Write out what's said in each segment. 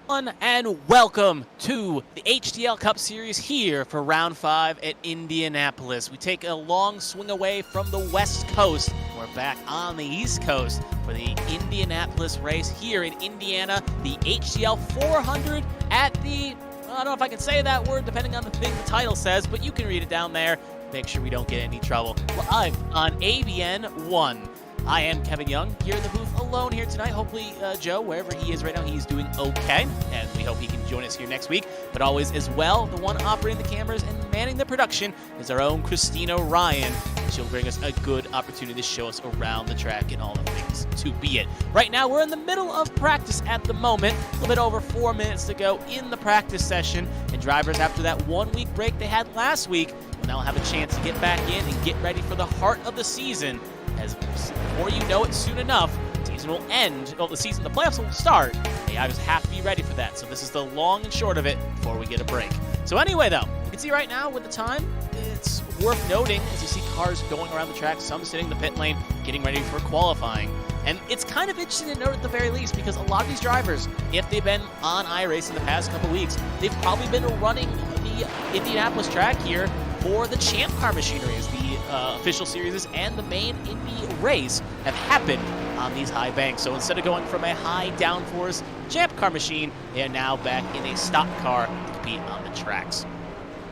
And welcome to the HTL Cup Series here for round 5 at Indianapolis. We take a long swing away from the West Coast. We're back on the East Coast for the Indianapolis race here in Indiana, the HTL 400 at the, I don't know if I can say that word depending on the thing the title says, but you can read it down there. Make sure we don't get in any trouble. Live on ABN 1. I am Kevin Young, here in the booth alone here tonight. Hopefully, Joe, wherever he is right now, he's doing okay, and we hope he can join us here next week. But always as well, the one operating the cameras and manning the production is our own Kristina Ryan. She'll bring us a good opportunity to show us around the track and all the things to be it. Right now, we're in the middle of practice at the moment. A little bit over 4 minutes to go in the practice session, and drivers, after that 1 week break they had last week, will now have a chance to get back in and get ready for the heart of the season. As before you know it, soon enough, the season will end. Well, the playoffs will start. They just have to be ready for that. So this is the long and short of it before we get a break. So anyway, though, you can see right now with the time, it's worth noting as you see cars going around the track, some sitting in the pit lane, getting ready for qualifying. And it's kind of interesting to note at the very least because a lot of these drivers, if they've been on iRacing the past couple weeks, they've probably been running the Indianapolis track here for the Champ Car machinery, as the official series and the main Indy race have happened on these high banks. So instead of going from a high downforce Champ Car machine, they are now back in a stock car to compete on the tracks.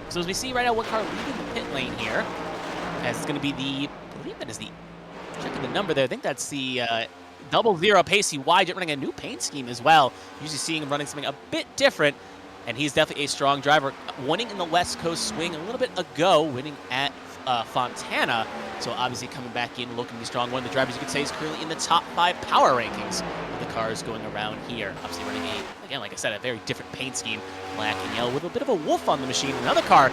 So as we see right now, one car leaving the pit lane here, as it's going to be the, I believe that is the, checking the number there, I think that's the 00 Pacey Y, running a new paint scheme as well. Usually seeing him running something a bit different. And he's definitely a strong driver, winning in the West Coast swing a little bit ago, winning at Fontana. So obviously coming back in, looking to be strong. One of the drivers you could say is currently in the top 5 power rankings with the cars going around here. Obviously running a, again, like I said, a very different paint scheme, black and yellow, with a bit of a wolf on the machine. Another car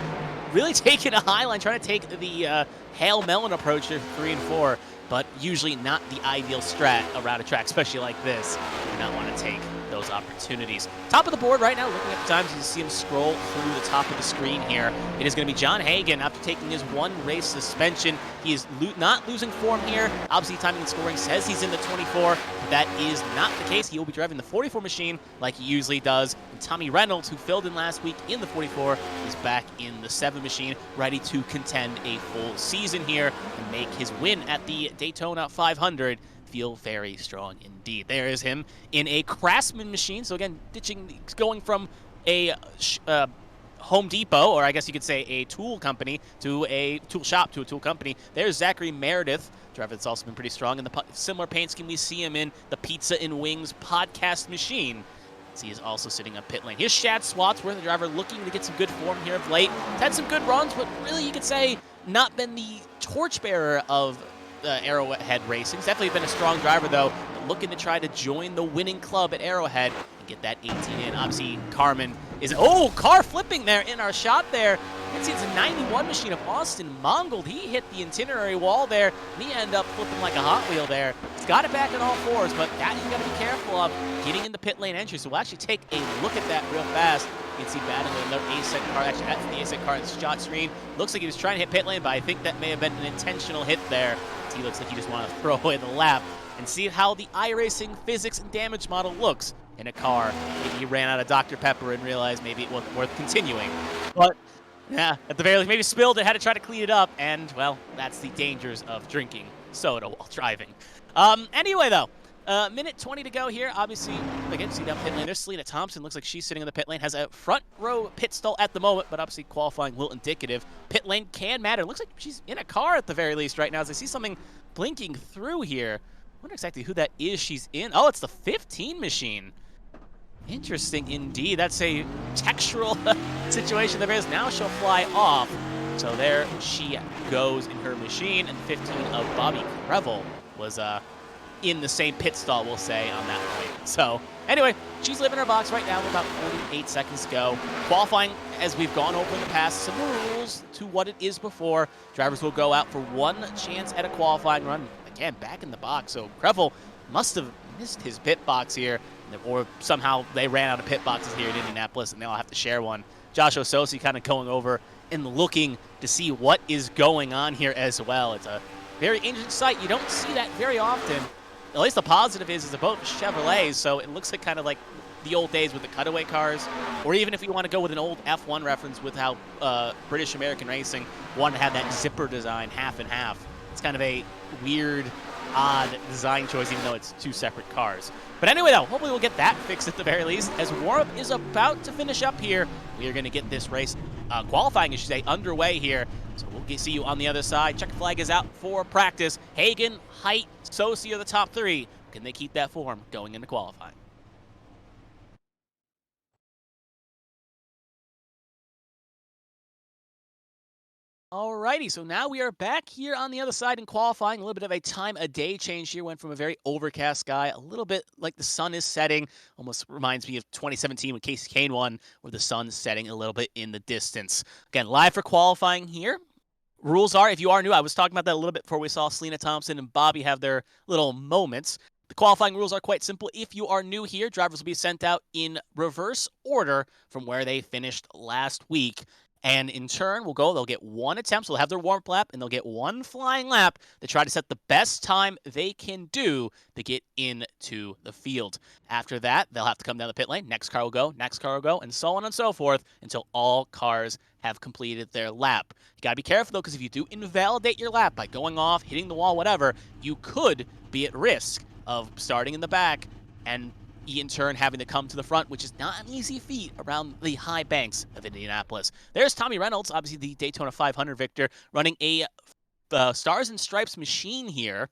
really taking a high line, trying to take the Hail Melon approach to 3 and 4, but usually not the ideal strat around a track, especially like this. You do not want to take those opportunities. Top of the board right now, looking at the times, you can see him scroll through the top of the screen here. It is going to be John Hagan after taking his 1 race suspension. He is not losing form here. Obviously, timing and scoring says he's in the 24, but that is not the case. He will be driving the 44 machine like he usually does. And Tommy Reynolds, who filled in last week in the 44, is back in the 7 machine, ready to contend a full season here and make his win at the Daytona 500 feel very strong indeed. There is him in a Craftsman machine. So again, going from a Home Depot, or I guess you could say a tool company, to a tool shop to a tool company. There's Zachary Meredith, driver that's also been pretty strong in the similar paint scheme we see him in the Pizza and Wings podcast machine. So he is also sitting on pit lane. Here's Shad Swatsworth, the driver looking to get some good form here of late. He's had some good runs, but really you could say not been the torchbearer of Arrowhead Racing. He's definitely been a strong driver, though, but looking to try to join the winning club at Arrowhead and get that 18 in. Obviously, Carmen is, car flipping there in our shot there. You can see it's a 91 machine of Austin Mongold. He hit the itinerary wall there, and he ended up flipping like a Hot Wheel there. He's got it back on all 4s, but that you got to be careful of getting in the pit lane entry. So we'll actually take a look at that real fast. You can see battling with another A-set car. Actually, that's the A-set car in the shot screen. Looks like he was trying to hit pit lane, but I think that may have been an intentional hit there. He looks like he just wanted to throw away the lap and see how the iRacing physics and damage model looks in a car. Maybe he ran out of Dr. Pepper and realized maybe it wasn't worth continuing. But yeah, at the very least, maybe spilled it, had to try to clean it up, and well, that's the dangers of drinking soda while driving. Anyway, though, minute 20 to go here. Obviously, again, see down pit lane. There's Selena Thompson. Looks like she's sitting in the pit lane. Has a front row pit stall at the moment, but obviously qualifying will indicative. Pit lane can matter. Looks like she's in a car at the very least right now. As I see something blinking through here. I wonder exactly who that is she's in. Oh, it's the 15 machine. Interesting indeed. That's a textural situation there is. Now she'll fly off. So there she goes in her machine, and 15 of Bobby Crevel was in the same pit stall, we'll say, on that point. So anyway, she's living her box right now with about 48 seconds to go. Qualifying, as we've gone over in the past, similar rules to what it is before. Drivers will go out for 1 chance at a qualifying run. Again, back in the box. So Crevel must have missed his pit box here, or somehow they ran out of pit boxes here in Indianapolis, and they all have to share one. Josh Ososi kind of going over and looking to see what is going on here as well. It's a very interesting sight. You don't see that very often. At least the positive is they're both Chevrolets, so it looks like kind of like the old days with the cutaway cars, or even if you want to go with an old F1 reference with how British American Racing wanted to have that zipper design half and half. It's kind of a weird, odd design choice, even though it's two separate cars. But anyway, though, hopefully we'll get that fixed at the very least. As warm-up is about to finish up here, we are going to get this race, qualifying, I should say, underway here. So we'll see you on the other side. Checker flag is out for practice. Hagen, Height, Sosi are the top three. Can they keep that form going into qualifying? Alrighty, so now we are back here on the other side in qualifying. A little bit of a time of day change here. Went from a very overcast sky, a little bit like the sun is setting. Almost reminds me of 2017 when Casey Kane won, where the sun's setting a little bit in the distance. Again, live for qualifying here. Rules are, if you are new, I was talking about that a little bit before we saw Selena Thompson and Bobby have their little moments. The qualifying rules are quite simple. If you are new here, drivers will be sent out in reverse order from where they finished last week. And in turn, they'll get one attempt, so they'll have their warm-up lap, and they'll get one flying lap to try to set the best time they can do to get into the field. After that, they'll have to come down the pit lane. Next car will go, and so on and so forth until all cars have completed their lap. You gotta be careful, though, because if you do invalidate your lap by going off, hitting the wall, whatever, you could be at risk of starting in the back and in turn having to come to the front, which is not an easy feat around the high banks of Indianapolis. There's Tommy Reynolds, obviously the Daytona 500 victor, running a Stars and Stripes machine here.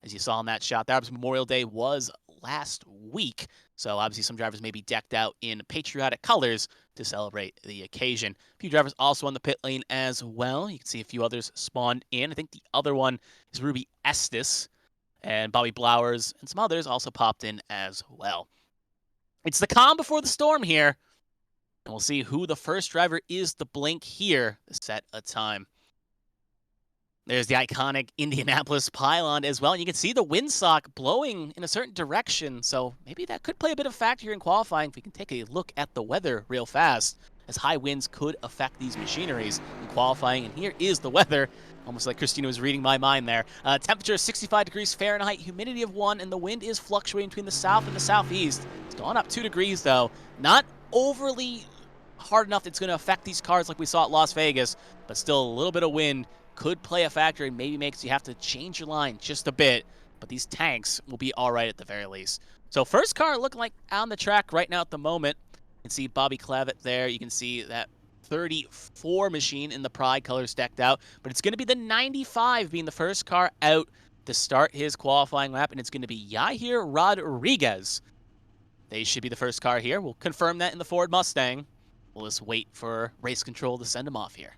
As you saw in that shot, that was Memorial Day was last week, so obviously some drivers may be decked out in patriotic colors to celebrate the occasion. A few drivers also on the pit lane as well. You can see a few others spawned in. I think the other one is Ruby Estes, and Bobby Blowers and some others also popped in as well. It's the calm before the storm here, and we'll see who the first driver is to blink here to set a time. There's the iconic Indianapolis pylon as well, and you can see the windsock blowing in a certain direction, so maybe that could play a bit of a factor here in qualifying if we can take a look at the weather real fast, as high winds could affect these machineries in qualifying, and here is the weather. Almost like Kristina was reading my mind there. Temperature is 65 degrees Fahrenheit, humidity of 1, and the wind is fluctuating between the south and the southeast. It's gone up 2 degrees, though. Not overly hard enough it's going to affect these cars like we saw at Las Vegas, but still a little bit of wind could play a factor and maybe makes you have to change your line just a bit, but these tanks will be all right at the very least. So first car looking like on the track right now at the moment. You can see Bobby Clavitt there. You can see that 34 machine in the Pride colors decked out, but it's going to be the 95 being the first car out to start his qualifying lap, and it's going to be Yair Rodriguez. They should be the first car here. We'll confirm that in the Ford Mustang. We'll just wait for race control to send him off here.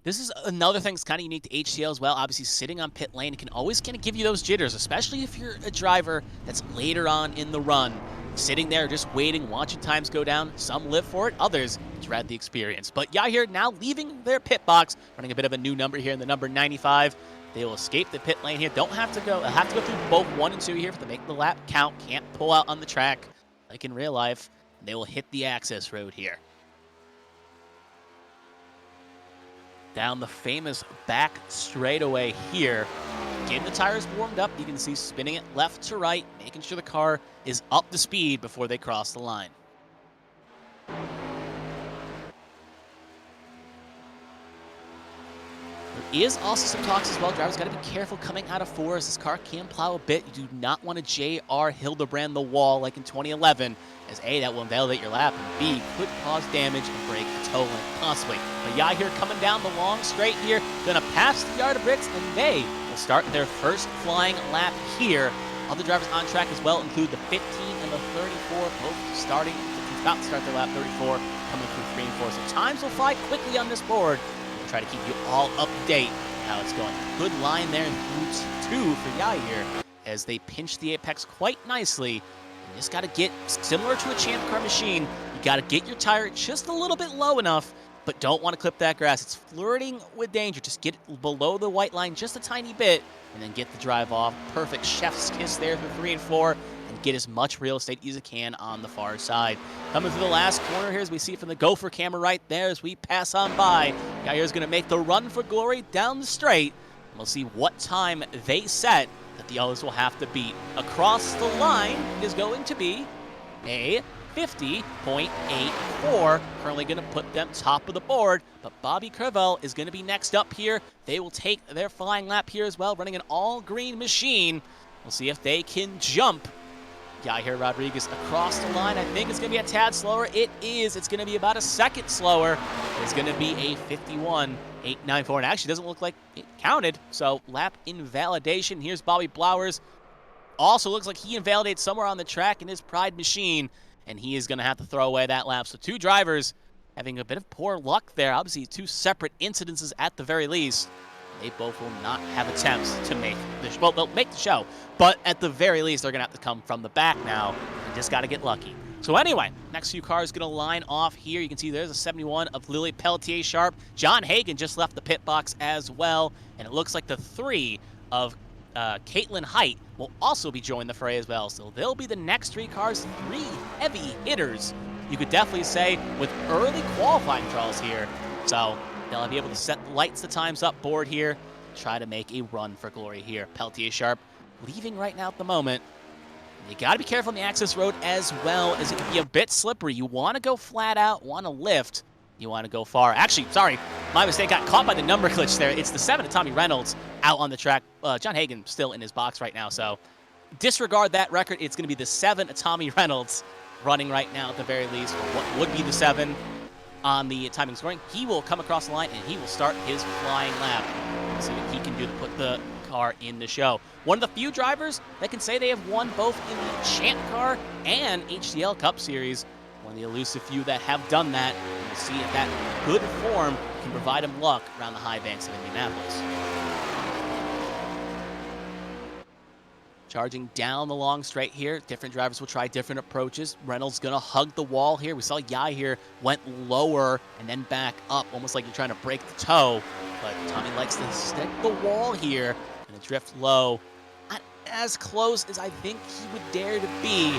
This is another thing that's kind of unique to HTL as well. Obviously, sitting on pit lane can always kind of give you those jitters, especially if you're a driver that's later on in the run. Sitting there just waiting, watching times go down. Some live for it, others dread the experience. But Yair now leaving their pit box, running a bit of a new number here in the number 95. They will escape the pit lane here. They'll have to go through both 1 and 2 here to make the lap count. Can't pull out on the track like in real life. They will hit the access road here. Down the famous back straightaway here. Getting the tires warmed up. You can see spinning it left to right, making sure the car is up to speed before they cross the line. There is also some talks as well. Drivers got to be careful coming out of 4 as this car can plow a bit. You do not want to J.R. Hildebrand the wall like in 2011, as A, that will invalidate your lap, and B, could cause damage and break a toe length possibly. But Yair coming down the long straight here, gonna pass the yard of bricks, and they will start their first flying lap here. Other drivers on track as well include the 15 and the 34, both about to start their lap. 34 coming through 3 and 4. So times will fly quickly on this board. We'll try to keep you all up to date on how it's going. Good line there in route 2 for Yair as they pinch the apex quite nicely. You just got to get, similar to a Champ Car machine, you got to get your tire just a little bit low enough, but don't want to clip that grass. It's flirting with danger. Just get it below the white line just a tiny bit, and then get the drive off. Perfect chef's kiss there through 3 and 4, and get as much real estate as you can on the far side. Coming through the last corner here, as we see from the Gopher camera right there as we pass on by. Yair's going to make the run for glory down the straight. We'll see what time they set that the others will have to beat. Across the line is going to be a 50.84, currently going to put them top of the board, but Bobby Crevel is going to be next up here. They will take their flying lap here as well, running an all-green machine. We'll see if they can jump Yair Rodriguez across the line. I think it's going to be a tad slower. It is. It's going to be about a second slower. It's going to be a 51.894, and actually doesn't look like it counted, so lap invalidation. Here's Bobby Blowers. Also looks like he invalidates somewhere on the track in his Pride machine, and he is going to have to throw away that lap. So two drivers having a bit of poor luck there. Obviously, two separate incidences at the very least. They both will not have attempts to make the show. Well, they'll make the show, but at the very least, they're going to have to come from the back now. And just got to get lucky. So anyway, next few cars going to line off here. You can see there's a 71 of Lily Pelletier-Sharp. John Hagan just left the pit box as well, and it looks like the 3 of Caitlin Height will also be joining the fray as well. So they'll be the next 3 cars, 3 heavy hitters, you could definitely say, with early qualifying draws here. So they'll be able to set the lights, the times up board here, try to make a run for glory here. Pelletier-Sharp leaving right now at the moment. You got to be careful on the access road as well, as it can be a bit slippery. You want to go flat out, want to lift. You want to go far. Actually, sorry, my mistake. Got caught by the number glitch there. It's the 7 of Tommy Reynolds out on the track. John Hagan still in his box right now, so disregard that record. It's going to be the 7 of Tommy Reynolds running right now at the very least. What would be the 7 on the timing scoring? He will come across the line, and he will start his flying lap. See what he can do to put the car in the show. One of the few drivers that can say they have won both in the Champ Car and HTL Cup Series. One of the elusive few that have done that. And we'll see if that good form can provide him luck around the high banks of Indianapolis. Charging down the long straight here. Different drivers will try different approaches. Reynolds going to hug the wall here. We saw Yair here went lower and then back up, almost like you're trying to break the toe. But Tommy likes to stick the wall here and drift low. Not as close as I think he would dare to be.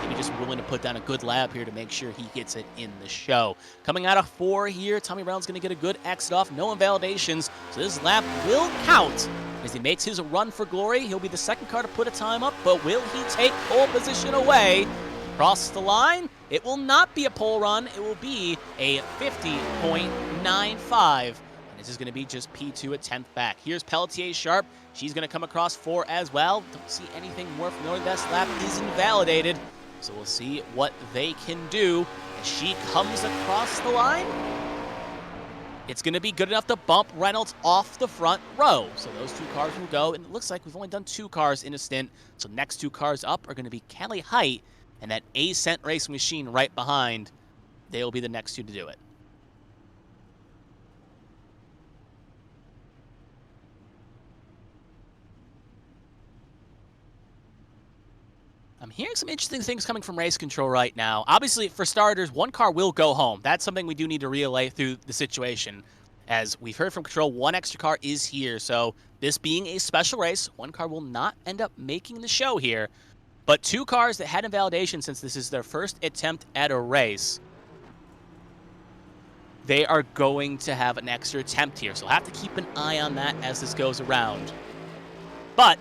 Maybe just willing to put down a good lap here to make sure he gets it in the show. Coming out of 4 here, Tommy Brown's going to get a good exit off. No invalidations, so this lap will count. As he makes his run for glory, he'll be the second car to put a time up, but will he take pole position away? Across the line, it will not be a pole run. It will be a 50.95. And this is going to be just P2 at 10th back. Here's Pelletier-Sharp. She's going to come across 4 as well. Don't see anything worth noting. That lap is invalidated. So we'll see what they can do as she comes across the line. It's going to be good enough to bump Reynolds off the front row. So those 2 cars will go, and it looks like we've only done 2 cars in a stint. So next 2 cars up are going to be Kelly Height and that Ascent Racing Machine right behind. They will be the next 2 to do it. I'm hearing some interesting things coming from race control right now. Obviously, for starters, 1 car will go home. That's something we do need to relay through the situation. As we've heard from control, 1 extra car is here. So this being a special race, 1 car will not end up making the show here. But 2 cars that had invalidation, since this is their first attempt at a race, they are going to have an extra attempt here. So we'll have to keep an eye on that as this goes around. But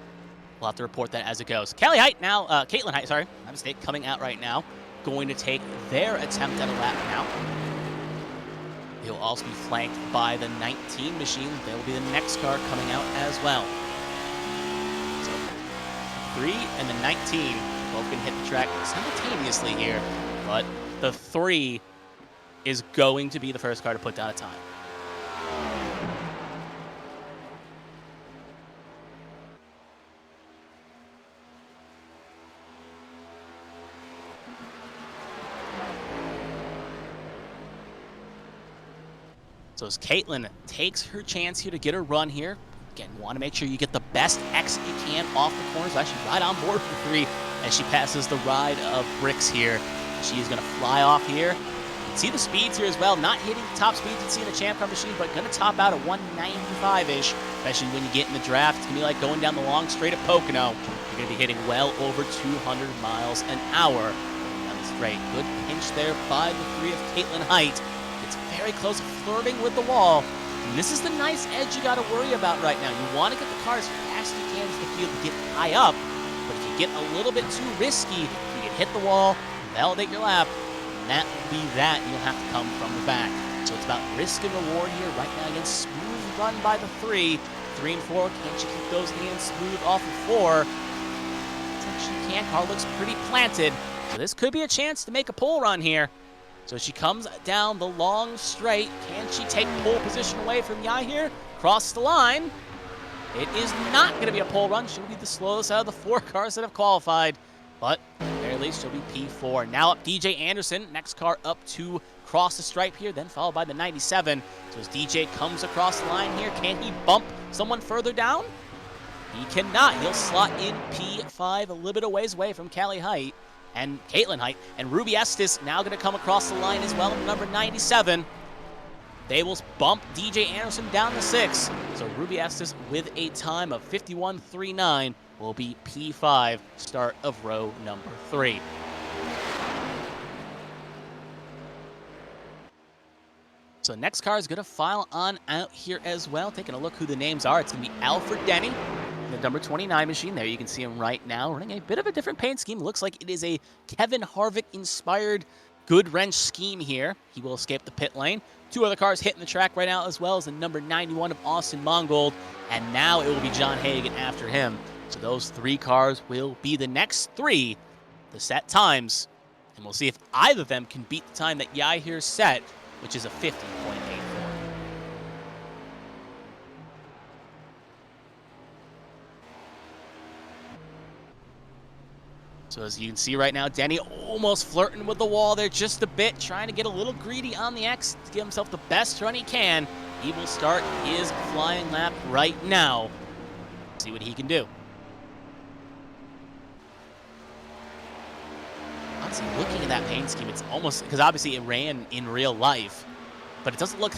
we'll have to report that as it goes. Kelly Height now, Caitlin Height, sorry, my mistake, coming out right now. Going to take their attempt at a lap now. They will also be flanked by the 19 machine. They will be the next car coming out as well. So 3 and the 19 both can hit the track simultaneously here, but the 3 is going to be the first car to put down a time. So as Caitlin takes her chance here to get a run here, again, you want to make sure you get the best exit you can off the corners. Actually, right on board for 3 as she passes the ride of Bricks here. She is going to fly off here. You can see the speeds here as well. Not hitting the top speeds you see in the Champ Car machine, but going to top out at 195-ish, especially when you get in the draft. It's going to be like going down the long straight at Pocono. You're going to be hitting well over 200 miles an hour down the straight. Good pinch there by the 3 of Caitlin Height. It's very close, flirting with the wall. And this is the nice edge you got to worry about right now. You want to get the car as fast as you can to the field to get high up, but if you get a little bit too risky, you can hit the wall, validate your lap, and that will be that. You'll have to come from the back. So it's about risk and reward here right now. Again, smooth run by the 3. 3 and 4, can't you keep those hands smooth off of 4? She can. Car looks pretty planted, so this could be a chance to make a pole run here. So she comes down the long straight. Can she take pole position away from Yahir? Cross the line. It is not going to be a pole run. She'll be the slowest out of the 4 cars that have qualified, but at the very least she'll be P4. Now up DJ Anderson, next car up to cross the stripe here, then followed by the 97. So as DJ comes across the line here, can he bump someone further down? He cannot. He'll slot in P5 a little bit of ways away from Callie Height and Caitlin Height. And Ruby Estes now going to come across the line as well in number 97. They will bump DJ Anderson down to 6. So Ruby Estes with a time of 51.39 will be P5, start of row number 3. So next car is going to file on out here as well. Taking a look who the names are. It's going to be Alfred Denny, the number 29 machine. There you can see him right now, running a bit of a different paint scheme. Looks like it is a Kevin Harvick-inspired good wrench scheme here. He will escape the pit lane. 2 other cars hitting the track right now, as well as the number 91 of Austin Mongold. And now it will be John Hagan after him. So those 3 cars will be the next 3 to set times. And we'll see if either of them can beat the time that Yahir set, which is a 50.84. So as you can see right now, Denny almost flirting with the wall there just a bit, trying to get a little greedy on the X to give himself the best run he can. He will start his flying lap right now. See what he can do. Honestly, looking at that paint scheme, it's almost, because obviously it ran in real life, but it doesn't look,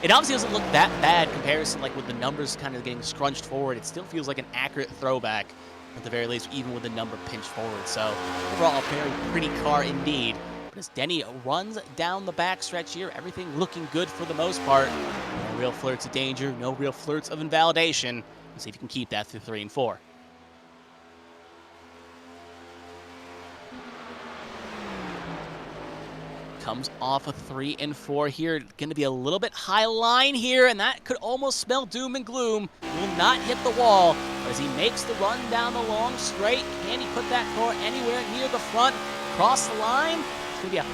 it obviously doesn't look that bad comparison, like with the numbers kind of getting scrunched forward. It still feels like an accurate throwback, at the very least, even with the number pinched forward. So overall, a very pretty car indeed. But as Denny runs down the backstretch here, everything looking good for the most part. No real flirts of danger, no real flirts of invalidation. Let's see if you can keep that through 3 and 4. Comes off of 3 and 4 here. Going to be a little bit high line here, and that could almost spell doom and gloom. Will not hit the wall, but as he makes the run down the long straight, can he put that car anywhere near the front? Cross the line. It's going to be a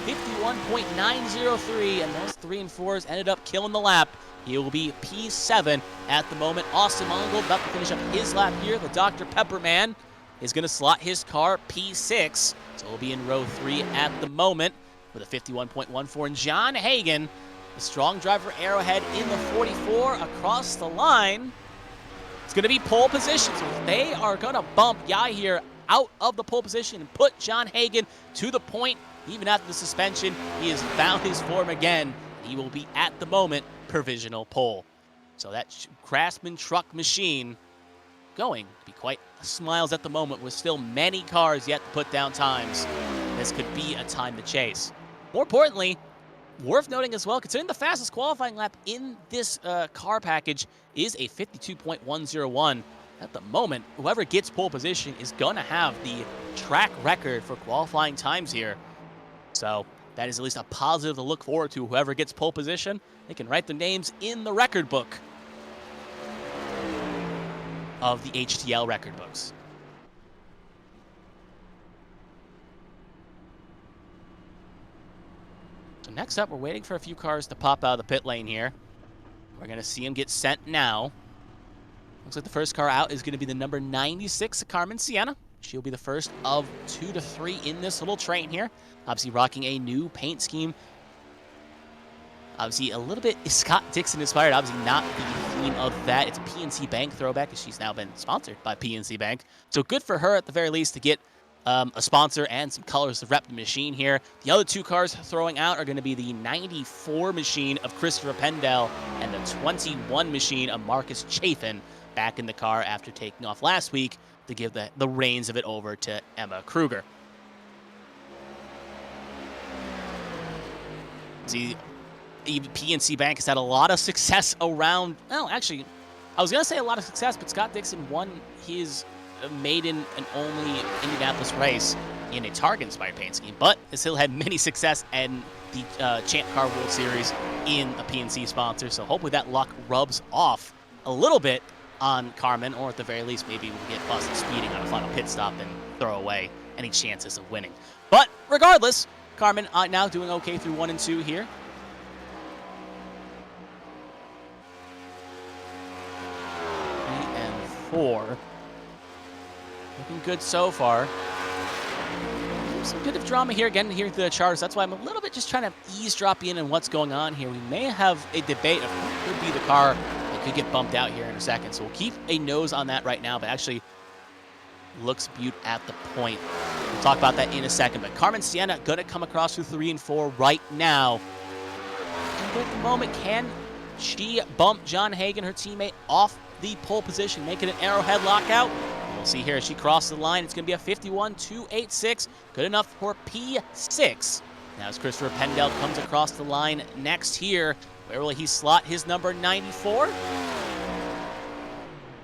51.903, and those 3 and 4s ended up killing the lap. He will be P7 at the moment. Austin Mongold about to finish up his lap here. The Dr. Pepper man is going to slot his car P6, so he'll be in row 3 at the moment with a 51.14. And John Hagan, the strong driver Arrowhead in the 44 across the line. It's going to be pole position. So they are going to bump Yahir out of the pole position and put John Hagan to the point. Even after the suspension, he has found his form again. He will be, at the moment, provisional pole. So that Craftsman truck machine going to be quite smiles at the moment, with still many cars yet to put down times. This could be a time to chase. More importantly, worth noting as well, considering the fastest qualifying lap in this car package is a 52.101. At the moment, whoever gets pole position is going to have the track record for qualifying times here. So that is at least a positive to look forward to. Whoever gets pole position, they can write their names in the record book of the HTL record books. So next up, we're waiting for a few cars to pop out of the pit lane here. We're going to see them get sent now. Looks like the first car out is going to be the number 96, Carmen Sienna. She'll be the first of 2 to 3 in this little train here. Obviously rocking a new paint scheme. Obviously a little bit Scott Dixon inspired. Obviously not the theme of that. It's a PNC Bank throwback, as she's now been sponsored by PNC Bank. So good for her at the very least to get a sponsor and some colors to rep the machine here. The other 2 cars throwing out are going to be the 94 machine of Christopher Pendell and the 21 machine of Marcus Chafin, back in the car after taking off last week to give the reins of it over to Emma Kruger. See, PNC Bank has had a lot of success around, well, actually, I was going to say a lot of success, but Scott Dixon won his maiden and only Indianapolis race in a Target-inspired paint scheme, but has still had many success in the Champ Car World Series in a PNC sponsor, so hopefully that luck rubs off a little bit on Carmen, or at the very least, maybe we'll get busted speeding on a final pit stop and throw away any chances of winning. But regardless, Carmen now doing okay through 1 and 2 here. 3 and 4. Looking good so far. Some bit of drama here again here through the charts. That's why I'm a little bit just trying to eavesdrop in on what's going on here. We may have a debate of who could be the car that could get bumped out here in a second. So we'll keep a nose on that right now, but actually looks beaut at the point. We'll talk about that in a second. But Carmen Sienna going to come across through 3 and 4 right now. And at the moment, can she bump John Hagan, her teammate, off the pole position, make it an arrowhead lockout? We'll see here as she crosses the line. It's going to be a 51.286. Good enough for P6. Now as Christopher Pendel comes across the line next here, where will he slot his number 94?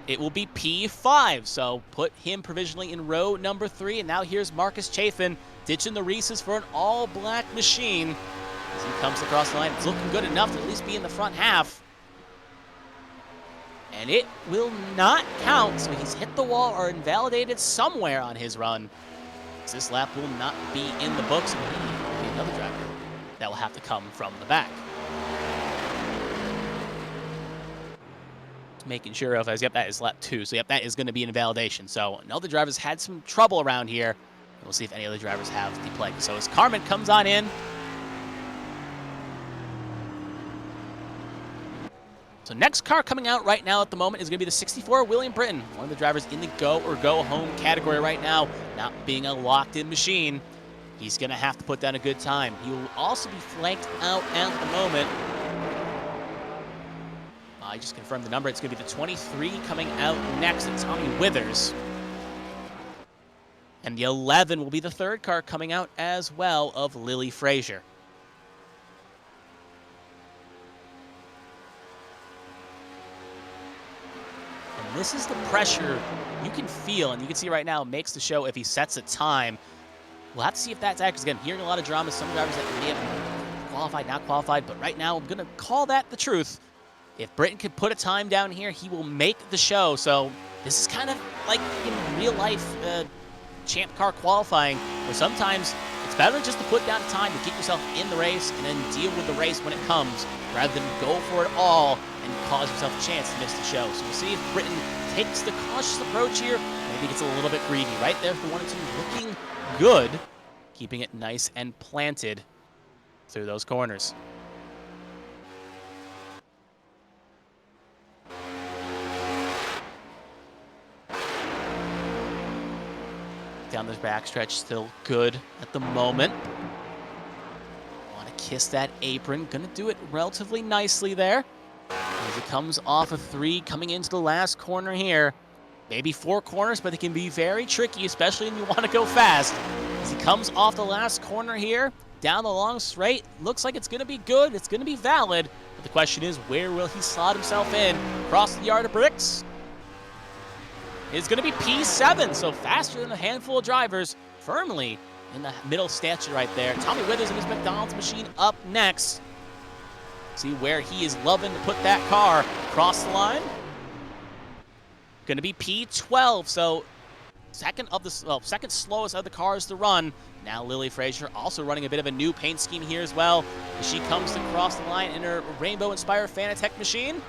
It will be P5. So put him provisionally in row number 3. And now here's Marcus Chafin ditching the Reese's for an all-black machine. As he comes across the line, it's looking good enough to at least be in the front half. And it will not count, so he's hit the wall or invalidated somewhere on his run. This lap will not be in the books. It will be another driver that will have to come from the back. Just making sure of, as yep, that is lap 2. So yep, that is going to be an invalidation. So another driver's had some trouble around here. We'll see if any other drivers have the plague. So as Carmen comes on in, so next car coming out right now at the moment is going to be the 64 William Britton, one of the drivers in the go or go home category right now, not being a locked-in machine. He's going to have to put down a good time. He will also be flanked out at the moment. I just confirmed the number. It's going to be the 23 coming out next. It's Tommy Withers. And the 11 will be the third car coming out as well of Lily Frazier. This is the pressure you can feel, and you can see right now, makes the show if he sets a time. We'll have to see if that's accurate. Again, hearing a lot of drama, some drivers that may have qualified, not qualified, but right now I'm going to call that the truth. If Britton could put a time down here, he will make the show. So this is kind of like in real life champ car qualifying, where sometimes it's better just to put down a time to get yourself in the race and then deal with the race when it comes, rather than go for it all and cause yourself a chance to miss the show. So we'll see if Britton takes the cautious approach here. Maybe gets a little bit greedy. Right there for 1 and 2, looking good. Keeping it nice and planted through those corners. Down this backstretch, still good at the moment. Want to kiss that apron. Gonna do it relatively nicely there. As he comes off of 3, coming into the last corner here. Maybe 4 corners, but they can be very tricky, especially when you want to go fast. As he comes off the last corner here, down the long straight, looks like it's going to be good, it's going to be valid. But the question is, where will he slot himself in? Across the yard of bricks. It's going to be P7, so faster than a handful of drivers, firmly in the middle stanchion right there. Tommy Withers and his McDonald's machine up next. See where he is loving to put that car across the line. Going to be P12, so second slowest of the cars to run. Now Lily Frazier also running a bit of a new paint scheme here as well. As she comes to cross the line in her rainbow-inspired Fanatec machine.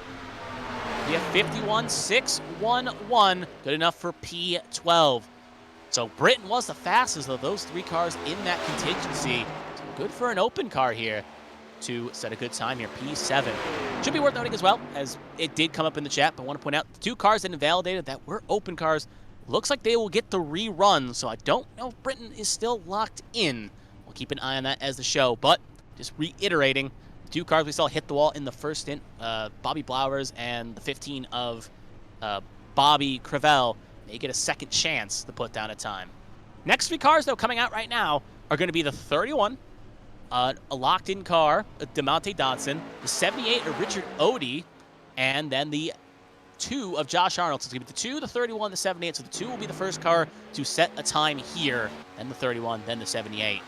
We have 51.611, good enough for P12. So Britton was the fastest of those 3 cars in that contingency. So good for an open car here to set a good time here, P7. Should be worth noting as well, as it did come up in the chat, but I want to point out the 2 cars that invalidated that were open cars. Looks like they will get the rerun, so I don't know if Britton is still locked in. We'll keep an eye on that as the show, but just reiterating, 2 cars we saw hit the wall in the first stint, Bobby Blowers and the 15 of Bobby Crevell, may get a second chance to put down a time. Next 3 cars, though, coming out right now are going to be the 31 a locked-in car, DeMonte Dodson, the 78 of Richard Odie, and then the 2 of Josh Arnold. So it's going to be the 2, the 31, the 78. So the 2 will be the first car to set a time here, then the 31, then the 78.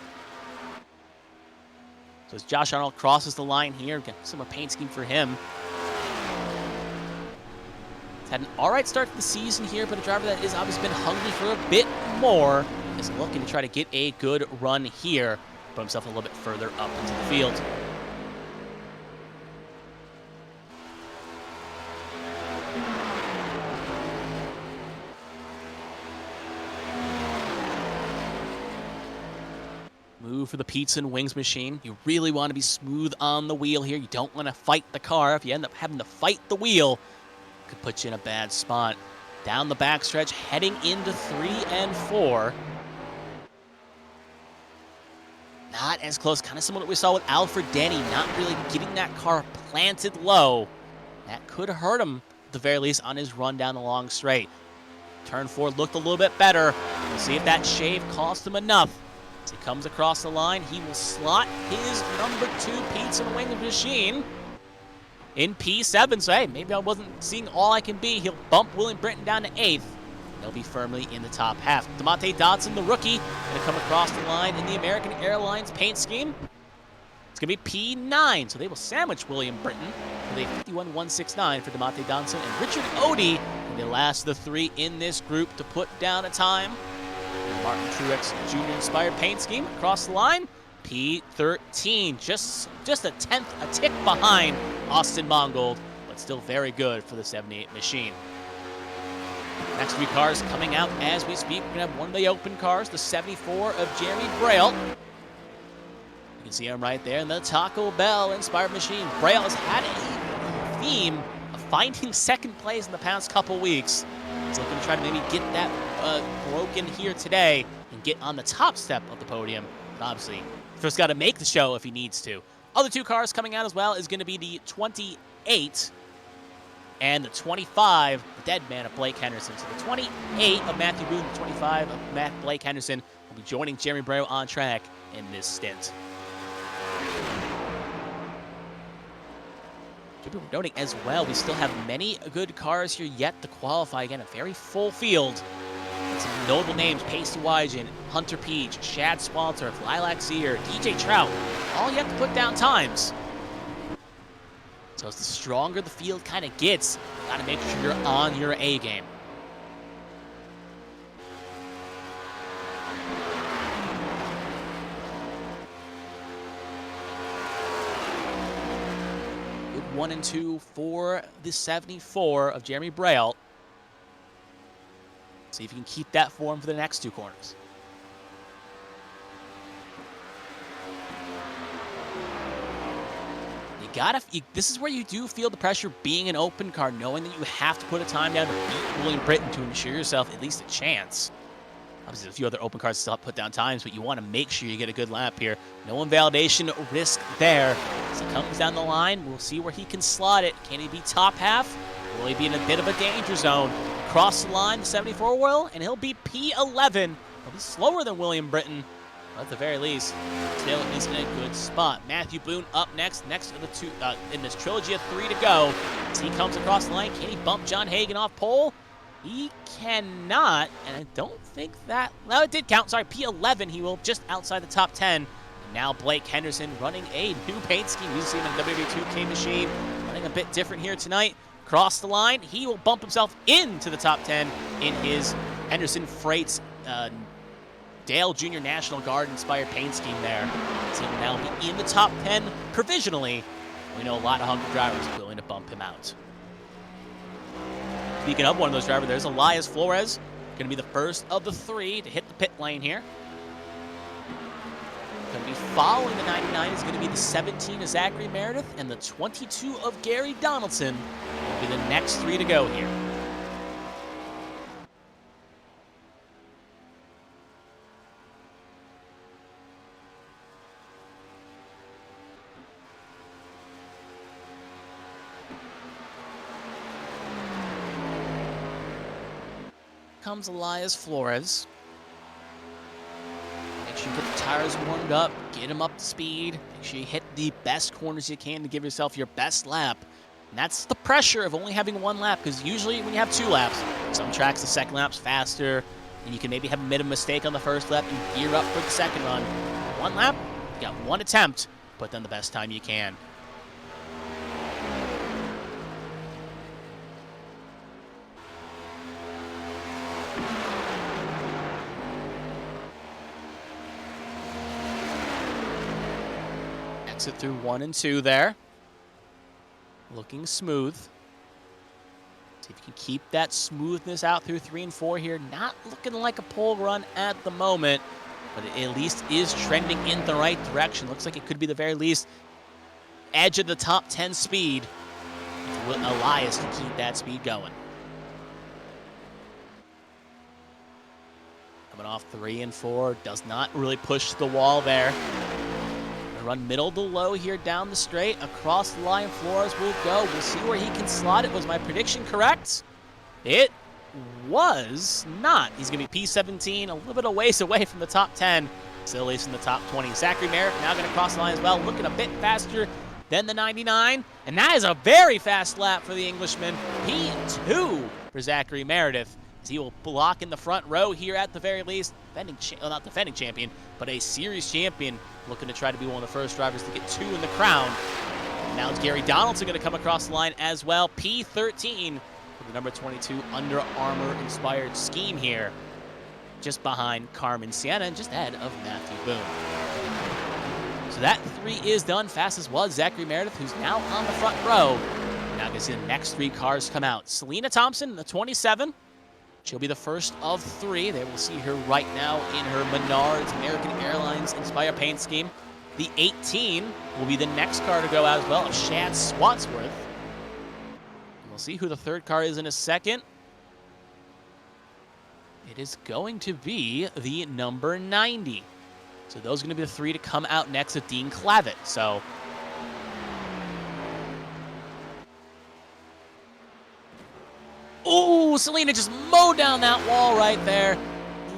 So as Josh Arnold crosses the line here, get some more paint scheme for him. He's had an all right start to the season here, but a driver that is obviously been hungry for a bit more is looking to try to get a good run here, put himself a little bit further up into the field. Move for the pizza and wings machine. You really want to be smooth on the wheel here. You don't want to fight the car. If you end up having to fight the wheel, it could put you in a bad spot. Down the backstretch, heading into 3 and 4. Not as close, kind of similar to what we saw with Alfred Denny, not really getting that car planted low. That could hurt him, at the very least, on his run down the long straight. Turn 4 looked a little bit better. We'll see if that shave cost him enough. As he comes across the line, he will slot his number 2 pizza and wings machine in P7. So, hey, maybe I wasn't seeing all I can be. He'll bump William Britton down to 8th. He'll be firmly in the top half. DeMonte Dodson, the rookie, going to come across the line in the American Airlines paint scheme. It's going to be P9, so they will sandwich William Britton with a 51.169 for DeMonte Dodson. And Richard Odie, the last of the 3 in this group to put down a time. Martin Truex Jr. inspired paint scheme across the line. P13, just a tenth, a tick behind Austin Mongold, but still very good for the 78 machine. Next 3 cars coming out as we speak. We're going to have one of the open cars, the 74 of Jeremy Braille. You can see him right there in the Taco Bell inspired machine. Braille has had a theme of finding second place in the past couple weeks. He's looking to try to maybe get that broken here today and get on the top step of the podium. But obviously, first got to make the show if he needs to. Other 2 cars coming out as well is going to be the 28 and the 25, the dead man of Blake Henderson. So the 28 of Matthew Boone, the 25 of Blake Henderson will be joining Jeremy Braille on track in this stint. Should be noting as well, we still have many good cars here yet to qualify. Again, a very full field. Some notable names: Pacey Wygen, Hunter Peach, Shad Spalter, Lilac Zier, DJ Trout, all yet to put down times. So as the stronger the field kind of gets, you got to make sure you're on your A game. Good 1 and 2 for the 74 of Jeremy Braille. See if you can keep that form for the next 2 corners. This is where you do feel the pressure being an open car, knowing that you have to put a time down to beat William Britton to ensure yourself at least a chance. Obviously, there's a few other open cars still have to put down times, but you want to make sure you get a good lap here. No invalidation risk there. As he comes down the line, we'll see where he can slot it. Can he be top half? Will he be in a bit of a danger zone? Cross the line, the 74 will, and he'll be P11. He'll be slower than William Britton, but at the very least, still is in a good spot. Matthew Boone up next of the 2 in this trilogy of 3 to go. As he comes across the line, can he bump John Hagan off pole? He cannot, and I don't think that... No, it did count. Sorry, P11. He will just outside the top 10. And now Blake Henderson running a new paint scheme. You see him in the WWE 2K machine, running a bit different here tonight. Cross the line. He will bump himself into the top 10 in his Henderson Freight's Dale Jr. National Guard inspired paint scheme there. So he will now be in the top 10 provisionally. We know a lot of hungry drivers are willing to bump him out. Speaking of one of those drivers, there's Elias Flores. Going to be the first of the 3 to hit the pit lane here. Going to be following the 99 is going to be the 17 of Zachary Meredith, and the 22 of Gary Donaldson will be the next 3 to go here. Comes Elias Flores. Make sure you get the tires warmed up, get them up to speed, make sure you hit the best corners you can to give yourself your best lap. And that's the pressure of only having one lap, because usually when you have 2 laps, some tracks the second lap's faster, and you can maybe have made a mistake on the first lap and gear up for the second run. 1 lap, you got 1 attempt, put them the best time you can. Exit through 1 and 2 there. Looking smooth. See if you can keep that smoothness out through 3 and 4 here. Not looking like a pole run at the moment, but it at least is trending in the right direction. Looks like it could be the very least edge of the top 10 speed. Will Elias to keep that speed going. Coming off 3 and 4, does not really push the wall there. Run middle to low here down the straight. Across the line, Flores will go. We'll see where he can slot it. Was my prediction correct? It was not. He's going to be P17, a little bit of ways away from the top 10. Still at least in the top 20. Zachary Merritt now going to cross the line as well. Looking a bit faster than the 99. And that is a very fast lap for the Englishman. P2 for Zachary Meredith. He will block in the front row here at the very least. Not defending champion, but a series champion, looking to try to be one of the first drivers to get 2 in the crown. And now it's Gary Donaldson going to come across the line as well. P13 for the number 22 Under Armour-inspired scheme here. Just behind Carmen, Sienna, and just ahead of Matthew Boone. So that 3 is done. Fastest was Zachary Meredith, who's now on the front row. Now going to see the next 3 cars come out. Selena Thompson, the 27. She'll be the first of 3. They will see her right now in her Menards American Airlines Inspire paint scheme. The 18 will be the next car to go out as well, of Shad Swatsworth. And we'll see who the 3rd car is in a second. It is going to be the number 90. So those are going to be the 3 to come out next with Dean Clavitt. So ooh, Selena just mowed down that wall right there.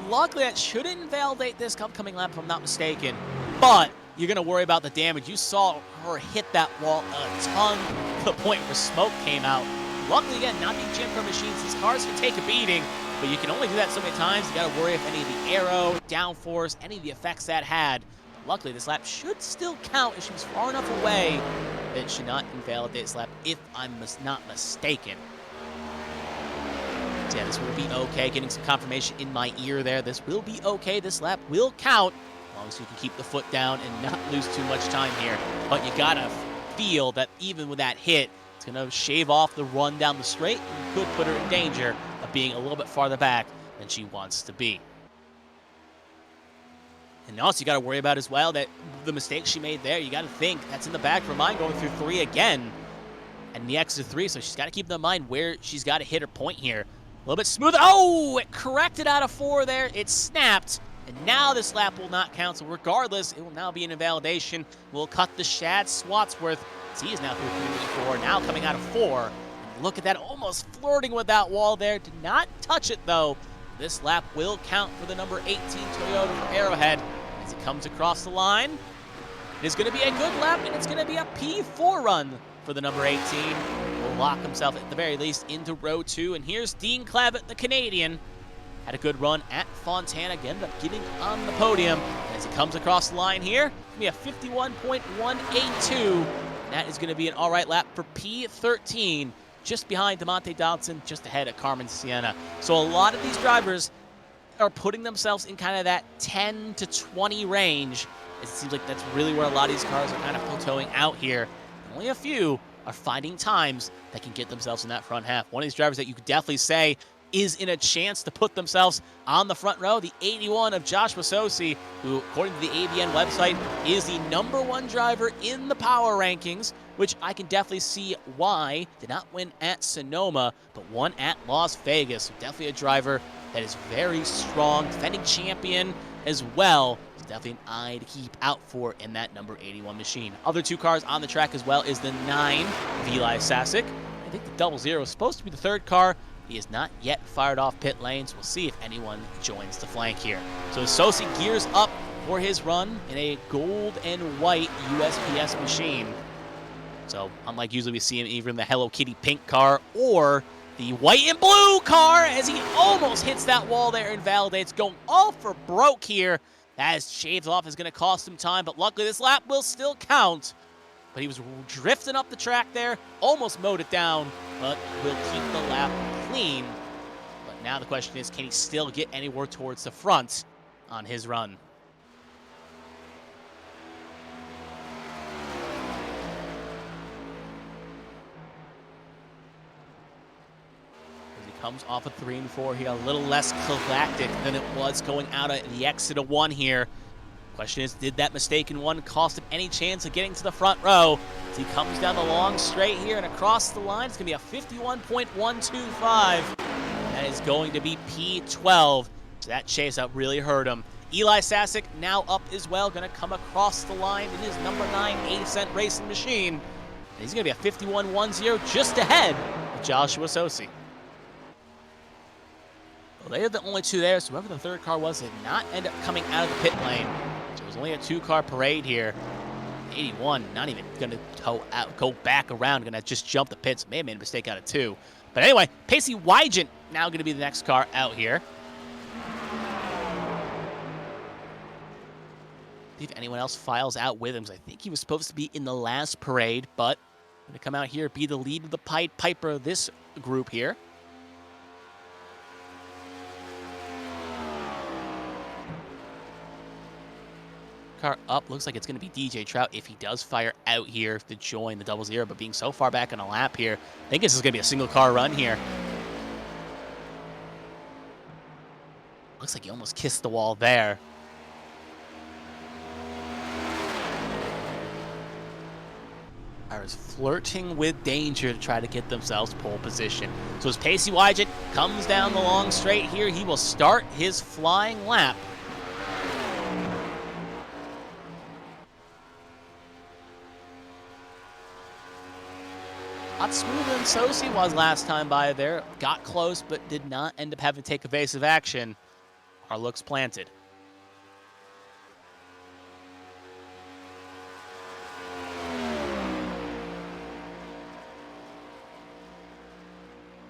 Luckily, that shouldn't invalidate this upcoming lap if I'm not mistaken. But you're going to worry about the damage. You saw her hit that wall a ton to the point where smoke came out. Luckily, again, not being jammed for machines, these cars can take a beating, but you can only do that so many times. You got to worry if any of the aero, downforce, any of the effects that had. But luckily, this lap should still count if she was far enough away that it should not invalidate this lap if I'm not mistaken. Yeah, this will be okay. Getting some confirmation in my ear there. This will be okay. This lap will count as long as you can keep the foot down and not lose too much time here. But you gotta feel that even with that hit, it's gonna shave off the run down the straight and could put her in danger of being a little bit farther back than she wants to be. And also you gotta worry about as well that the mistake she made there, you gotta think that's in the back of her mind going through 3 again. And the exit 3, so she's gotta keep in mind where she's gotta hit her point here. A little bit smoother. Oh, it corrected out of 4 there. It snapped, and now this lap will not count. So regardless, it will now be an invalidation. We'll cut the Shad Swatsworth. He is now through 3 and 4, now coming out of 4. And look at that, almost flirting with that wall there. Did not touch it, though. This lap will count for the number 18 Toyota from Arrowhead as it comes across the line. It is going to be a good lap, and it's going to be a P4 run for the number 18. Will lock himself at the very least into row 2. And here's Dean Clavitt, the Canadian. Had a good run at Fontana. Ended up getting on the podium. And as he comes across the line here, we have 51.182. That is going to be an all right lap for P13. Just behind DeMonte Dodson, just ahead of Carmen Sienna. So a lot of these drivers are putting themselves in kind of that 10 to 20 range. It seems like that's really where a lot of these cars are kind of plateauing out here. Only a few are finding times that can get themselves in that front half. One of these drivers that you could definitely say is in a chance to put themselves on the front row, the 81 of Joshua Sosi, who, according to the ABN website, is the #1 driver in the power rankings, which I can definitely see why. Did not win at Sonoma, but won at Las Vegas. So definitely a driver that is very strong, defending champion as well. So definitely an eye to keep out for in that number 81 machine. Other 2 cars on the track as well is the 9 of Eli Sasic. I think the 00 is supposed to be the 3rd car. He is not yet fired off pit lanes. We'll see if anyone joins the flank here. So Sosi gears up for his run in a gold and white USPS machine. So unlike usually we see him either in the Hello Kitty pink car or the white and blue car, as he almost hits that wall there and validates, going all for broke here. As shaves off is going to cost him time, but luckily this lap will still count. But he was drifting up the track there, almost mowed it down, but will keep the lap clean. But now the question is, can he still get anywhere towards the front on his run? Comes off of 3 and 4 here, a little less galactic than it was going out at the exit of 1 here. Question is, did that mistake in 1 cost him any chance of getting to the front row? As he comes down the long straight here and across the line, it's going to be a 51.125. That is going to be P12. So that chase up really hurt him. Eli Sasek now up as well, going to come across the line in his number 9 80-cent racing machine. And he's going to be a 51.10 just ahead of Joshua Sosi. Well, they are the only 2 there, so whoever the 3rd car was did not end up coming out of the pit lane. So it was only a 2-car parade here. 81, not even going to go back around, going to just jump the pits. May have made a mistake out of 2. But anyway, Pacey Wygant now going to be the next car out here. See if anyone else files out with him, because I think he was supposed to be in the last parade, but going to come out here, be the lead of the Pied Piper of this group here. Car up, looks like it's going to be DJ Trout if he does fire out here to join the 00, but being so far back on a lap here, I think this is going to be a single car run here. Looks like he almost kissed the wall there. Is flirting with danger to try to get themselves pole position. So as Pacey Wygant comes down the long straight here, he will start his flying lap. A lot smoother than Sosi was last time by there. Got close, but did not end up having to take evasive action. Our looks planted.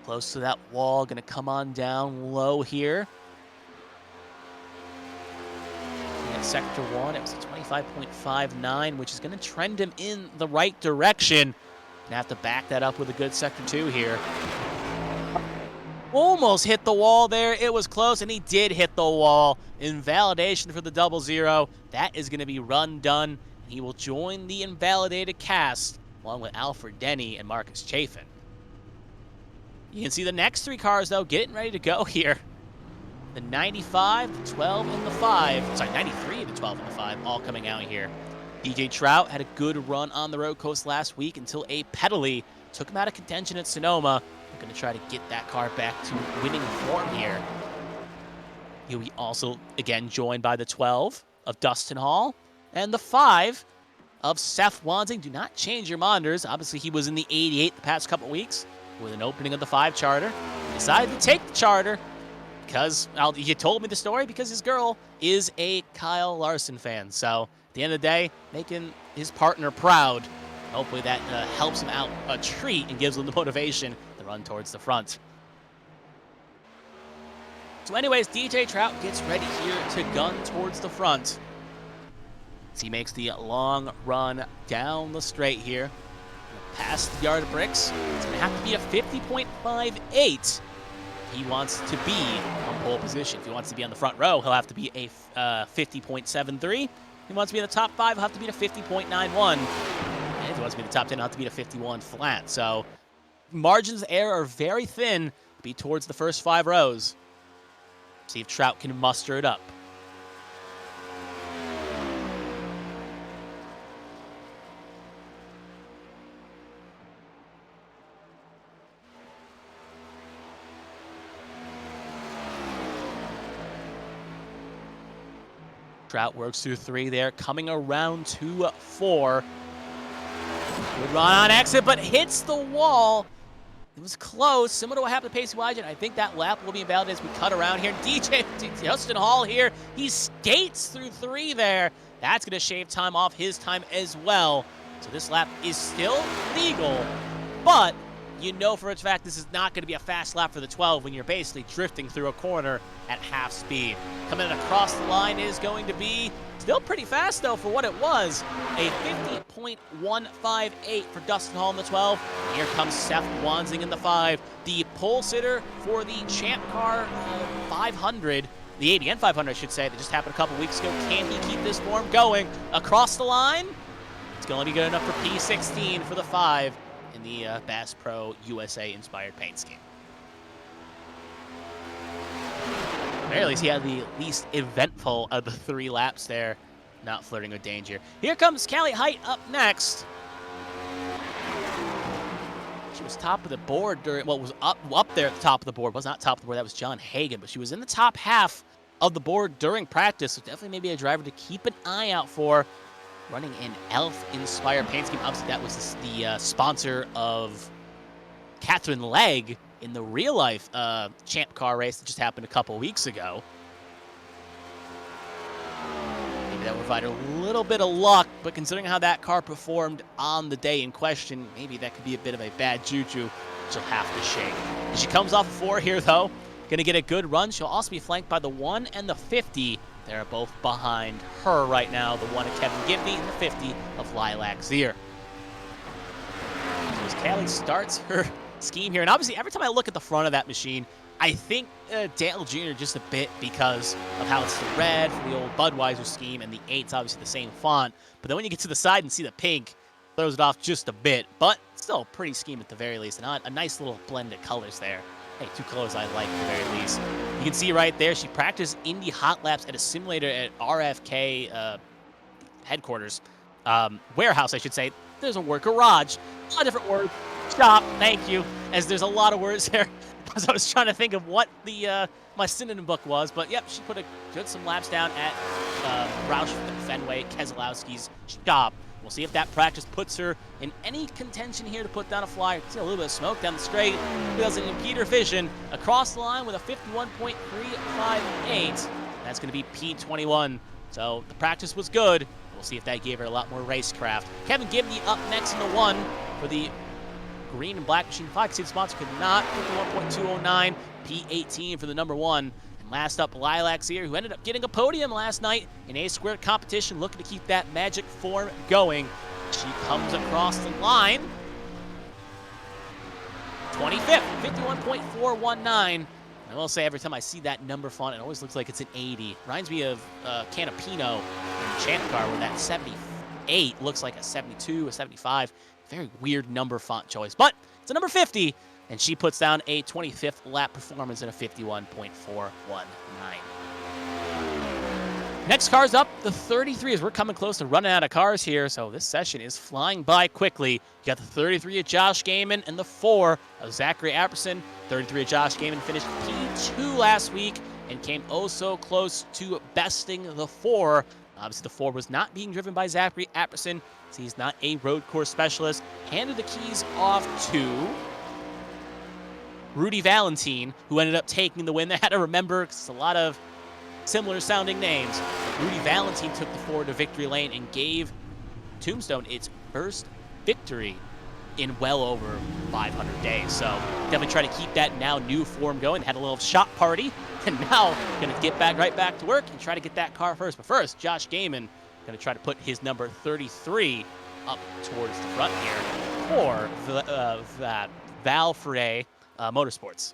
Close to that wall, gonna come on down low here. In sector 1, it was a 25.59, which is gonna trend him in the right direction. Gonna have to back that up with a good sector 2 here. Almost hit the wall there. It was close, and he did hit the wall. Invalidation for the 00. That is gonna be run done. He will join the invalidated cast, along with Alfred Denny and Marcus Chafin. You can see the next 3 cars, though, getting ready to go here. The 95, the 12, and the 5. Sorry, 93, the 12, and the 5, all coming out here. DJ Trout had a good run on the road course last week until a penalty took him out of contention at Sonoma. We're going to try to get that car back to winning form here. He'll be also, again, joined by the 12 of Dustin Hall and the 5 of Seth Wansing. Do not change your monitors. Obviously, he was in the 88 the past couple weeks with an opening of the 5 charter. He decided to take the charter because, well, he told me the story because his girl is a Kyle Larson fan. So at the end of the day, making his partner proud. Hopefully that helps him out a treat and gives him the motivation to run towards the front. So anyways, DJ Trout gets ready here to gun towards the front. As he makes the long run down the straight here. Past the yard of bricks. It's going to have to be a 50.58. He wants to be on pole position. If he wants to be on the front row, he'll have to be a 50.73. If he wants to be in the top 5, he'll have to be a 50.91. And if he wants to be in the top 10, he'll have to be a 51 flat. So margins of error are very thin. Be towards the first 5 rows. See if Trout can muster it up. Trout works through 3 there, coming around to 4. Good run on exit, but hits the wall. It was close, similar to what happened to Pacey Wygen. I think that lap will be invalidated as we cut around here. Justin Hall here, he skates through 3 there. That's going to shave time off his time as well. So this lap is still legal, but you know for a fact this is not going to be a fast lap for the 12 when you're basically drifting through a corner at half speed. Coming in across the line is going to be still pretty fast, though, for what it was. A 50.158 for Dustin Hall in the 12. And here comes Seth Wansing in the 5. The pole sitter for the Champ Car 500. The ABN 500, I should say, that just happened a couple weeks ago. Can he keep this form going across the line? It's going to be good enough for P16 for the 5 in the Bass Pro USA-inspired paint scheme. At the very least, he had the least eventful of the 3 laps there, not flirting with danger. Here comes Callie Height up next. She was top of the board during, well, was up there at the top of the board. Was not top of the board, that was John Hagan, but she was in the top half of the board during practice, so definitely maybe a driver to keep an eye out for. Running an elf-inspired paint scheme. Obviously, that was the sponsor of Catherine Legg in the real-life Champ Car race that just happened a couple weeks ago. Maybe that would provide a little bit of luck, but considering how that car performed on the day in question, maybe that could be a bit of a bad juju she'll have to shake. And she comes off a 4 here, though. Going to get a good run. She'll also be flanked by the 1 and the 50. They're both behind her right now. The 1 of Kevin Gibney and the 50 of Lilac Zier. So as Callie starts her scheme here, and obviously every time I look at the front of that machine, I think Dale Jr. just a bit because of how it's the red for the old Budweiser scheme, and the 8's obviously the same font. But then when you get to the side and see the pink, throws it off just a bit. But still a pretty scheme at the very least, and a nice little blend of colors there. Hey, 2 colors I like at the very least. You can see right there, she practiced Indy hot laps at a simulator at RFK headquarters. Warehouse, I should say. There's a word, garage. A lot of different words. Shop, thank you. As there's a lot of words there. As I was trying to think of what the my synonym book was. But, yep, she put some laps down at Roush Fenway, Keselowski's shop. We'll see if that practice puts her in any contention here to put down a flyer. See a little bit of smoke down the straight. Doesn't impede her vision. Across the line with a 51.358. That's going to be P21. So the practice was good. We'll see if that gave her a lot more racecraft. Kevin Gibney up next in the 1 for the green and black machine. 5 seat sponsor could not. 51.209. P18 for the number 1. Last up, Lilac Zier, who ended up getting a podium last night in A-squared competition, looking to keep that magic form going. She comes across the line. 25th, 51.419. I will say every time I see that number font, it always looks like it's an 80. Reminds me of Canapino in Champ Car, where that 78 looks like a 72, a 75. Very weird number font choice, but it's a number 50. And she puts down a 25th lap performance in a 51.419. Next car's up, the 33, as we're coming close to running out of cars here. So this session is flying by quickly. You got the 33 of Josh Gaiman and the 4 of Zachary Apperson. 33 of Josh Gaiman finished P2 last week and came oh so close to besting the 4. Obviously, the 4 was not being driven by Zachary Apperson, so he's not a road course specialist. Handed the keys off to Rudy Valentine, who ended up taking the win. They had to remember, because it's a lot of similar sounding names. Rudy Valentine took the 4 to victory lane and gave Tombstone its first victory in well over 500 days. So definitely try to keep that now new form going. Had a little shot party, and now going to get right back to work and try to get that car first. But first, Josh Gaiman going to try to put his number 33 up towards the front here for Val Ferret Motorsports.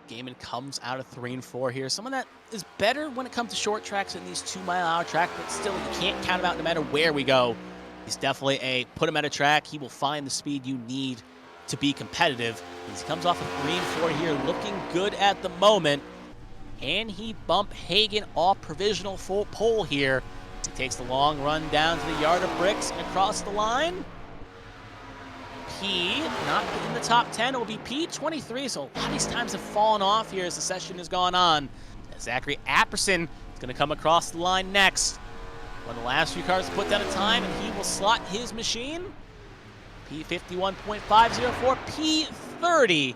Gaiman comes out of 3 and 4 here. Someone that is better when it comes to short tracks than these 2-mile-an-hour tracks, but still, you can't count him out no matter where we go. He's definitely put him at a track. He will find the speed you need to be competitive. He comes off of 3 and 4 here, looking good at the moment. Can he bump Hagan off provisional full pole here? He takes the long run down to the yard of bricks and across the line. P, not in the top 10. It will be P23, so a lot of these times have fallen off here as the session has gone on. Zachary Apperson is going to come across the line next. One of the last few cars to put down a time, and he will slot his machine. P51.504, P30,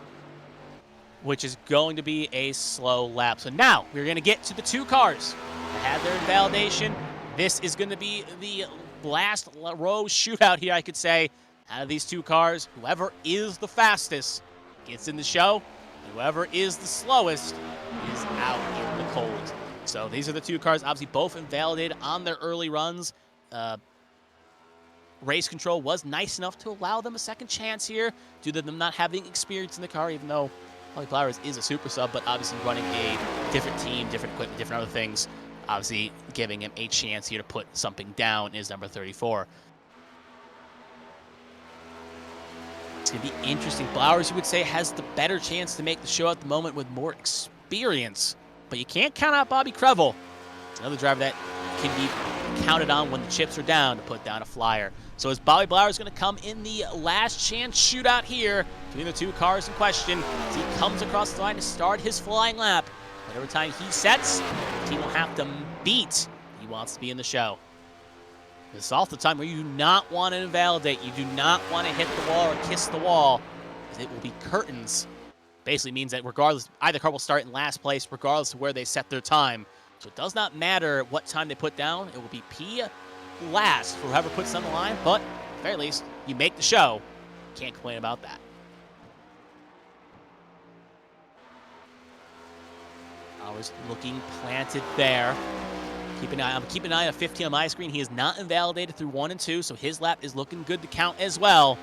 which is going to be a slow lap. So now we're going to get to the two cars that had their invalidation. This is going to be the last row shootout here, I could say. Out of these two cars, whoever is the fastest gets in the show, and whoever is the slowest is out in the cold. So these are the two cars, obviously both invalidated on their early runs. Race Control was nice enough to allow them a second chance here due to them not having experience in the car, even though Bobby Flowers is a super sub, but obviously running a different team, different equipment, different other things. Obviously giving him a chance here to put something down is number 34. It's going to be interesting. Flowers, you would say, has the better chance to make the show at the moment with more experience. But you can't count out Bobby Krevel. It's another driver that can be counted on when the chips are down to put down a flyer. So is Bobby Flowers going to come in the last chance shootout here between the two cars in question as he comes across the line to start his flying lap? Whatever time he sets, the team will have to beat. He wants to be in the show. This is also the time where you do not want to invalidate. You do not want to hit the wall or kiss the wall, because it will be curtains. Basically means that regardless, either car will start in last place, regardless of where they set their time. So it does not matter what time they put down. It will be P last for whoever puts on the line, but at the very least, you make the show. Can't complain about that. Always looking planted there. I'm keeping an eye on 15 on my screen. He is not invalidated through 1 and 2, so his lap is looking good to count as well.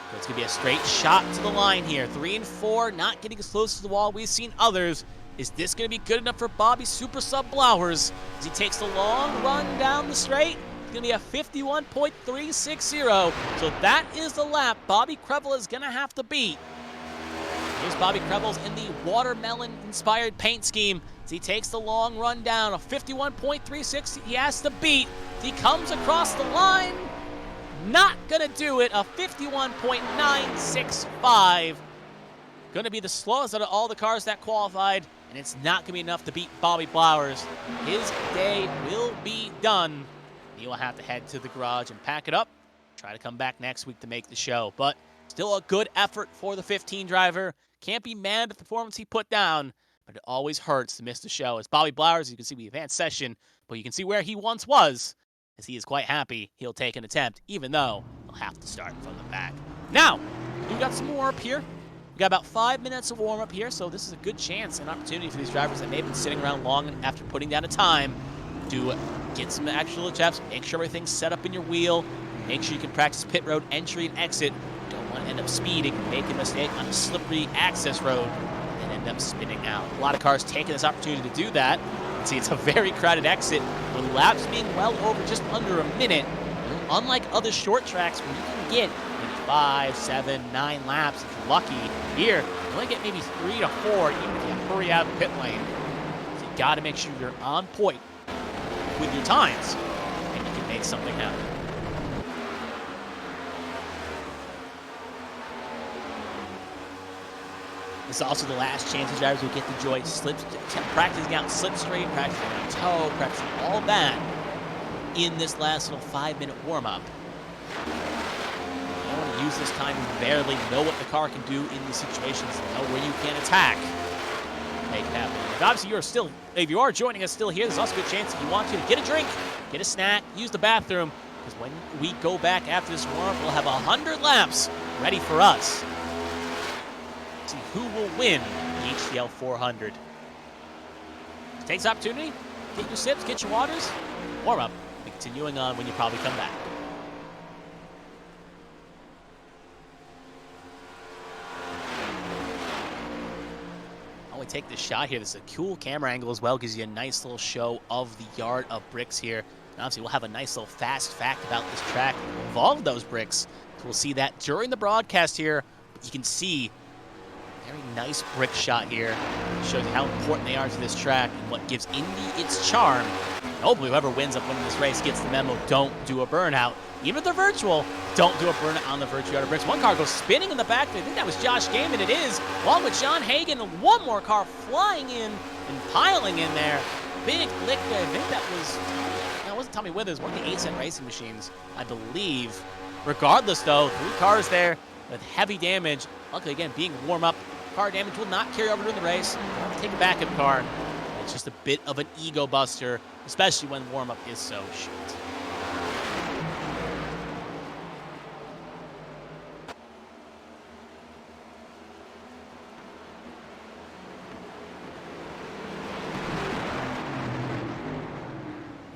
But it's going to be a straight shot to the line here. 3 and 4, not getting as close to the wall we've seen others. Is this going to be good enough for Bobby Super Sub Blowers as he takes the long run down the straight? It's going to be a 51.360. So that is the lap Bobby Krevel is going to have to beat. Here's Bobby Krevel in the watermelon-inspired paint scheme as he takes the long run down. A 51.36 he has to beat. He comes across the line. Not going to do it. A 51.965. Going to be the slowest out of all the cars that qualified, and it's not going to be enough to beat Bobby Flowers. His day will be done. He will have to head to the garage and pack it up. Try to come back next week to make the show, but still a good effort for the 15 driver. Can't be mad at the performance he put down, but it always hurts to miss the show. As Bobby Blowers, you can see we advanced session, but you can see where he once was, as he is quite happy he'll take an attempt, even though he'll have to start from the back. Now, we've got some warm up here. We've got about 5 minutes of warm up here, so this is a good chance and opportunity for these drivers that may have been sitting around long after putting down a time to get some actual attempts, make sure everything's set up in your wheel, make sure you can practice pit road entry and exit. Don't want to end up speeding, make a mistake on a slippery access road, and end up spinning out. A lot of cars taking this opportunity to do that. You can see it's a very crowded exit, with laps being well over just under a minute. Unlike other short tracks where you can get maybe 5, 7, 9 laps if you're lucky, here you only get maybe 3 to 4 even if you hurry out of the pit lane. So you got to make sure you're on point with your times, and you can make something happen. This is also the last chance the drivers will get to enjoy practicing out slip straight, practicing out toe, practicing all that in this last little 5-minute warm-up. You want to use this time to barely know what the car can do in these situations, know where you can attack. Make it happen. If obviously if you are joining us still here, there's also a good chance if you want to get a drink, get a snack, use the bathroom, because when we go back after this warm-up, we'll have 100 laps ready for us. See who will win the HTL 400. Take this opportunity, get your sips, get your waters, warm up, and continuing on when you probably come back. I want to take this shot here. This is a cool camera angle as well, gives you a nice little show of the yard of bricks here. And obviously, we'll have a nice little fast fact about this track that will involve those bricks. So we'll see that during the broadcast here. You can see Very nice brick shot here. Shows you how important they are to this track and what gives Indy its charm. And hopefully whoever winds up winning this race gets the memo, don't do a burnout. Even if they're virtual, don't do a burnout on the virtual yard of bricks. One car goes spinning in the back. I think that was Josh Gaiman. It is, along with John Hagan, and one more car flying in and piling in there. Big lick there. I think that was, no, it wasn't Tommy Withers, one of the 8-cent racing machines, I believe. Regardless, though, 3 cars there with heavy damage. Luckily, again, being warm up, car damage will not carry over to the race. You'll have to take a backup car. It's just a bit of an ego buster, especially when warm up is so short.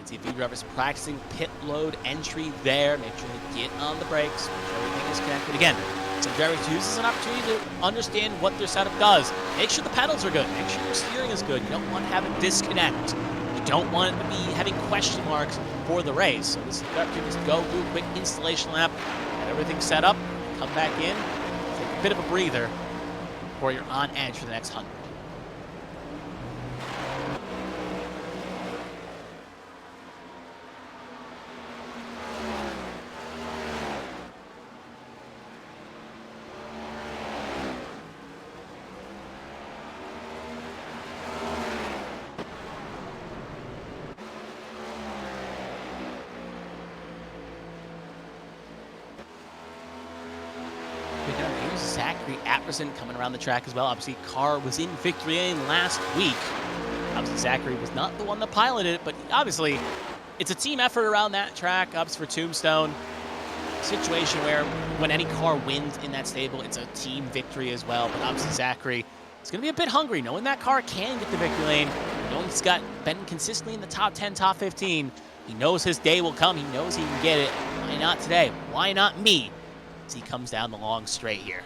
CV drivers practicing pit load entry there. Make sure they get on the brakes. Make sure everything is connected. Again, some drivers use this as an opportunity to understand what their setup does. Make sure the pedals are good. Make sure your steering is good. You don't want to have a disconnect. You don't want to be having question marks for the race. So this is the opportunity to go do a quick installation lap, get everything set up, come back in, take a bit of a breather before you're on edge for the next 100. Here's Zachary Apperson coming around the track as well. Obviously, Carr was in victory lane last week. Obviously, Zachary was not the one that piloted it, but obviously, it's a team effort around that track. Obviously, for Tombstone, situation where when any car wins in that stable, it's a team victory as well. But obviously, Zachary is going to be a bit hungry, knowing that car can get the victory lane. Knowing he's been consistently in the top 10, top 15. He knows his day will come. He knows he can get it. Why not today? Why not me? As he comes down the long straight here.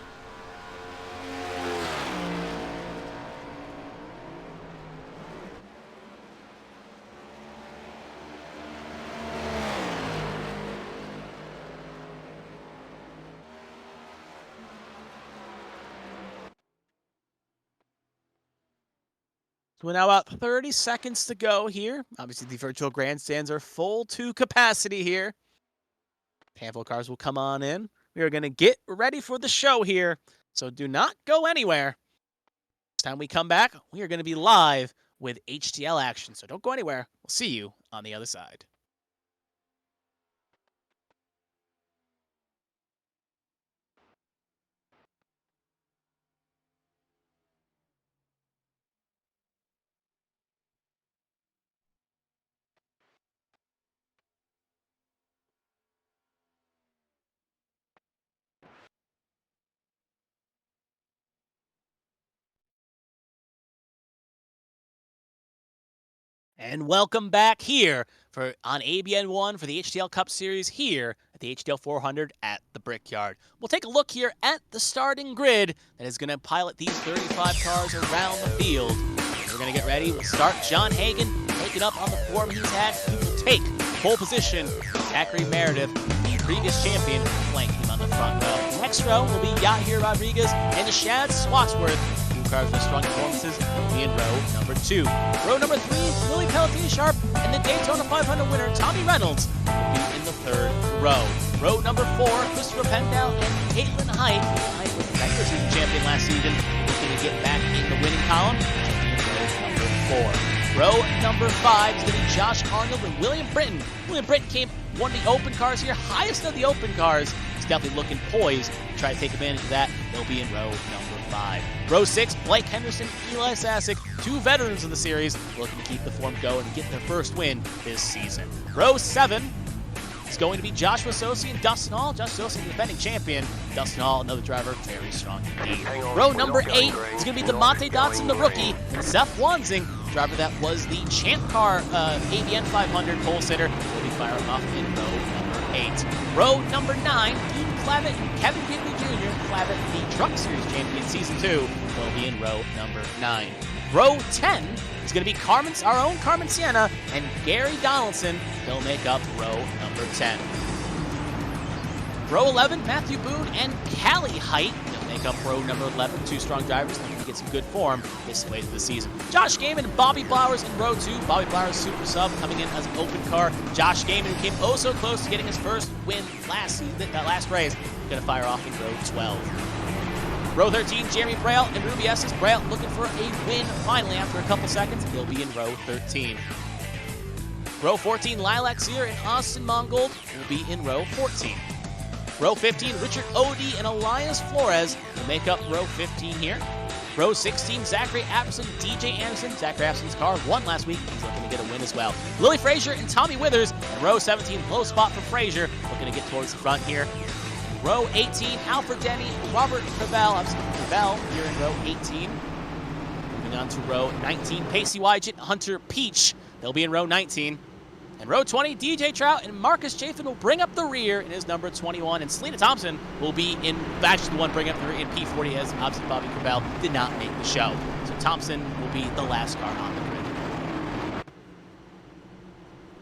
So we're now about 30 seconds to go here. Obviously, the virtual grandstands are full to capacity here. Handful of cars will come on in. We are going to get ready for the show here, so do not go anywhere. Next time we come back, we are going to be live with HTL action, so don't go anywhere. We'll see you on the other side. And welcome back here on ABN1 for the HTL Cup Series here at the HTL 400 at the Brickyard. We'll take a look here at the starting grid that is going to pilot these 35 cars around the field. We're going to get ready. We'll start John Hagan taking up on the form he's had. He will take pole position. Zachary Meredith, the previous champion, flanking him on the front row. Next row will be Yahir Rodriguez and Shad Swatsworth. Cars with strong performances will be in row number 2. Row number 3, Willie Pelletini Sharp, and the Daytona 500 winner, Tommy Reynolds, will be in the 3rd row. Row number 4, Christopher Pendell and Caitlin Height. Height was the regular season champion last season, looking to get back in the winning column. Row number 5 is going to be Josh Arnold and William Britton. William Britton won the open cars here, highest of the open cars. He's definitely looking poised to try to take advantage of that. They'll be in row number 5. Row 6, Blake Henderson, Eli Sasick, 2 veterans in the series, looking to keep the form going and get their first win this season. Row 7 is going to be Joshua Sosi and Dustin Hall. Joshua Sosi, the defending champion. Dustin Hall, another driver, very strong indeed. Row number 8 is going to be DeMonte Dotson, the rookie, and Seth Wanzing, driver that was the Champ Car ABN 500 pole sitter, will be firing off in row number 8. Row number 9, Dean Clavitt and Kevin Gidley Jr. Clavitt, the Truck Series champion season 2, will be in row number 9. Row 10 is going to be our own Carmen Sienna and Gary Donaldson. They'll make up row number 10. Row 11, Matthew Boone and Callie Height. They'll make up row number 11. Two strong drivers looking to get some good form this late in the season. Josh Gaiman and Bobby Blowers in row 2. Bobby Blowers, super sub, coming in as an open car. Josh Gaiman, who came oh so close to getting his first win last race, going to fire off in row 12. Row 13, Jeremy Braille and Ruby Estes. Braille looking for a win finally after a couple seconds. He'll be in row 13. Row 14, Lilac Sear and Austin Mongold will be in row 14. Row 15, Richard Odie and Elias Flores will make up row 15 here. Row 16, Zachary Apperson, DJ Anderson. Zachary Apperson's car won last week. He's looking to get a win as well. Lily Frazier and Tommy Withers. And row 17, low spot for Frazier, looking to get towards the front here. Row 18, Alfred Denny, Robert Cravel. Obviously, Cravel here in row 18. Moving on to row 19, Pacey Wygett, Hunter Peach. They'll be in row 19. And row 20, DJ Trout and Marcus Chafin will bring up the rear in his number 21. And Selena Thompson will be in, actually the one bringing up the rear in P40, as obviously Bobby Cravel did not make the show. So Thompson will be the last car on the grid.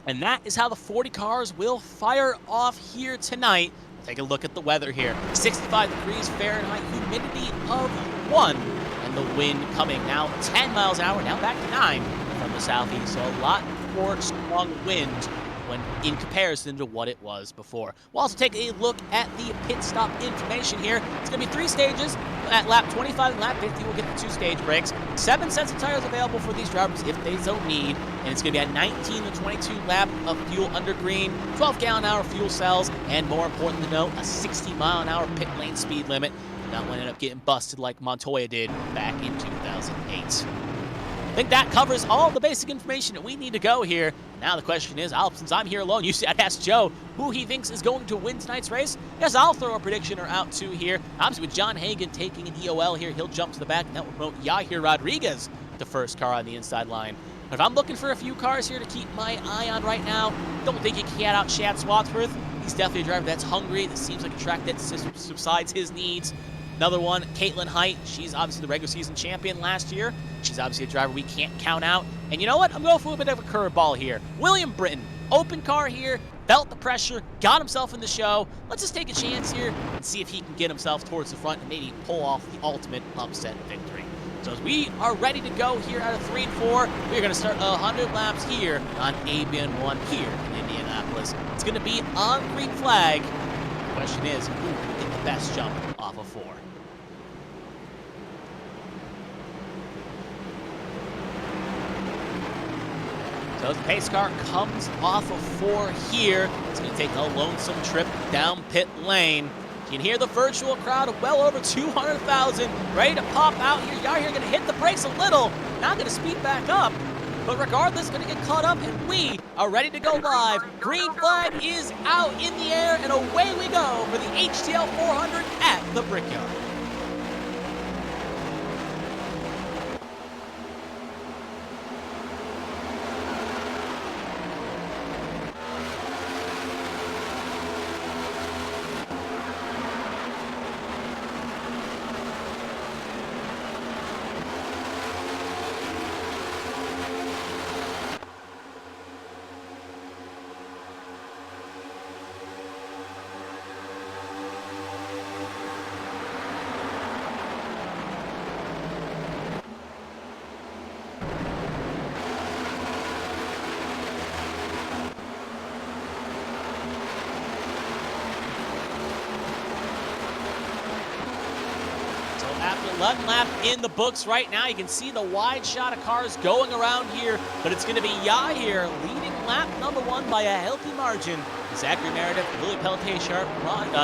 And that is how the 40 cars will fire off here tonight. Take a look at the weather here. 65 degrees Fahrenheit, humidity of 1. And the wind coming now 10 miles an hour, now back to 9 from the southeast. So a lot more strong wind when in comparison to what it was before. We'll also take a look at the pit stop information here. It's going to be 3 stages. At lap 25 and lap 50, we'll get the 2 stage breaks. 7 sets of tires available for these drivers if they so need. And it's going to be a 19 to 22 lap of fuel under green, 12-gallon-hour fuel cells, and more important to note, a 60-mile-an-hour pit lane speed limit. Not one end up getting busted like Montoya did back in 2008. I think that covers all the basic information that we need to go here. Now the question is, since I'm here alone, I'd ask Joe who he thinks is going to win tonight's race. Yes, I'll throw a prediction or out too here. Obviously with John Hagan taking an EOL here, he'll jump to the back, and that will promote Yahir Rodriguez, the first car on the inside line. But if I'm looking for a few cars here to keep my eye on right now, don't think you can get out Chad Swadsworth. He's definitely a driver that's hungry. This seems like a track that subsides his needs. Another one, Caitlin Height. She's obviously the regular season champion last year. She's obviously a driver we can't count out. And you know what? I'm going for a bit of a curveball here. William Britton, open car here, felt the pressure, got himself in the show. Let's just take a chance here and see if he can get himself towards the front and maybe pull off the ultimate upset victory. So as we are ready to go here out of 3 and 4, we're going to start 100 laps here on ABN 1 here in Indianapolis. It's going to be on green flag. The question is, who will get the best jump off of 4? So the pace car comes off of 4 here. It's going to take a lonesome trip down pit lane. You can hear the virtual crowd of well over 200,000 ready to pop out here. Yahir going to hit the brakes a little, not going to speed back up. But regardless, going to get caught up, and we are ready to go live. Green flag is out in the air, and away we go for the HTL 400 at the Brickyard. After 11 lap in the books right now, you can see the wide shot of cars going around here, but it's going to be Yahir leading lap number 1 by a healthy margin. Zachary Meredith, Louis Pelletier-Sharp,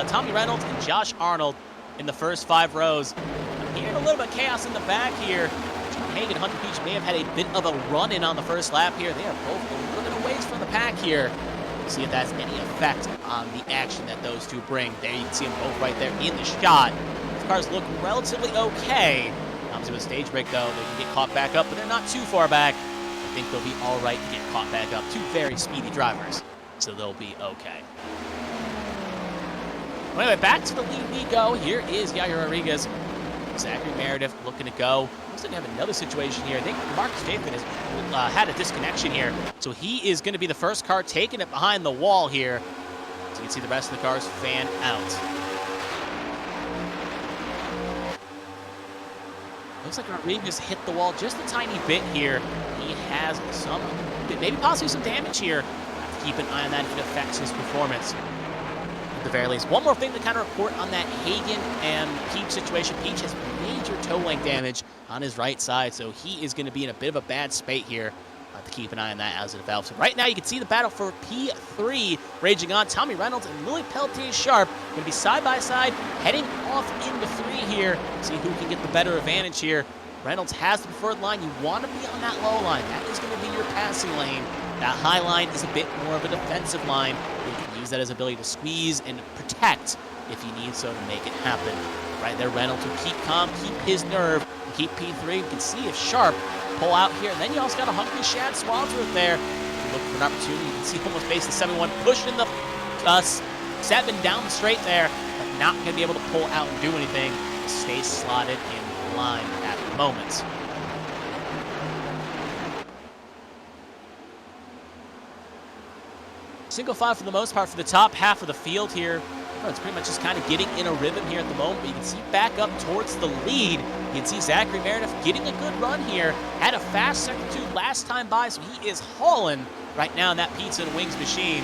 Tommy Reynolds, and Josh Arnold in the first 5 rows. I'm hearing a little bit of chaos in the back here. John Hagan and Hunter Peach may have had a bit of a run-in on the first lap here. They are both a little bit of ways from the pack here. We'll see if that's any effect on the action that those two bring. There you can see them both right there in the shot. Cars look relatively okay. Obviously with stage break though, they can get caught back up, but they're not too far back. I think they'll be all right to get caught back up. 2 very speedy drivers, so they'll be okay. Well, anyway, back to the lead we go. Here is Yahir Rodriguez. Zachary Meredith looking to go. Looks like we have another situation here. I think Marcus Chafin has had a disconnection here, so he is going to be the first car taking it behind the wall here. So you can see the rest of the cars fan out. Looks like Rodriguez hit the wall just a tiny bit here. He has some, maybe possibly some damage here. Have to keep an eye on that if it affects his performance. At the very least, one more thing to kind of report on that Hagen and Peach situation. Peach has major toe length damage on his right side, so he is going to be in a bit of a bad spate here. To keep an eye on that as it develops. So right now, you can see the battle for P3 raging on. Tommy Reynolds and Lily Peltier-Sharp going to be side by side, heading off into 3 here. See who can get the better advantage here. Reynolds has the preferred line. You want to be on that low line. That is going to be your passing lane. That high line is a bit more of a defensive line. You can use that as ability to squeeze and protect if you need so to make it happen. Right there, Reynolds will keep calm, keep his nerve, and keep P3. You can see if Sharp pull out here, and then you also got a hungry Shad Swansworth there. Look for an opportunity. You can see almost face the 7-1, pushing the 7 down the straight there, but not going to be able to pull out and do anything. Stay slotted in line at the moment. Single file for the most part for the top half of the field here. It's pretty much just kind of getting in a rhythm here at the moment, but you can see back up towards the lead. You can see Zachary Meredith getting a good run here. Had a fast second 2 last time by, so he is hauling right now in that pizza and wings machine.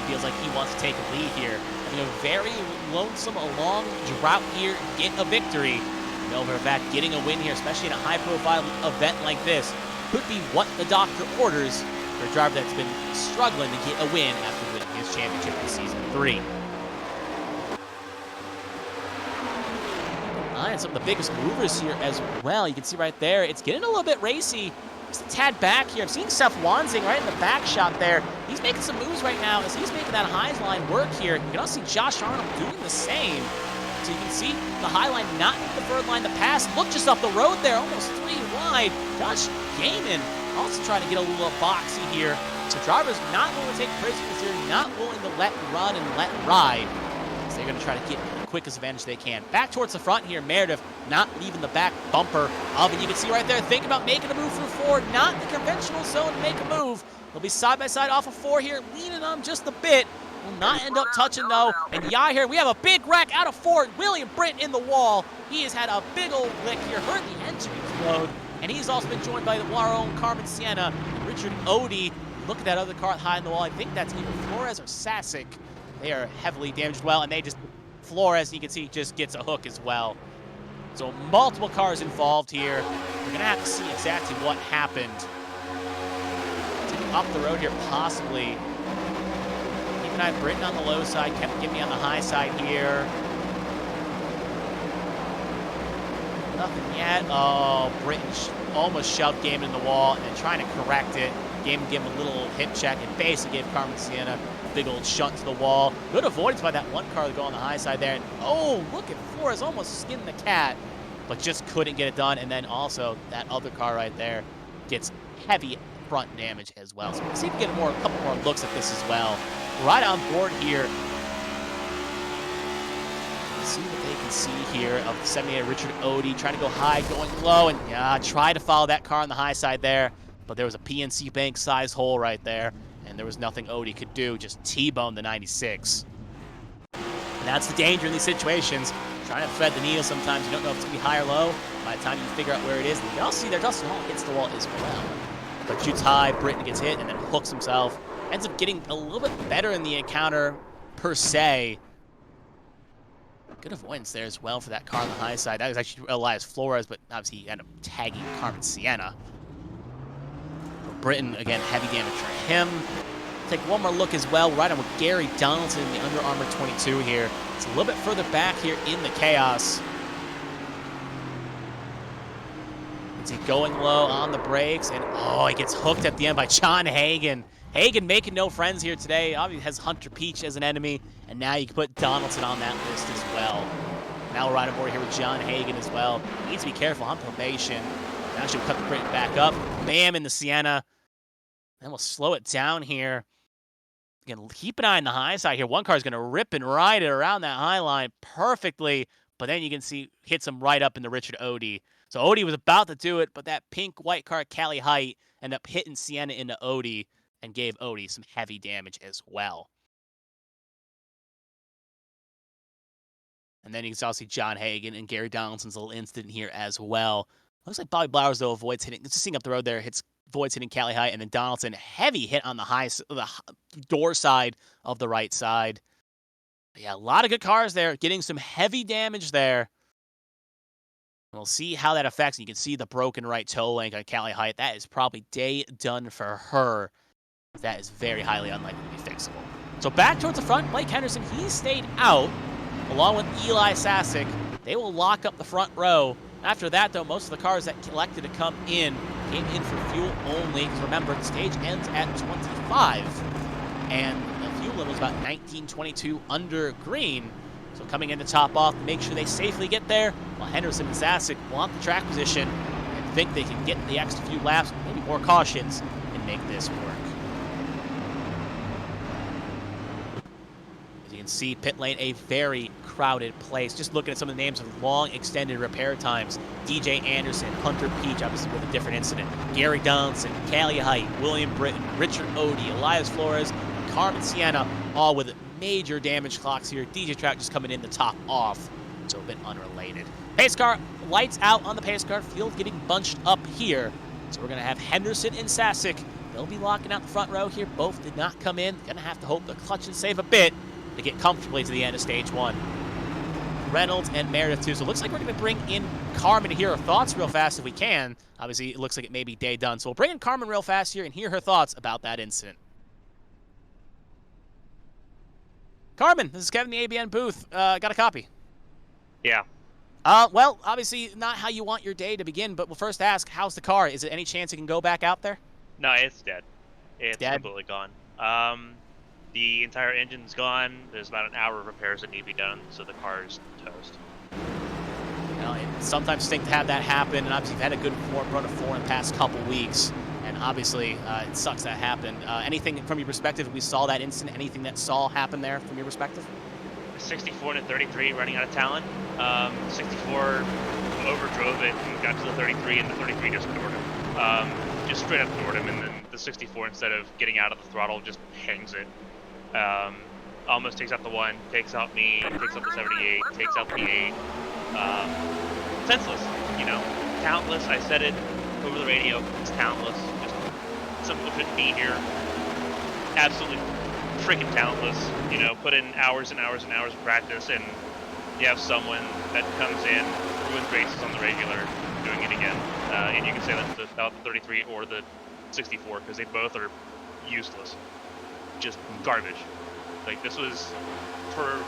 Feels like he wants to take a lead here. Having a very lonesome, long drought here, get a victory. You know, for a fact, getting a win here, especially in a high-profile event like this, could be what the doctor orders for a driver that's been struggling to get a win after winning his championship in Season 3. And some of the biggest movers here as well. You can see right there, it's getting a little bit racy. Just a tad back here. I'm seeing Seth Wanzing right in the back shot there. He's making some moves right now as he's making that high line work here. You can also see Josh Arnold doing the same. So you can see the high line not in the third line to pass. Look just off the road there, almost 3 wide. Josh Gaiman also trying to get a little boxy here. So drivers not willing to take prisoners here, not willing to let run and let ride. So they're going to try to get the quickest advantage they can. Back towards the front here, Meredith not leaving the back bumper of it. You can see right there, think about making a move through 4, not the conventional zone to make a move. They'll be side by side off of 4 here, leaning on just a bit. Will not end up touching though. And yeah, here we have a big wreck out of 4. William Britt in the wall. He has had a big old lick here, hurt the engine explode. And he's also been joined by our own Carmen Sienna and Richard Odie. Look at that other car high in the wall. I think that's either Flores or Sasic. They are heavily damaged well, and they just, Flores, you can see, just gets a hook as well. So multiple cars involved here. We're going to have to see exactly what happened. Up the road here, possibly. Keep an eye on Britton on the low side, kept Gimme on the high side here. Nothing yet. Oh, Britton almost shoved Gaiman in the wall and then trying to correct it. Gaiman gave him a little hip check and basically gave Carmen Sienna a big old shunt to the wall. Good avoidance by that one car to go on the high side there. And oh, look at Flores almost skinned the cat, but just couldn't get it done. And then also that other car right there gets heavy front damage as well. So we'll see if we get a couple more looks at this as well. Right on board here. Let's see what they can see here of the 78 Richard Odie trying to go high, going low, and yeah, try to follow that car on the high side there. But there was a PNC Bank size hole right there, and there was nothing Odie could do, just T-bone the 96. And that's the danger in these situations. Trying to thread the needle sometimes, you don't know if it's going to be high or low. By the time you figure out where it is, and you can also see there Dustin Hall hits the wall as well. But shoots high, Britton gets hit, and then hooks himself. Ends up getting a little bit better in the encounter, per se. Good avoidance there as well for that car on the high side. That was actually Elias Flores, but obviously he ended up tagging Carmen Sienna. Britton, again, heavy damage for him. Take one more look as well. Right on with Gary Donaldson in the Under Armour 22 here. It's a little bit further back here in the chaos. Is he going low on the brakes? And oh, he gets hooked at the end by John Hagen. Hagen making no friends here today. Obviously has Hunter Peach as an enemy. And now you can put Donaldson on that list as well. Now we're right on board here with John Hagen as well. Needs to be careful on probation. Actually, we'll cut the Britton back up. Bam in the Sienna. Then we'll slow it down here. Again, keep an eye on the high side here. One car is going to rip and ride it around that high line perfectly. But then you can see hits him right up into Richard Odie. So Odie was about to do it, but that pink-white car, Cali Height, ended up hitting Sienna into Odie and gave Odie some heavy damage as well. And then you can also see John Hagen and Gary Donaldson's little incident here as well. Looks like Bobby Blowers, though, avoids hitting. Just seeing up the road there, avoids hitting Cali High, and then Donaldson, heavy hit on the door side of the right side. But yeah, a lot of good cars there, getting some heavy damage there. We'll see how that affects. You can see the broken right toe link on Cali High. That is probably day done for her. That is very highly unlikely to be fixable. So back towards the front, Blake Henderson, he stayed out, along with Eli Sasick. They will lock up the front row. After that, though, most of the cars that elected to come in came in for fuel only. Because remember, the stage ends at 25, and the fuel limit is about 1922 under green. So coming in to top off, make sure they safely get there, while Henderson and Sasick want the track position and think they can get the extra few laps, maybe more cautions, and make this work. As you can see, pit lane, a very crowded place. Just looking at some of the names of long extended repair times. DJ Anderson, Hunter Peach, obviously with a different incident. Gary Donaldson, Cali Height, William Britton, Richard Odie, Elias Flores, and Carmen Sienna, all with major damage clocks here. DJ Trout just coming in the top off, so a bit unrelated. Pace car, lights out on the pace car. Field getting bunched up here. So we're going to have Henderson and Sasick. They'll be locking out the front row here. Both did not come in. Going to have to hope the clutch and save a bit to get comfortably to the end of stage one. Reynolds and Meredith too. So it looks like we're going to bring in Carmen to hear her thoughts real fast if we can. Obviously, it looks like it may be day done. So we'll bring in Carmen real fast here and hear her thoughts about that incident. Carmen, this is Kevin, the ABN booth. Got a copy? Yeah. Well, obviously not how you want your day to begin, but we'll first ask, how's the car? Is it any chance it can go back out there? No, it's dead. It's dead? Completely gone. The entire engine's gone. There's about an hour of repairs that need to be done, so the car's toast. You know, it sometimes stinks to have that happen, and obviously you've had a good run of four in the past couple weeks, and obviously it sucks that happened. Anything from your perspective, we saw that incident, anything that saw happen there from your perspective? 64 and a 33 running out of talent. 64 overdrove it and got to the 33, and the 33 just ignored him. Just straight up ignored him, and then the 64, instead of getting out of the throttle, just hangs it. Almost takes out the 1, takes out me, takes out the 78, takes out the 8. Senseless, you know, talentless. I said it over the radio. It's talentless. Just some people shouldn't be here. Absolutely freaking talentless. You know, put in hours and hours and hours of practice, and you have someone that comes in, ruins races on the regular, doing it again. And you can say that about the 33 or the 64, because they both are useless. Just garbage. Like, this was for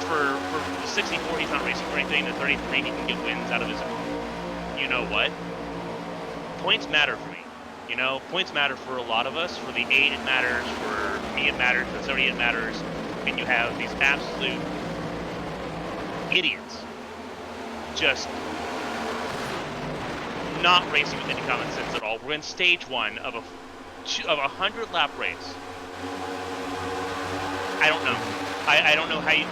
the 64, he's not racing for anything. The 33, he can get wins out of his own. You know what? Points matter for me. You know, points matter for a lot of us. For the 8, it matters. For me, it matters. For the 70, it matters. And you have these absolute idiots just not racing with any common sense at all. We're in stage 1 of a 100-lap race. I don't know. I don't know how you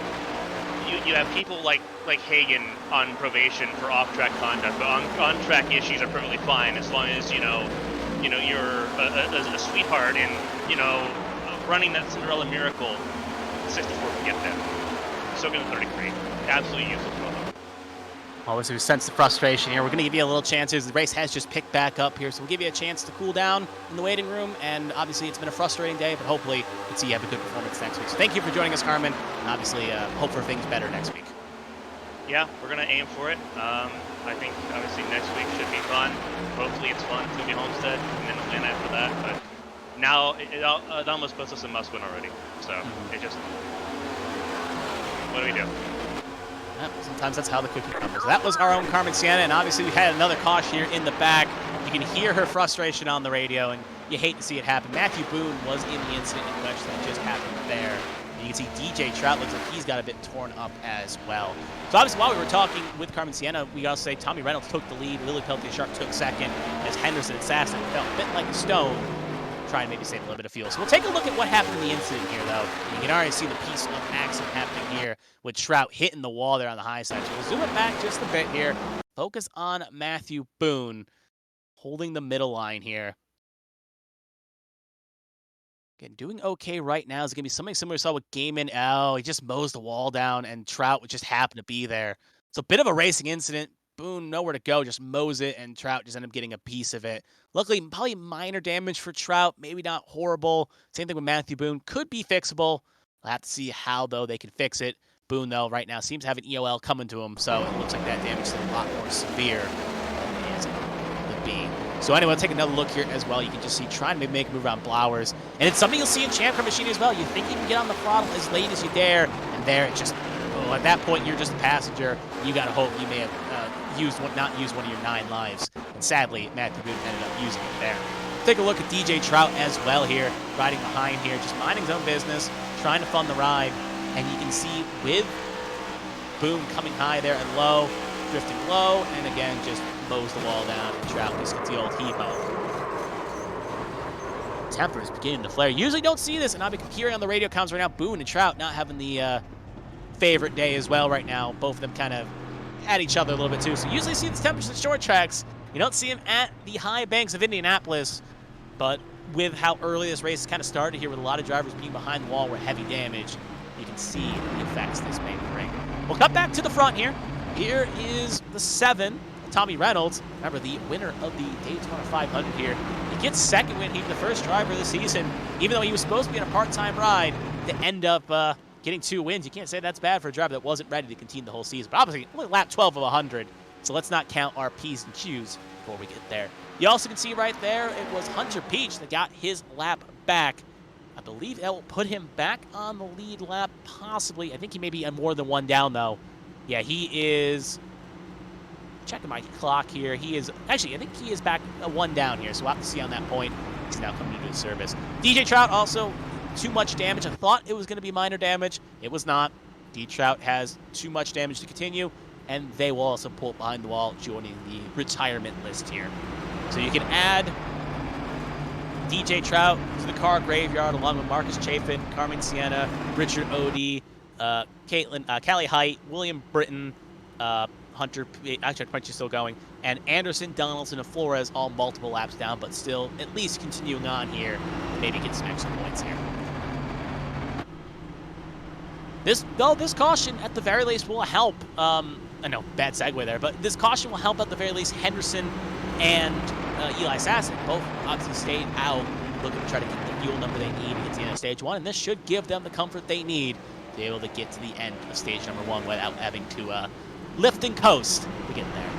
have people like Hagen on probation for off-track conduct, but on-track issues are perfectly fine as long as you're a sweetheart and running that Cinderella miracle. 64 can get that. So can the 33. Absolutely useless. Obviously, we sense the frustration here. We're going to give you a little chance. The race has just picked back up here, so we'll give you a chance to cool down in the waiting room. And obviously, it's been a frustrating day, but hopefully, we can see you have a good performance next week. So thank you for joining us, Carmen. And obviously, hope for things better next week. Yeah, we're going to aim for it. I think, obviously, next week should be fun. Hopefully, it's fun. It's going to be Homestead, and then a win after that. But now, it almost puts us in must-win already. So, it just... What do we do? Sometimes that's how the cookie crumbles. That was our own Carmen Sienna, and obviously we had another caution here in the back. You can hear her frustration on the radio, and you hate to see it happen. Matthew Boone was in the incident in question that just happened there. And you can see DJ Trout looks like he's got a bit torn up as well. So obviously while we were talking with Carmen Sienna, we gotta say Tommy Reynolds took the lead, Lily Peltier-Sharp took second, as Henderson and Sasson felt a bit like a stone, trying to maybe save a little bit of fuel. So we'll take a look at what happened in the incident here, though. You can already see the piece of accident happening here with Trout hitting the wall there on the high side. So we'll zoom it back just a bit here. Focus on Matthew Boone holding the middle line here. Again, doing okay right now. Is it going to be something similar we saw with Gaiman? Oh, he just mows the wall down, and Trout would just happen to be there. It's a bit of a racing incident. Boone, nowhere to go, just mows it, and Trout just ended up getting a piece of it. Luckily, probably minor damage for Trout, maybe not horrible. Same thing with Matthew Boone, could be fixable. We'll have to see how, though, they can fix it. Boone, though, right now seems to have an EOL coming to him, so it looks like that damage is a lot more severe than it is the B. So anyway, let's take another look here as well. You can just see trying to maybe make a move around Blowers. And it's something you'll see in Champ Car Machine as well. You think you can get on the throttle as late as you dare, and there it just, oh, at that point, you're just a passenger. You got to hope you may have not used one of your 9 lives. And sadly, Matthew Boone ended up using it there. Take a look at DJ Trout as well here, riding behind here, just minding his own business, trying to fund the ride. And you can see with Boone coming high there and low, drifting low, and again, just mows the wall down, and Trout just gets the old heave-ho. Temper is beginning to flare. Usually don't see this, and I've been hearing on the radio comms right now, Boone and Trout not having the favorite day as well right now. Both of them kind of at each other a little bit too. So usually see these temperatures at short tracks. You don't see them at the high banks of Indianapolis, but with how early this race kind of started here with a lot of drivers being behind the wall with heavy damage, you can see the effects this may bring. We'll cut back to the front here. Here is the 7, Tommy Reynolds. Remember, the winner of the Daytona 500 here. He gets second win. He's the first driver of the season, even though he was supposed to be in a part-time ride, to end up getting 2 wins. You can't say that's bad for a driver that wasn't ready to continue the whole season. But obviously, only lap 12 of 100, so let's not count our P's and Q's before we get there. You also can see right there, it was Hunter Peach that got his lap back. I believe that will put him back on the lead lap, possibly. I think he may be more than 1 down, though. Yeah, he is... Checking my clock here. He is... Actually, I think he is back 1 down here, so we'll have to see on that point. He's now coming into the service. DJ Trout also... Too much damage. I thought it was going to be minor damage. It was not. D Trout has too much damage to continue, and they will also pull behind the wall, joining the retirement list here. So you can add DJ Trout to the car graveyard along with Marcus Chafin, Carmen Sienna, Richard Odie, Callie Height, William Britton, Hunter, actually, Punch still going, and Anderson, Donaldson, and Flores all multiple laps down, but still at least continuing on here, maybe get some extra points here. This caution at the very least will help. I know, bad segue there, but this caution will help at the very least Henderson and Eli Sasson. Both obviously stayed out, looking to try to get the fuel number they need to get to the end of stage 1, and this should give them the comfort they need to be able to get to the end of stage number 1 without having to lift and coast to get there.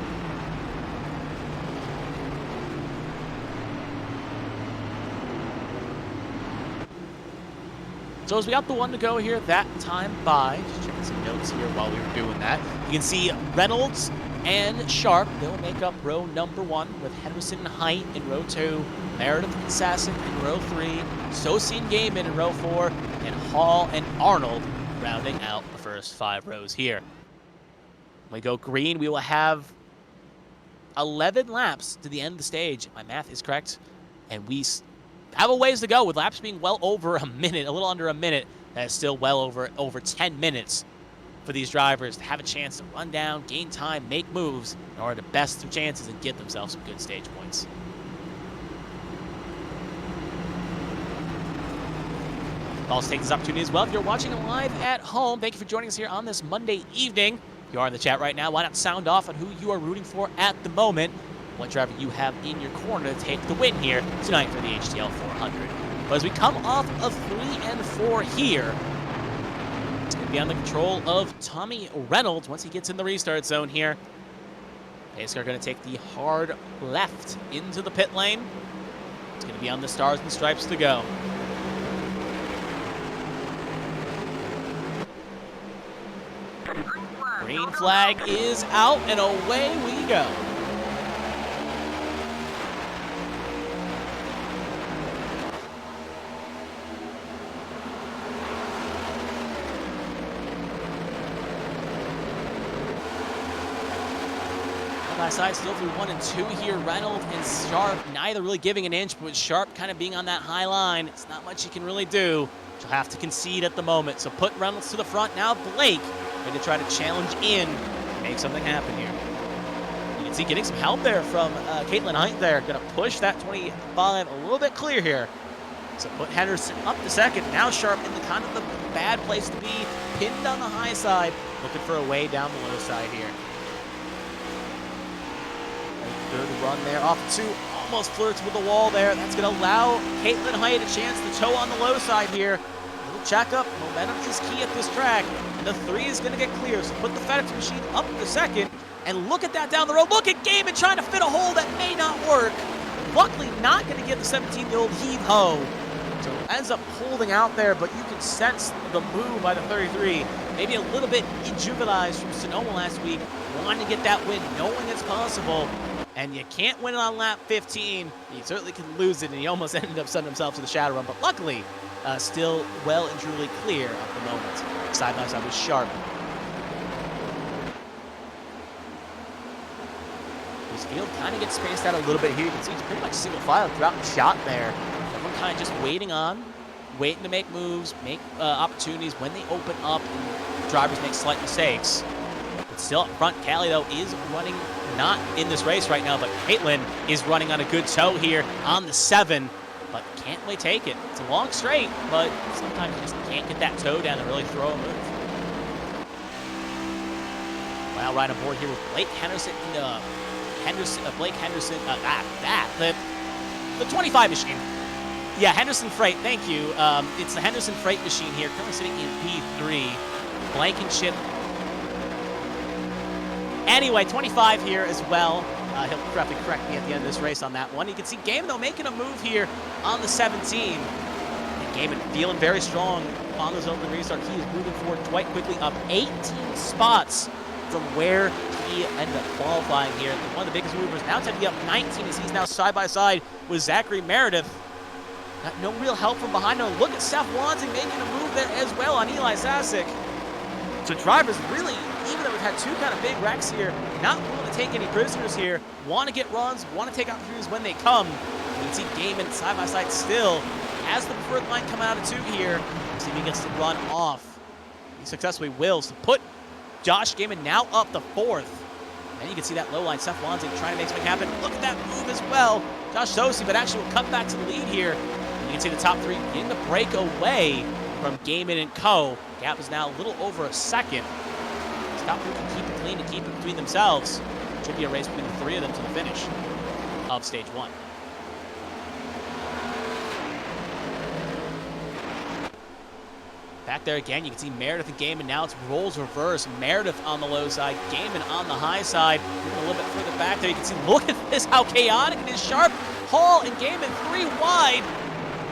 So as we got the 1 to go here, that time by, just checking some notes here while we were doing that, you can see Reynolds and Sharp, they'll make up row number 1 with Henderson and Height in row 2, Meredith and Sasson in row 3, Sosi and Gaiman in row 4, and Hall and Arnold rounding out the first 5 rows here. When we go green, we will have 11 laps to the end of the stage. My math is correct. And we have a ways to go with laps being well over a minute, a little under a minute. That is still well over 10 minutes for these drivers to have a chance to run down, gain time, make moves in order to best their chances and get themselves some good stage points. Also take this opportunity as well. If you're watching live at home, thank you for joining us here on this Monday evening. If you are in the chat right now, why not sound off on who you are rooting for at the moment? What driver you have in your corner to take the win here tonight for the HTL 400. But as we come off of 3 and 4 here, it's going to be on the control of Tommy Reynolds once he gets in the restart zone here. Pace car going to take the hard left into the pit lane. It's going to be on the stars and stripes to go. Green flag is out, and away we go. Side still through 1 and 2 here. Reynolds and Sharp neither really giving an inch, but with Sharp kind of being on that high line, it's not much you can really do. You'll have to concede at the moment. So put Reynolds to the front. Now Blake going to try to challenge in and make something happen here. You can see getting some help there from Caitlin Height there. Going to push that 25 a little bit clear here. So put Henderson up to second. Now Sharp in the kind of the bad place to be, pinned on the high side, looking for a way down the low side here. Good run there off two. Almost flirts with the wall there. That's going to allow Caitlin Height a chance to toe on the low side here. A little check up. Momentum is key at this track. And the 3 is going to get clear. So put the FedEx machine up the second. And look at that down the road. Look at Gaiman trying to fit a hole that may not work. Luckily, not going to give the 17-year-old heave-ho. So ends up holding out there, but you can sense the move by the 33. Maybe a little bit injuvenized from Sonoma last week, wanting to get that win, knowing it's possible. And you can't win it on lap 15. You certainly can lose it, and he almost ended up sending himself to the shadow run. But luckily, still well and truly clear at the moment. Side by side with Sharp. His field kind of gets spaced out a little bit here. You can see he's pretty much single file throughout the shot there. Everyone kind of just waiting to make moves, make opportunities when they open up and drivers make slight mistakes. But still up front, Callie, though, is running not in this race right now, but Caitlin is running on a good toe here on the 7, but can't really take it. It's a long straight, but sometimes you just can't get that toe down and really throw a move. Well, right aboard here with Blake Henderson and Blake Henderson, the 25 machine. Yeah, Henderson Freight, thank you. It's the Henderson Freight machine here, currently sitting in P3. Blankenship. Anyway, 25 here as well. He'll probably correct me at the end of this race on that one. You can see Gaiman, though, making a move here on the 17. And Gaiman feeling very strong on those open restart. He is moving forward quite quickly, up 18 spots from where he ended up qualifying here. One of the biggest movers now tend to be up 19 as he's now side by side with Zachary Meredith. Got no real help from behind him. Look at Seth Wansing making a move there as well on Eli Sasek. So drivers really, even though we've had two kind of big wrecks here, not willing to take any prisoners here, want to get runs, want to take opportunities when they come. You can see Gaiman side by side still has the preferred line coming out of 2 here. See if he gets to run off. He successfully wills to put Josh Gaiman now up the 4th. And you can see that low line, Seth Wansing trying to make something happen. Look at that move as well. Josh Sosi, but actually will cut back to the lead here. And you can see the top 3 getting the break away from Gaiman and co. Gap is now a little over a second. These top 3 can keep it clean and keep it between themselves. Should be a race between the 3 of them to the finish of stage 1. Back there again, you can see Meredith and Gaiman. Now it's roles reverse. Meredith on the low side, Gaiman on the high side. Moving a little bit further back there, you can see, look at this, how chaotic it is. Sharp, Hall, and Gaiman 3 wide.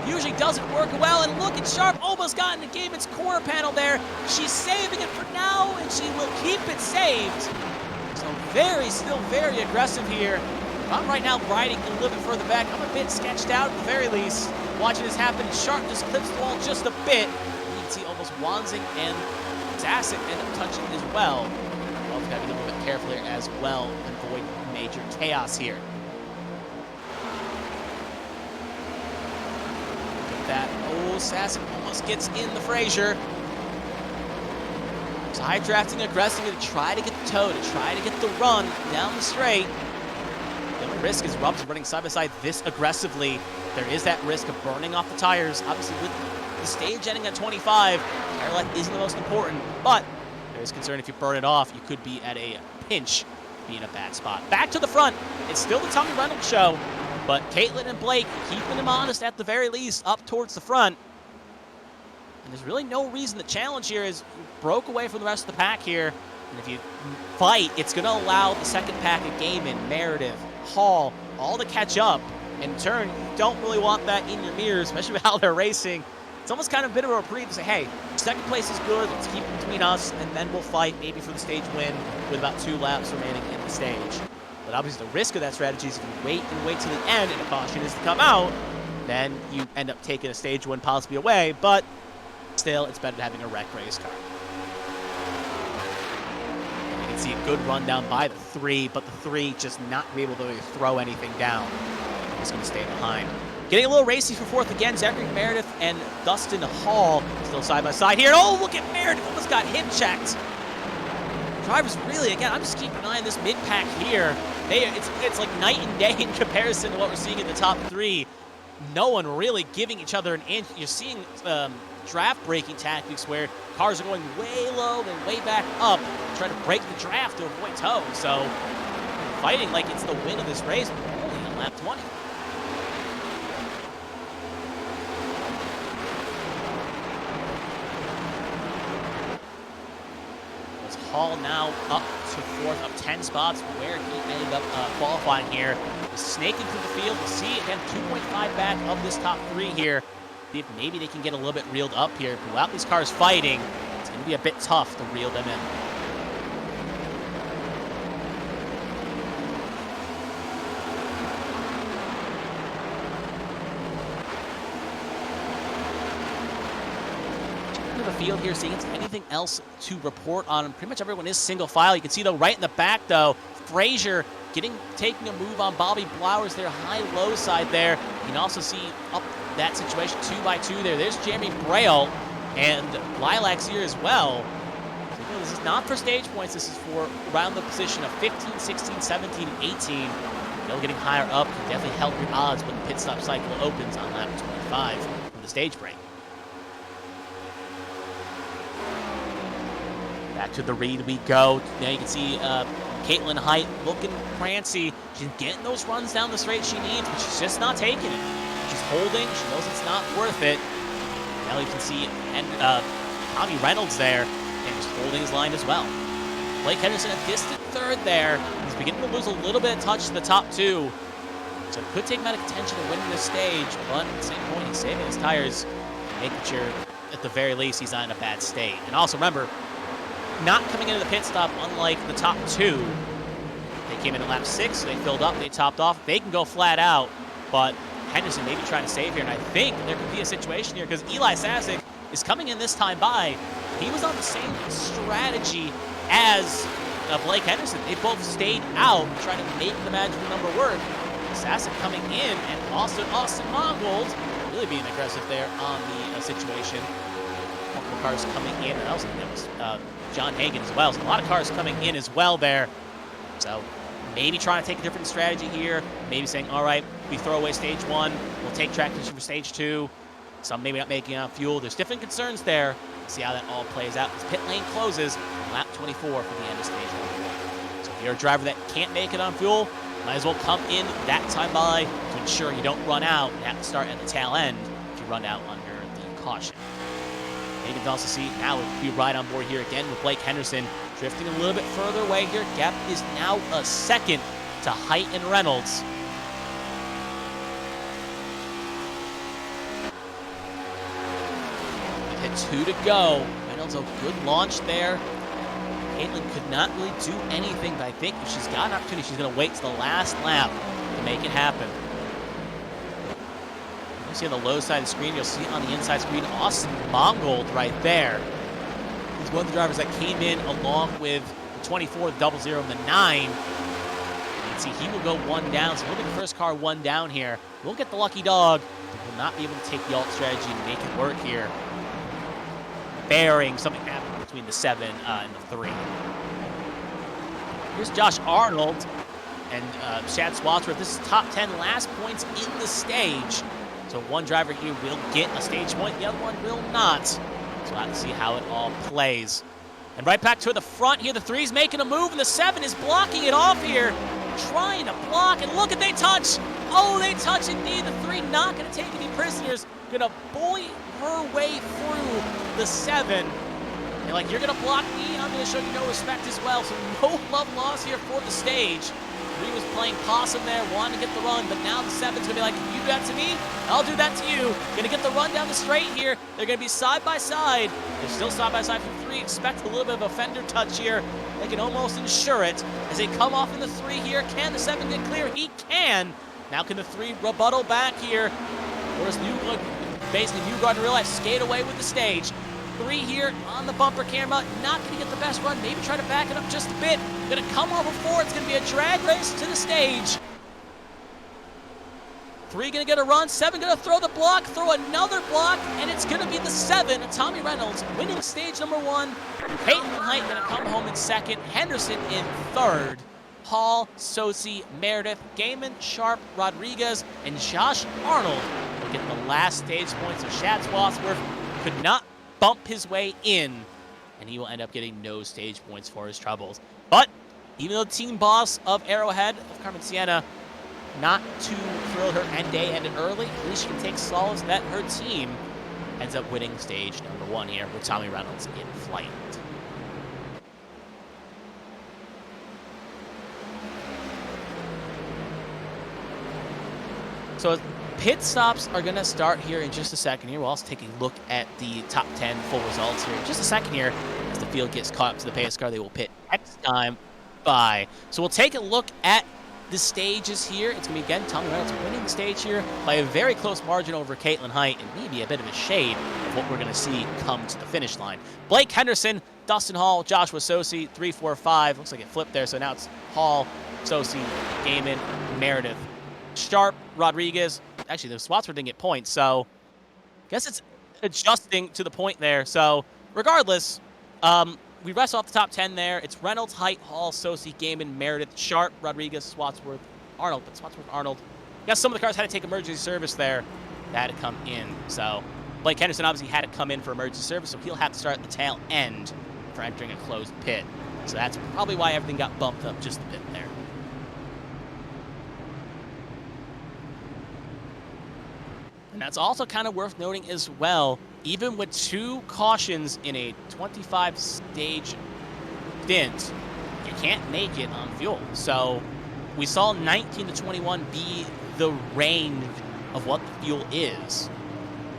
Usually doesn't work well, and look at Sharp, almost got into Gaiman's corner panel there. She's saving it for now, and she will keep it saved. So still very aggressive here. I'm right now riding a little bit further back. I'm a bit sketched out at the very least. Watching this happen, Sharp just clips the wall just a bit. See almost Wansing and Zasek end up touching as well. Both got to be a little bit careful here as well and avoid major chaos here. Look at that. Oh, Zasek almost gets in the Frazier. Side drafting aggressively to try to get the toe, to try to get the run down the straight. The risk is Rubbs running side by side this aggressively. There is that risk of burning off the tires. Obviously, with the stage ending at 25, tire life isn't the most important, but there is concern if you burn it off, you could be at a pinch, be in a bad spot. Back to the front, it's still the Tommy Reynolds show, but Caitlin and Blake keeping them honest at the very least up towards the front. And there's really no reason. The challenge here is you broke away from the rest of the pack here, and if you fight, it's going to allow the second pack of Gaiman, Meredith, Hall, all to catch up. In turn, you don't really want that in your mirrors, especially with how they're racing. It's almost kind of a bit of a reprieve to say, hey, second place is good, let's keep it between us, and then we'll fight maybe for the stage win with about 2 laps remaining in the stage. But obviously the risk of that strategy is if you wait till the end and a caution is to come out, then you end up taking a stage win possibly away, but still, it's better than having a wreck race car. You can see a good run down by the 3, but the 3 just not be able to really throw anything down. He's going to stay behind. Getting a little racy for 4th again, Zachary Meredith and Dustin Hall still side by side here. And oh, look at Meredith, almost got hip checked. Drivers really, again, I'm just keeping an eye on this mid-pack here. It's like night and day in comparison to what we're seeing in the top 3. No one really giving each other an inch. You're seeing draft braking tactics where cars are going way low and way back up, trying to break the draft to avoid tow. So fighting like it's the win of this race, only on lap 20. Hall now up to fourth, up 10 spots where he ended up qualifying here. Snaking through the field. We'll see, again, 2.5 back of this top 3 here. See if maybe they can get a little bit reeled up here. But without these cars fighting, it's going to be a bit tough to reel them in. The field here, seeing if anything else to report on. Pretty much everyone is single file. You can see though right in the back though, Frazier taking a move on Bobby Blowers there, high-low side there. You can also see up that situation 2x2 there. There's Jeremy Braille and Lilacs here as well. So, this is not for stage points. This is for around the position of 15, 16, 17, and 18. Getting higher up can definitely help your odds when the pit stop cycle opens on lap 25 for the stage break. Back to the read we go. Now you can see Caitlin Height looking prancy. She's getting those runs down the straight she needs, but she's just not taking it. She's holding. She knows it's not worth it. Now you can see Tommy Reynolds there, and just holding his line as well. Blake Henderson a distant third there. He's beginning to lose a little bit of touch to the top 2. So it could take him out of contention to winning this stage, but at the same point, he's saving his tires, making sure, at the very least, he's not in a bad state. And also remember, not coming into the pit stop, unlike the top 2. They came in at lap 6, they filled up, they topped off. They can go flat out, but Henderson maybe trying to save here, and I think there could be a situation here because Eli Sasek is coming in this time by. He was on the same strategy as Blake Henderson. They both stayed out, trying to make the magical number work. Sasek coming in, and Austin Mongold really being aggressive there on the situation. Multiple cars coming in, and that was John Hagan as well. So a lot of cars coming in as well there. So maybe trying to take a different strategy here. Maybe saying, all right, we throw away stage 1. We'll take track position for stage 2. Some maybe not making enough fuel. There's different concerns there. We'll see how that all plays out. This pit lane closes on lap 24 for the end of stage 1. So if you're a driver that can't make it on fuel, might as well come in that time by to ensure you don't run out and have to start at the tail end if you run out under the caution. And you can also see now we ride on board here again with Blake Henderson drifting a little bit further away here. Gap is now a second to Height and Reynolds. We've hit 2 to go. Reynolds a good launch there. Caitlin could not really do anything, but I think if she's got an opportunity, she's going to wait to the last lap to make it happen. You see on the low side of the screen, you'll see on the inside screen Austin Mongold right there. He's one of the drivers that came in along with the 24, the 00, and the 9. You can see he will go 1 down, so he'll be the first car 1 down here. We'll get the lucky dog, but will not be able to take the alt strategy and make it work here. Bearing something happened between the 7 and the 3. Here's Josh Arnold and Chad Swansworth. This is top 10 last points in the stage. So one driver here will get a stage point, the other one will not. So we'll have to see how it all plays. And right back to the front here, the 3's making a move, and the 7 is blocking it off here. Trying to block, and look at they touch. Oh, they touch indeed. The 3 not going to take any prisoners. Going to bully her way through the 7. And like, you're going to block me, I'm going to show you no respect as well. So no love lost here for the stage. 3 was playing possum there, wanting to get the run, but now the 7's going to be like, you do that to me, I'll do that to you. Going to get the run down the straight here. They're going to be side by side. They're still side by side from 3. Expect a little bit of a fender touch here. They can almost ensure it as they come off in the 3 here. Can the 7 get clear? He can. Now can the 3 rebuttal back here? Or is basically Newgarden in real life skate away with the stage? 3 here on the bumper camera, not going to get the best run. Maybe try to back it up just a bit. Going to come over 4. It's going to be a drag race to the stage. 3 going to get a run. 7 going to throw the block, throw another block, and it's going to be the 7. Tommy Reynolds winning stage number 1. Peyton Height going to come home in 2nd. Henderson in 3rd. Paul, Sosi, Meredith, Gaiman, Sharp, Rodriguez, and Josh Arnold will get the last stage points. So Chad Swansworth could not bump his way in, and he will end up getting no stage points for his troubles. But Even though the team boss of Arrowhead, of Carmen Sienna, not too thrilled her end day ended early, at least she can take solace that her team ends up winning stage number 1 here with Tommy Reynolds in flight. So pit stops are going to start here in just a second here. We'll also take a look at the top 10 full results here in just a second here. As the field gets caught up to the pace car, they will pit next time by. So we'll take a look at the stages here. It's going to be, again, Tommy Reynolds winning the stage here by a very close margin over Caitlin Height, and maybe a bit of a shade of what we're going to see come to the finish line. Blake Henderson, Dustin Hall, Joshua Sosi, 3, 4, 5. Looks like it flipped there, so now it's Hall, Sosi, Gaiman, Meredith, Sharp, Rodriguez. Actually, the Swatsford didn't get points, so I guess it's adjusting to the point there. So regardless, we rest off the top 10 there. It's Reynolds, Height, Hall, Sosi, Gaiman, Meredith, Sharp, Rodriguez, Swatsworth, Arnold. But Swatsworth, Arnold. I guess some of the cars had to take emergency service there. That had to come in. So Blake Henderson obviously had to come in for emergency service, so he'll have to start at the tail end for entering a closed pit. So that's probably why everything got bumped up just a bit there. And that's also kind of worth noting as well. Even with 2 cautions in a 25-stage stint, you can't make it on fuel. So we saw 19 to 21 be the range of what the fuel is.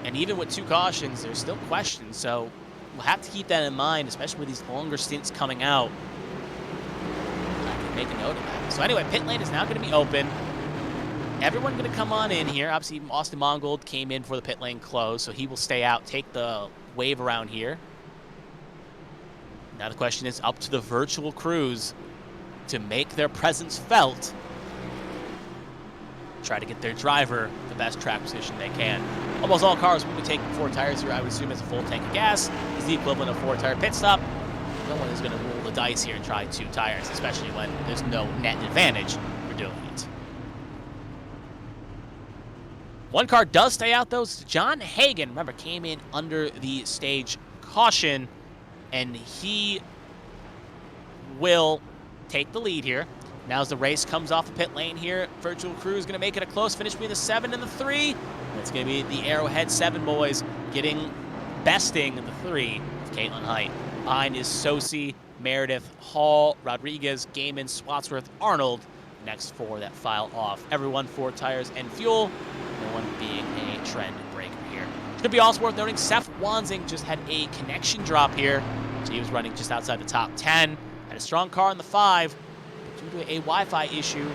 And even with 2 cautions, there's still questions. So we'll have to keep that in mind, especially with these longer stints coming out. I can make a note of that. So anyway, pit lane is now going to be open. Everyone going to come on in here. Obviously, Austin Mongold came in for the pit lane close, so he will stay out, take the wave around here. Now the question is up to the virtual crews to make their presence felt. Try to get their driver the best track position they can. Almost all cars will be taking 4 tires here. I would assume as a full tank of gas is the equivalent of 4-tire pit stop. No one is going to roll the dice here and try 2 tires, especially when there's no net advantage for doing it. One car does stay out, though. John Hagan, remember, came in under the stage caution, and he will take the lead here. Now as the race comes off the pit lane here, Virtual Crew is going to make it a close finish between the 7 and the 3. It's going to be the Arrowhead 7 boys besting the 3 of Caitlin Height. Behind is Sosi, Meredith, Hall, Rodriguez, Gaiman, Swatsworth, Arnold. Next 4 that file off. Everyone 4 tires and fuel. No one being a trend breaker here. Should be also worth noting Seth Wanzing just had a connection drop here. So he was running just outside the top 10. Had a strong car in the 5. But due to a Wi-Fi issue,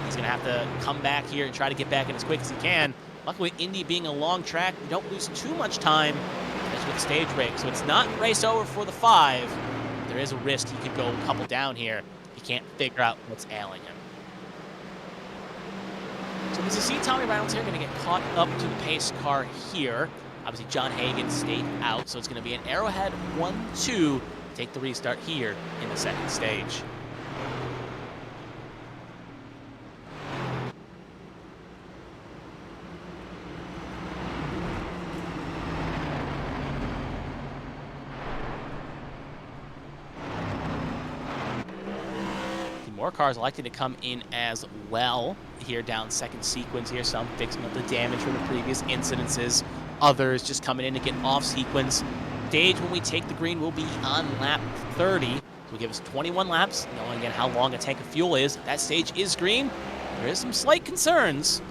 he's going to have to come back here and try to get back in as quick as he can. Luckily, Indy being a long track, you don't lose too much time as with the stage break. So it's not race over for the 5. There is a risk he could go a couple down here. He can't figure out what's ailing him. So as you see, Tommy Reynolds here going to get caught up to the pace car here. Obviously, John Hagan stayed out, so it's going to be an Arrowhead 1-2. Take the restart here in the second stage. More cars elected to come in as well here down second sequence here. Some fixing up the damage from the previous incidences. Others just coming in to get off sequence. Stage when we take the green will be on lap 30. So will give us 21 laps, knowing again how long a tank of fuel is. If that stage is green, there is some slight concerns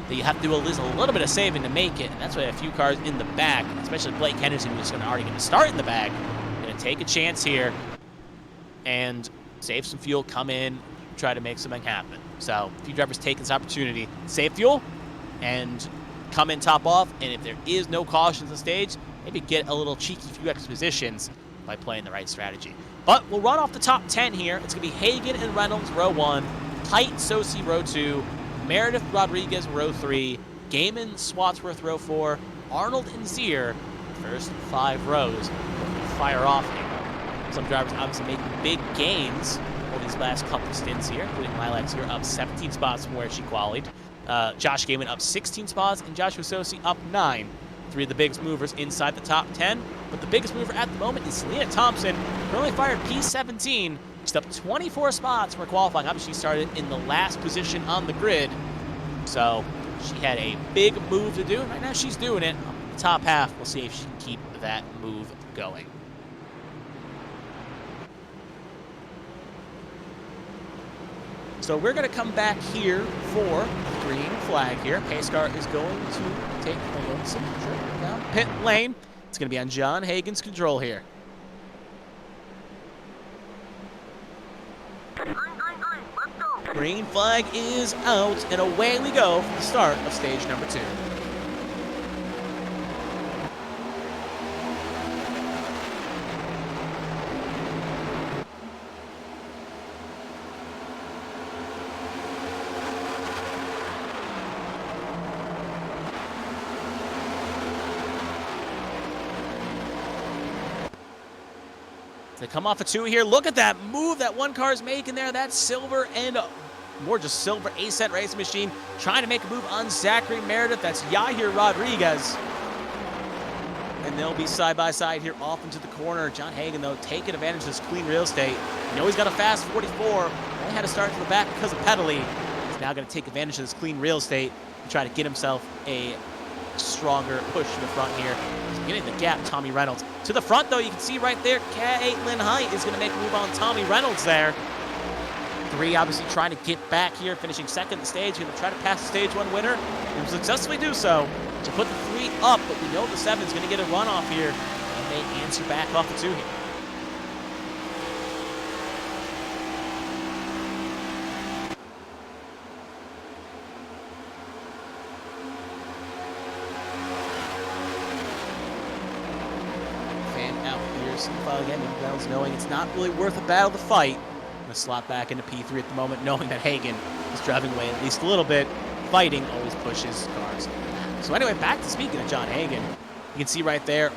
that you have to do a little bit of saving to make it. And that's why a few cars in the back, especially Blake Henderson, who's already going to start in the back, going to take a chance here and save some fuel, come in, try to make something happen. So a few drivers take this opportunity, save fuel, and come in top off. And if there is no cautions on the stage, maybe get a little cheeky few extra positions by playing the right strategy. But we'll run off the top 10 here. It's going to be Hagan and Reynolds, row 1, Height, Sosi, row 2, Meredith, Rodriguez, row 3, Gaiman, Swatsworth, row 4, Arnold and Zier, first 5 rows. Fire off here. Some drivers obviously making big gains over these last couple stints here, including Lilacs here up 17 spots from where she qualied. Josh Gaiman up 16 spots, and Joshua Sosi up 9. 3 of the biggest movers inside the top 10. But the biggest mover at the moment is Selena Thompson, who only fired P17 She's up 24 spots for qualifying. Obviously, she started in the last position on the grid. So she had a big move to do. Right now, she's doing it. The top half, we'll see if she can keep that move going. So we're going to come back here for green flag here. Pace car is going to take a lonesome trip down pit lane. It's going to be on John Hagen's control here. Green flag is out, and away we go for the start of stage number 2. They come off a 2 here. Look at that move that one car is making there. That's silver and more just silver A-Set Racing Machine trying to make a move on Zachary Meredith. That's Yahir Rodriguez. And they'll be side by side here off into the corner. John Hagen, though, taking advantage of this clean real estate. You know he's got a fast 44. Only had to start to the back because of Pedally. He's now going to take advantage of this clean real estate and try to get himself a stronger push to the front here. He's getting the gap, Tommy Reynolds. To the front, though, you can see right there, Caitlin Height is going to make a move on Tommy Reynolds there. 3 obviously trying to get back here, finishing second in the stage. Going to try to pass the stage 1 winner and successfully do so to put the 3 up, but we know the 7 is going to get a runoff here, and they answer back off the 2 here. Again, Reynolds knowing it's not really worth a battle to fight. Gonna slot back into P3 at the moment, knowing that Hagen is driving away at least a little bit. Fighting always pushes cars back. So anyway, back to speaking of John Hagen. You can see right there,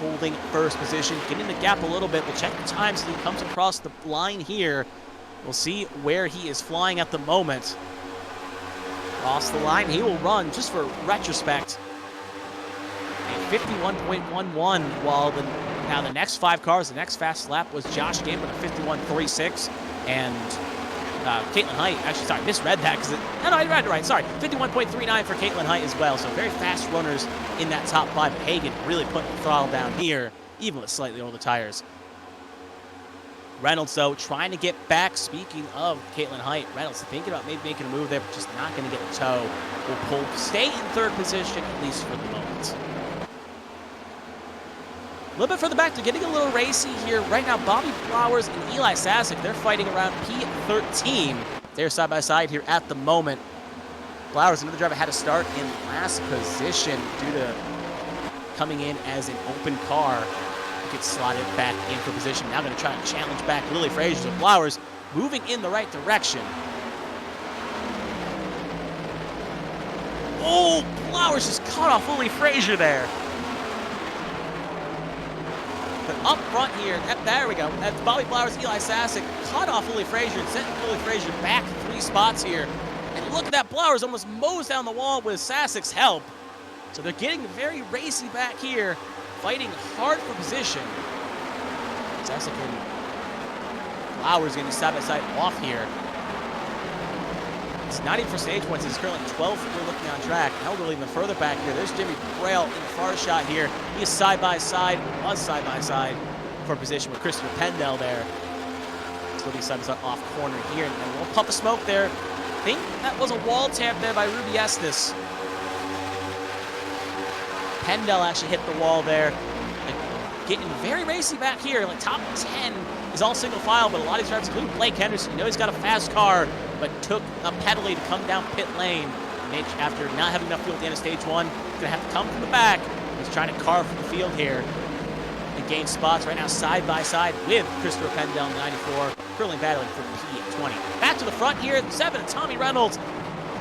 holding first position, getting the gap a little bit. We'll check the time so he comes across the line here. We'll see where he is flying at the moment. Cross the line, he will run, just for retrospect, a 51.11, while now the next 5 cars, the next fast lap was Josh Gambler at a 51.36, and Caitlin Height, actually, sorry, misread that, because I read it right, sorry, 51.39 for Caitlin Height as well, so very fast runners in that top 5, but Hagen really putting the throttle down here, even with slightly older tires. Reynolds, though, trying to get back. Speaking of Caitlin Height, Reynolds thinking about maybe making a move there, but just not going to get a tow. Will stay in 3rd position, at least for the moment. A little bit further back, they're getting a little racy here. Right now, Bobby Flowers and Eli Sasek, they're fighting around P13. They're side by side here at the moment. Flowers, another driver, had to start in last position due to coming in as an open car. Gets slotted back in for position. Now going to try to challenge back Lily Frazier. So Flowers moving in the right direction. Oh, Flowers just caught off Lily Frazier there. But up front here, there we go. That's Bobby Flowers, Eli Sasek caught off Lily Frazier and sent Lily Frazier back 3 spots here. And look at that, Flowers almost mows down the wall with Sasek's help. So they're getting very racy back here, fighting hard for position. Sasek and Flowers getting side by side off here. It's not even for stage points. It's currently 12th if we're looking on track. Now we're even further back here. There's Jimmy Braille in the far shot here. He is side by side, was side by side for position with Christopher Pendell there. So he's side by side off corner here. And a little puff of smoke there. I think that was a wall tap there by Ruby Estes. Pendell actually hit the wall there. Like, getting very racy back here. Like top 10 is all single file, but a lot of these drivers, including Blake Henderson, you know he's got a fast car, but took a penalty to come down pit lane. Mitch, after not having enough fuel at the end of stage 1, is going to have to come from the back. He's trying to carve from the field here and gain spots right now side by side with Christopher Pendell in 94, currently battling for P20. Back to the front here, 7, Tommy Reynolds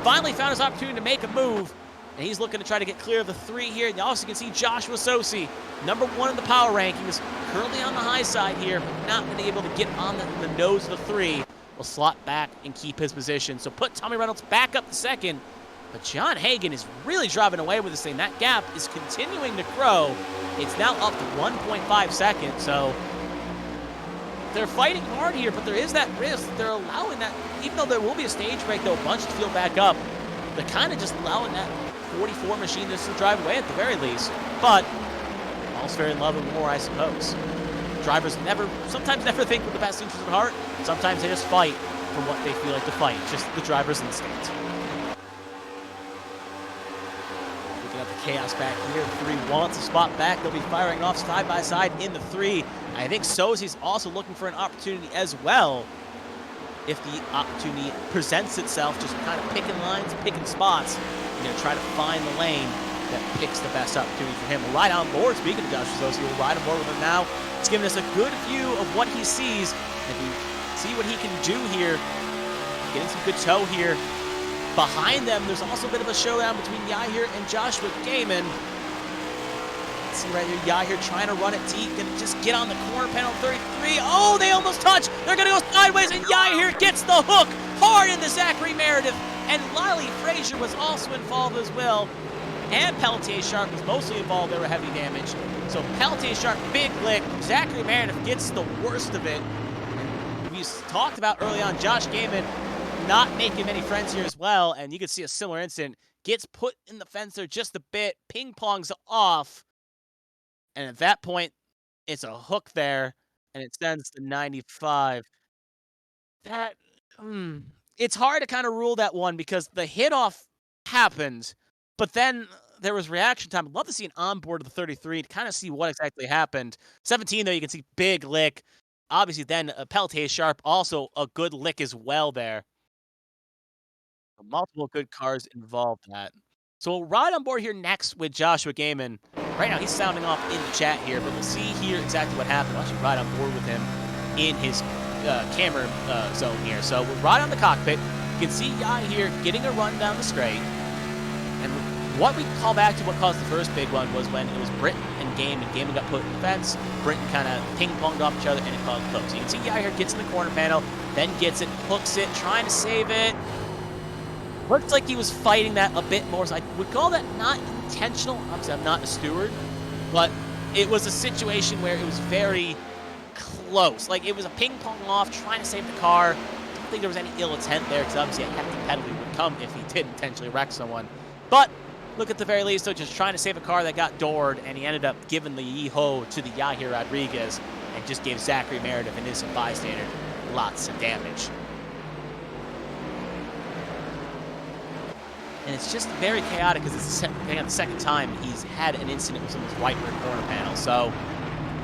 finally found his opportunity to make a move. And he's looking to try to get clear of the 3 here. And you also can see Joshua Sosi, number 1 in the power rankings, currently on the high side here, but not been able to get on the nose of the 3. Will slot back and keep his position. So put Tommy Reynolds back up to 2nd. But John Hagen is really driving away with this thing. That gap is continuing to grow. It's now up to 1.5 seconds. So they're fighting hard here, but there is that risk. They're allowing that, even though there will be a stage break, though, a bunch to field back up. They're kind of just allowing that 44 machine just to drive away at the very least. But all's fair in love and war, I suppose. Drivers sometimes never think with the best interest at heart. Sometimes they just fight for what they feel like to fight. Just the driver's instinct. Looking at the chaos back here. 3 wants a spot back. They'll be firing off side by side in the 3. I think Sosie's also looking for an opportunity as well. If the opportunity presents itself, just kind of picking lines, picking spots, and going to try to find the lane that picks the best opportunity for him. We'll ride on board. Speaking of Josh Sosie, we'll ride on board with him now. It's giving us a good view of what he sees. If we see what he can do here, getting some good tow here. Behind them, there's also a bit of a showdown between Yahir and Joshua Gaiman. See right here, Yahir trying to run it deep, gonna just get on the corner panel 33. Oh, they almost touch. They're gonna go sideways, and Yahir gets the hook hard into Zachary Meredith. And Lily Frazier was also involved as well. And Pelletier Sharp was mostly involved. There were heavy damage. So Pelletier Sharp, big lick. Zachary Meredith gets the worst of it. And we talked about early on Josh Gaiman not making many friends here as well. And you can see a similar incident. Gets put in the fence there just a bit. Ping pongs off. And at that point, it's a hook there. And it sends to 95. It's hard to kind of rule that one because the hit off happened. But then there was reaction time. I'd love to see an onboard of the 33 to kind of see what exactly happened. 17, though, you can see big lick. Obviously, then Pelletier Sharp, also a good lick as well there. Multiple good cars involved in that. So we'll ride on board here next with Joshua Gaiman. Right now, he's sounding off in the chat here, but we'll see here exactly what happened. We'll actually ride on board with him in his camera zone here. So we'll ride on the cockpit. You can see Yai here getting a run down the straight. And what we call back to what caused the first big one was when it was Britton and Gaiman. Gaiman got put in the fence. Britton kind of ping-ponged off each other, and it caused close. So you can see Yai here gets in the corner panel, then gets it, hooks it, trying to save it. Looks like he was fighting that a bit more. So I would call that not intentional. Obviously, I'm not a steward, but it was a situation where it was very close. Like, it was a ping-pong off, trying to save the car. I don't think there was any ill intent there, because obviously a hefty penalty would come if he did intentionally wreck someone. But look at the very least, though, just trying to save a car that got doored, and he ended up giving the yee-ho to the Yahir Rodriguez and just gave Zachary Meredith, an innocent bystander, lots of damage. And it's just very chaotic because it's the second time he's had an incident with someone's right rear corner panel. So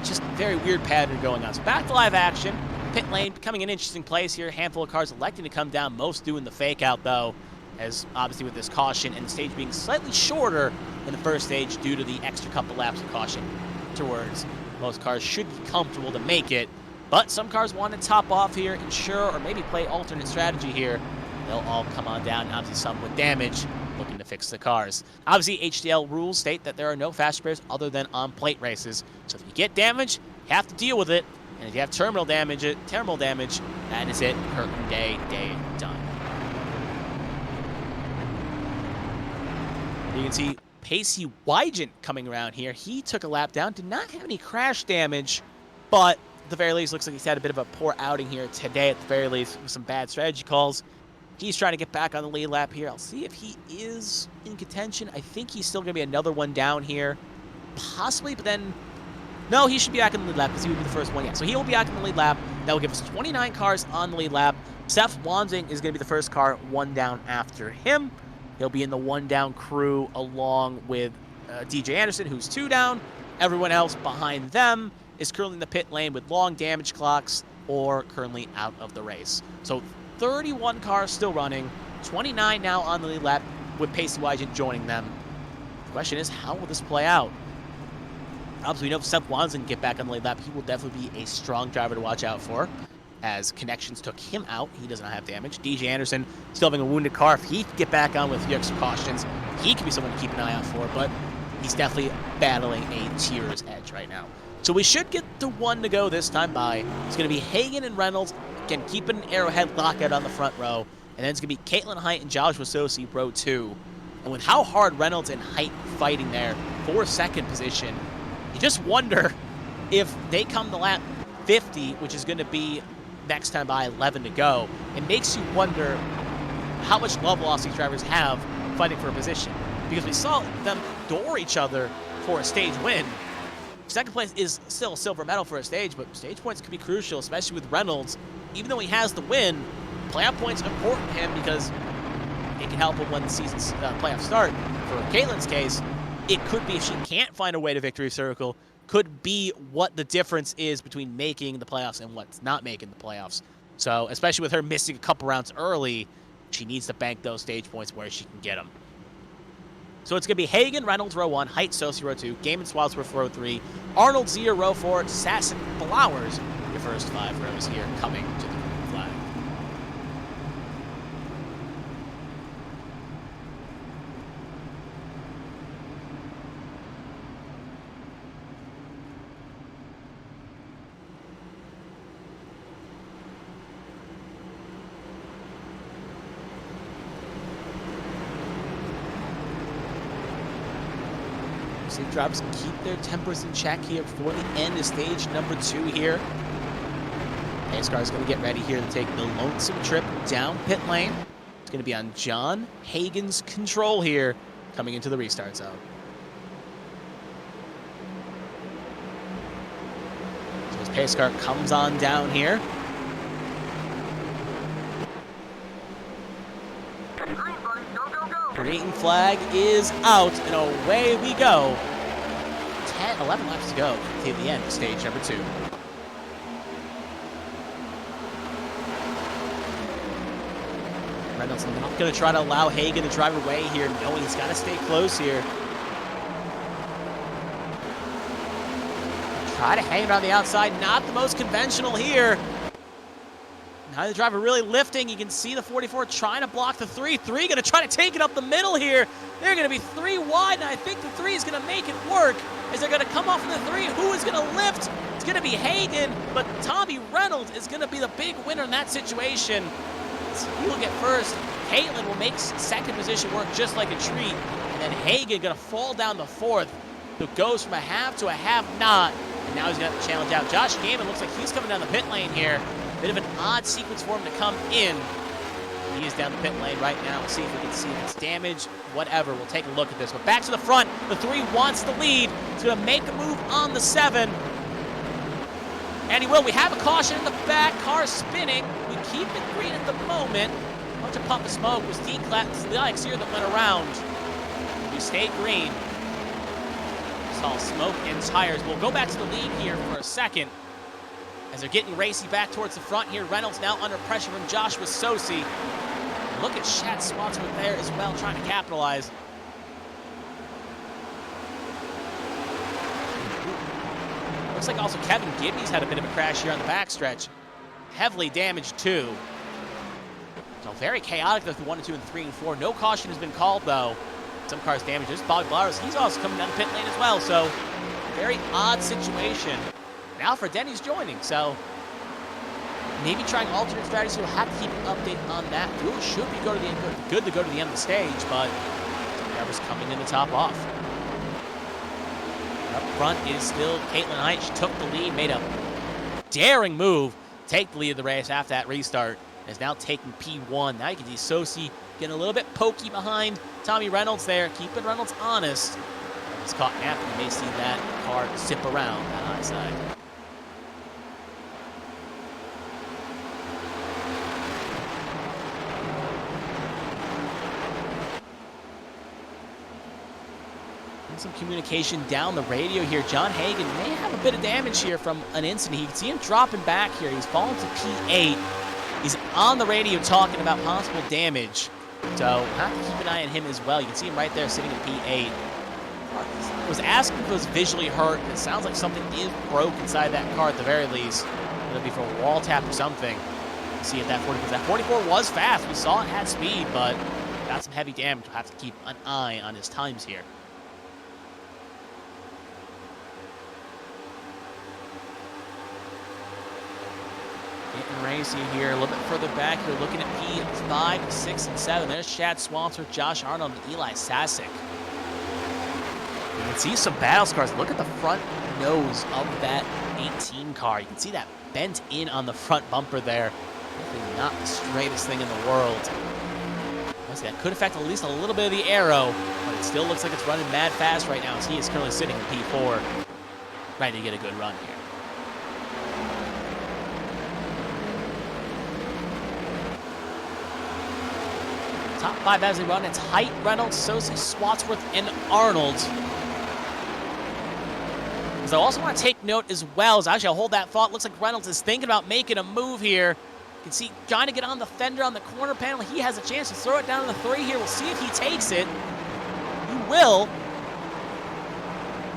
just very weird pattern going on. So back to live action. Pit lane becoming an interesting place here. A handful of cars electing to come down. Most doing the fake out though, as obviously with this caution and the stage being slightly shorter than the first stage due to the extra couple laps of caution afterwards. Most cars should be comfortable to make it, but some cars want to top off here, ensure, or maybe play alternate strategy here. They'll all come on down, and obviously some with damage, looking to fix the cars. Obviously, HTL rules state that there are no fast spares other than on plate races. So if you get damage, you have to deal with it. And if you have terminal damage, that is it. Curtain day done. You can see Pacey Wygant coming around here. He took a lap down, did not have any crash damage, but at the very least, looks like he's had a bit of a poor outing here today, at the very least, with some bad strategy calls. He's trying to get back on the lead lap here. I'll see if he is in contention. I think he's still going to be another one down here. Possibly, but then... No, he should be back in the lead lap because he would be the first one. Yeah, so he will be back in the lead lap. That will give us 29 cars on the lead lap. Seth Wansing is going to be the first car one down after him. He'll be in the one down crew along with DJ Anderson, who's 2 down. Everyone else behind them is currently in the pit lane with long damage clocks or currently out of the race. So 31 cars still running, 29 now on the lead lap with Pacey Wygant joining them. The question is, how will this play out? Obviously, we know if Seth Wansing can get back on the lead lap, he will definitely be a strong driver to watch out for, as Connections took him out. He does not have damage. DJ Anderson still having a wounded car. If he can get back on with a few extra cautions, he could be someone to keep an eye out for, but he's definitely battling a tier's edge right now. So we should get the one to go this time by. It's going to be Hagan and Reynolds, again, keeping an Arrowhead lockout on the front row, and then it's going to be Caitlin Height and Joshua Sosi, row 2. And with how hard Reynolds and Height fighting there for second position, you just wonder if they come the lap 50, which is going to be next time by 11 to go. It makes you wonder how much love loss these drivers have fighting for a position, because we saw them door each other for a stage win. Second place is still a silver medal for a stage, but stage points could be crucial, especially with Reynolds. Even though he has the win, playoff points are important to him because it can help him when the season's playoffs start. For Caitlin's case, it could be, if she can't find a way to victory circle, could be what the difference is between making the playoffs and what's not making the playoffs. So, especially with her missing a couple rounds early, she needs to bank those stage points where she can get them. So it's going to be Hagen, Reynolds, row 1, Height, Sosi, row 2, Gaiman, Swadsworth, row 3, Arnold, Zier, row 4, Sasson, Flowers, your first 5 rows here coming to the green flag. Safe drivers keep their tempers in check here before the end of stage number 2 here. Pace car is going to get ready here to take the lonesome trip down pit lane. It's going to be on John Hagen's control here coming into the restart zone. So his pace car comes on down here. Green flag is out, and away we go. 11 laps to go to the end of stage number 2. Reynolds not going to try to allow Hagen to drive away here, knowing he's got to stay close here. Try to hang around the outside, not the most conventional here. Now the driver really lifting. You can see the 44 trying to block the 3. 3 going to try to take it up the middle here. They're going to be 3 wide, and I think the 3 is going to make it work. As they're going to come off of the 3, who is going to lift? It's going to be Hagen, but Tommy Reynolds is going to be the big winner in that situation. So he will get first. Caitlin will make second position work just like a treat. And then Hagen going to fall down the 4th. So it goes from a half to a half not. And now he's going to have to challenge out. Josh Gaiman looks like he's coming down the pit lane here. Bit of an odd sequence for him to come in. He is down the pit lane right now. We'll see if we can see if it's damaged. Whatever, we'll take a look at this. But back to the front. The 3 wants the lead. He's going to make a move on the 7. And he will. We have a caution in the back. Car spinning. We keep it green at the moment. Bunch of pump of smoke. Was D-Clax here that went around. We stayed green. Saw smoke and tires. We'll go back to the lead here for a second. As they're getting racy back towards the front here. Reynolds now under pressure from Joshua Sosi. Look at Shat Swadsworth there as well, trying to capitalize. Looks like also Kevin Gibney's had a bit of a crash here on the backstretch. Heavily damaged too. So very chaotic with the 1 and 2 and 3 and 4. No caution has been called though. Some cars damaged. There's Bobby Blowers. He's also coming down the pit lane as well. So very odd situation. And Alfred Denny's joining, so maybe trying alternate strategies. We'll have to keep an update on that. Fuel should be good to go to the end of the stage, but drivers coming in to top off. Up front is still Caitlin Height. She took the lead, made a daring move, take the lead of the race after that restart. Is now taking P1. Now you can see Sosi getting a little bit pokey behind Tommy Reynolds there, keeping Reynolds honest. He's caught napping. You may see that car zip around that high side. Some communication down the radio here. John Hagen may have a bit of damage here from an incident. You can see him dropping back here. He's fallen to P8. He's on the radio talking about possible damage. So have to keep an eye on him as well. You can see him right there sitting at P8. I was asking if it was visually hurt. It sounds like something is broke inside that car at the very least. It'll be for a wall tap or something. See if that 44, that 44 was fast. We saw it had speed, but got some heavy damage. We'll have to keep an eye on his times here. Getting racy here, a little bit further back here, looking at P5, 6, and 7. There's Chad Swansworth, Josh Arnold, and Eli Sasek. You can see some battle scars. Look at the front nose of that 18 car. You can see that bent in on the front bumper there. Definitely not the straightest thing in the world. Honestly, that could affect at least a little bit of the aero, but it still looks like it's running mad fast right now as he is currently sitting in P4, ready to get a good run here. Top 5 as they run, it's Height, Reynolds, Sosi, Swatsworth, and Arnold. So I also want to take note as well, as actually I'll hold that thought. Looks like Reynolds is thinking about making a move here. You can see trying to get on the fender on the corner panel. He has a chance to throw it down to the 3 here. We'll see if he takes it. He will.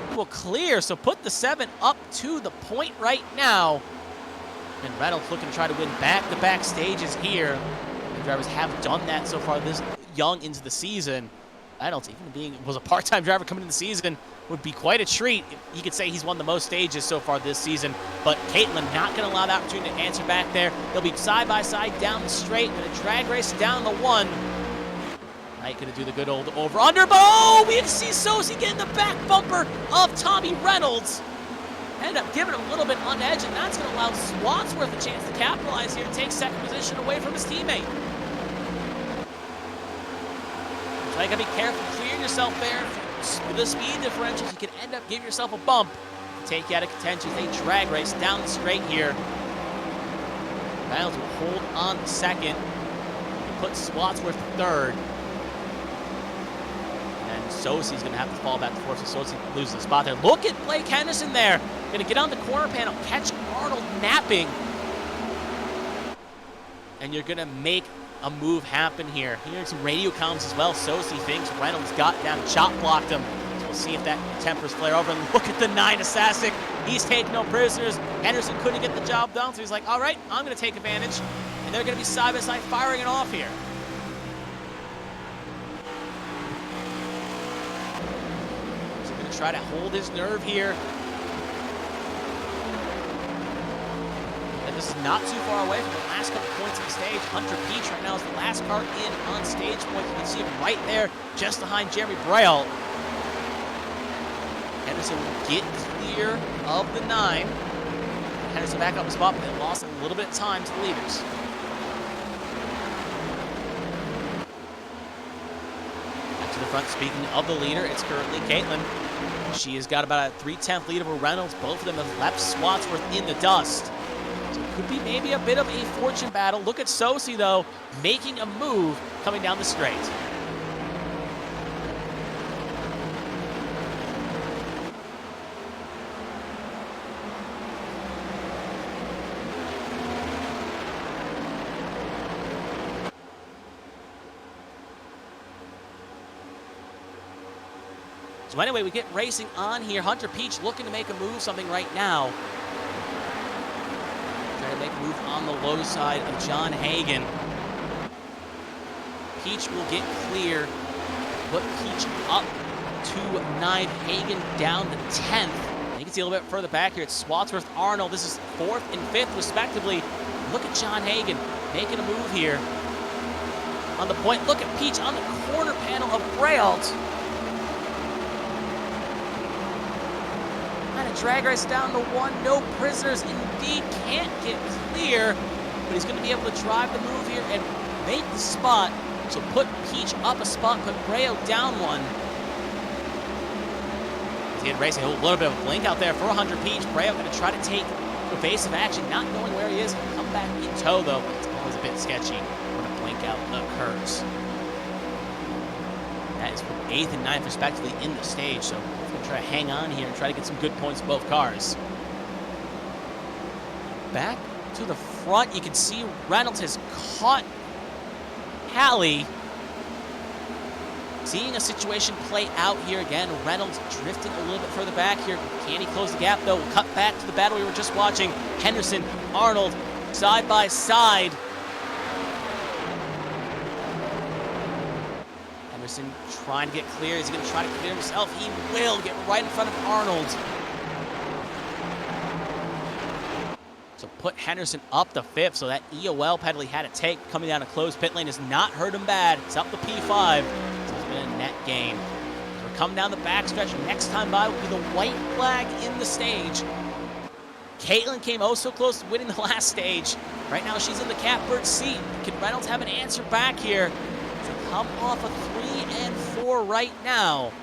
He will clear, so put the 7 up to the point right now. And Reynolds looking to try to win back-to-back stages here. The drivers have done that so far this young into the season. Reynolds, even was a part-time driver coming into the season, would be quite a treat if he could say he's won the most stages so far this season. But Caitlin not going to allow the opportunity to answer back there. They'll be side-by-side down the straight, going to drag race down the 1. Knight going to do the good old over-under, but oh, we see Sosi getting the back bumper of Tommy Reynolds. Ended up giving him a little bit on edge, and that's going to allow Swansworth a chance to capitalize here and take second position away from his teammate. So you got to be careful, clearing yourself there. With the speed differentials, you can end up giving yourself a bump. Take you out of contention. They drag race down the straight here. Reynolds will hold on to second. Put Swatsworth third. And Sosi's going to have to fall back to fourth, so Sosi loses the spot there. Look at Blake Henderson there. Going to get on the corner panel, catch Arnold napping. And you're going to make a move happen here. Hearing some radio comms as well. Sosi thinks Reynolds got down, chop blocked him. So we'll see if that tempers flare over. And look at the 9 Assassin. He's taking no prisoners. Henderson couldn't get the job done, so he's like, all right, I'm going to take advantage. And they're going to be side by side firing it off here. So he's going to try to hold his nerve here. This is not too far away from the last couple points of the stage. Hunter Peach right now is the last car in on stage point. You can see him right there, just behind Jeremy Braille. Henderson will get clear of the 9. Henderson back up the spot, but they lost a little bit of time to the leaders. Back to the front, speaking of the leader, it's currently Caitlin. She has got about a 3/10 lead over Reynolds. Both of them have left Swatsworth in the dust. So it could be maybe a bit of a fortune battle. Look at Sosi, though, making a move coming down the straight. So anyway, we get racing on here. Hunter Peach looking to make a move, something right now. Trying to make a move on the low side of John Hagan. Peach will get clear. Put Peach up to 9. Hagan down to 10th. You can see a little bit further back here. It's Swatsworth, Arnold. This is 4th and 5th, respectively. Look at John Hagan making a move here. On the point, look at Peach on the corner panel of Braille. Drag race down to 1, no prisoners indeed, can't get clear, but he's going to be able to drive the move here and make the spot. So put Peach up a spot, put Braille down 1. He had racing a little bit of a blink out there for Hunter Peach. Braille going to try to take evasive action, not knowing where he is. He'll come back in tow though, but it's always a bit sketchy when a blink out occurs. That is from 8th and 9th respectively in the stage, so try to hang on here and try to get some good points in both cars. Back to the front, you can see Reynolds has caught Hallie. Seeing a situation play out here again. Reynolds drifting a little bit further back here. Can he close the gap though? We'll cut back to the battle we were just watching. Henderson, Arnold, side by side. Henderson trying to get clear. Is he going to try to clear himself? He will get right in front of Arnold. So put Henderson up to 5th. So that EOL pedal he had to take coming down a closed pit lane has not hurt him bad. It's up to P5. So it's been a net gain. So we're come down the backstretch. Next time by will be the white flag in the stage. Caitlin came oh so close to winning the last stage. Right now she's in the catbird seat. Can Reynolds have an answer back here to come off a 3 and 4 right now?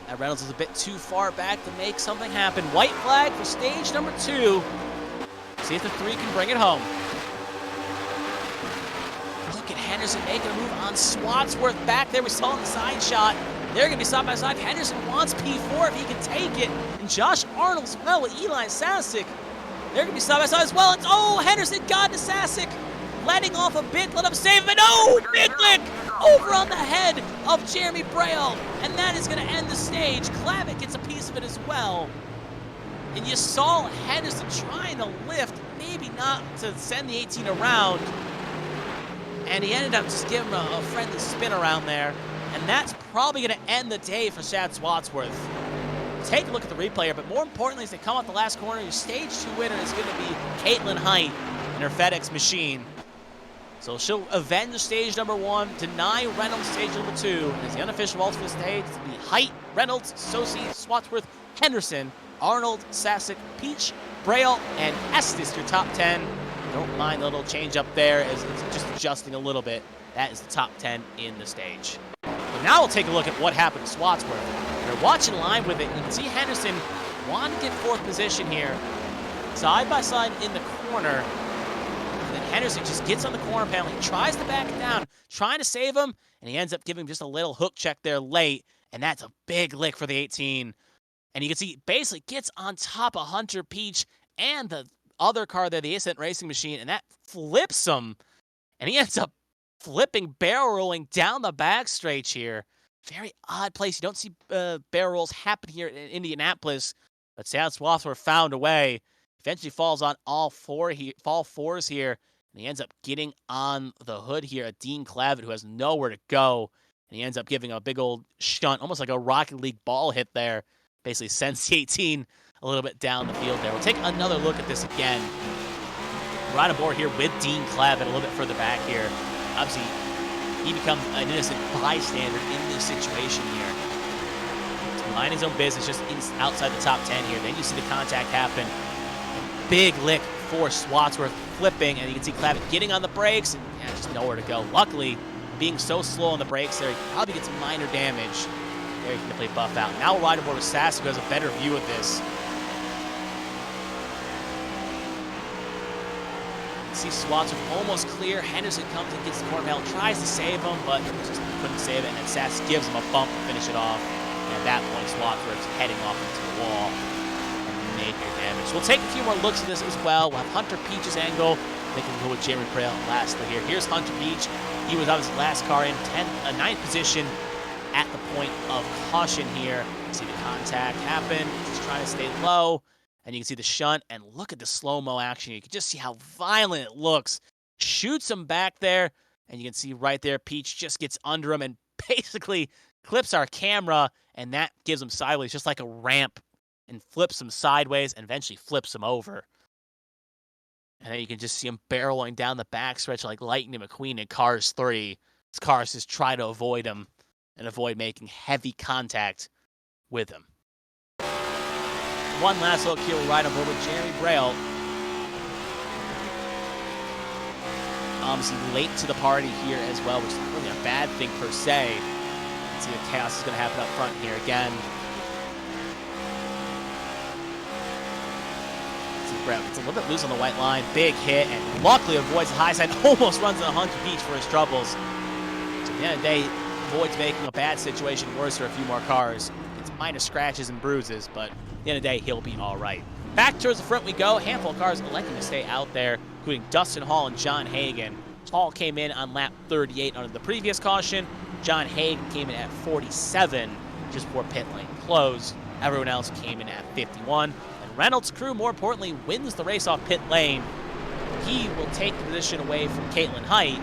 That Reynolds is a bit too far back to make something happen. White flag for stage number 2. See if the 3 can bring it home. Look at Henderson making a move on Swatsworth back there. We saw in the side shot. They're going to be side by side. Henderson wants P4 if he can take it. And Josh Arnold as well with Eli Sasic. They're going to be side by side as well. It's, oh, Henderson got to Sasic. Letting off a bit, let him save him. And oh, big lick over on the head of Jeremy Braille. And that is going to end the stage. Clavitt gets a piece of it as well. And you saw Henderson trying to lift, maybe not to send the 18 around. And he ended up just giving a friendly spin around there. And that's probably going to end the day for Chad Swatsworth. Take a look at the replay here, but more importantly, as they come off the last corner, your stage 2 winner is going to be Caitlin Height in her FedEx machine. So she'll avenge stage number 1, deny Reynolds stage number 2. As the unofficial vaults for the stage, it's going to be Height, Reynolds, Sosi, Swatsworth, Henderson, Arnold, Sasic, Peach, Braille, and Estes, your top 10. Don't mind the little change up there as it's just adjusting a little bit. That is the top 10 in the stage. But now we'll take a look at what happened to Swatsworth. You're watching live with it. You can see Henderson want to get 4th position here. Side by side in the corner. And then Henderson just gets on the corner panel. He tries to back it down, trying to save him, and he ends up giving just a little hook check there late. And that's a big lick for the 18. And you can see basically gets on top of Hunter Peach and the other car there, the Ascent Racing Machine, and that flips him. And he ends up flipping, barrel rolling down the backstretch here. Very odd place. You don't see barrel rolls happen here in Indianapolis. But Chad Swatsworth found a way. Eventually falls on all fours here. And he ends up getting on the hood here at Dean Clavitt, who has nowhere to go. And he ends up giving a big old shunt, almost like a Rocket League ball hit there. Basically sends the 18 a little bit down the field there. We'll take another look at this again. Right aboard here with Dean Clavitt a little bit further back here. Obviously, he becomes an innocent bystander in this situation here. He's minding his own business, just outside the top 10 here. Then you see the contact happen. Big lick for Swatsworth flipping, and you can see Clavitt getting on the brakes, and yeah, just nowhere to go. Luckily, being so slow on the brakes there, he probably gets minor damage. There he can definitely buff out. Now we'll ride aboard with Sass, who has a better view of this. See Swatsworth almost clear. Henderson comes and gets the corner panel, tries to save him, but just couldn't save it, and then Sass gives him a bump to finish it off. And at that point, Swatsworth's heading off into the wall and major damage. So we'll take a few more looks at this as well. We'll have Hunter Peach's angle. I think we'll go with Jeremy Braille lastly here. Here's Hunter Peach. He was obviously last car in 9th position at the point of caution here. See the contact happen. Just trying to stay low. And you can see the shunt, and look at the slow-mo action. You can just see how violent it looks. Shoots him back there, and you can see right there, Peach just gets under him and basically clips our camera, and that gives him sideways, just like a ramp, and flips him sideways, and eventually flips him over. And then you can just see him barreling down the backstretch like Lightning McQueen in Cars 3. His cars just try to avoid him and avoid making heavy contact with him. One last look here. We'll ride over with Jeremy Braille. Obviously late to the party here as well, which is not really a bad thing per se. You can see the chaos is going to happen up front here again. See Braille gets a little bit loose on the white line. Big hit, and luckily avoids the high side. Almost runs into Hunter Peach for his troubles. So at the end of the day, avoids making a bad situation worse for a few more cars. It's minor scratches and bruises, but at the end of the day, he'll be all right. Back towards the front we go. Handful of cars electing to stay out there, including Dustin Hall and John Hagan. Hall came in on lap 38 under the previous caution. John Hagan came in at 47 just before pit lane closed. Everyone else came in at 51. And Reynolds' crew, more importantly, wins the race off pit lane. He will take the position away from Caitlin Height.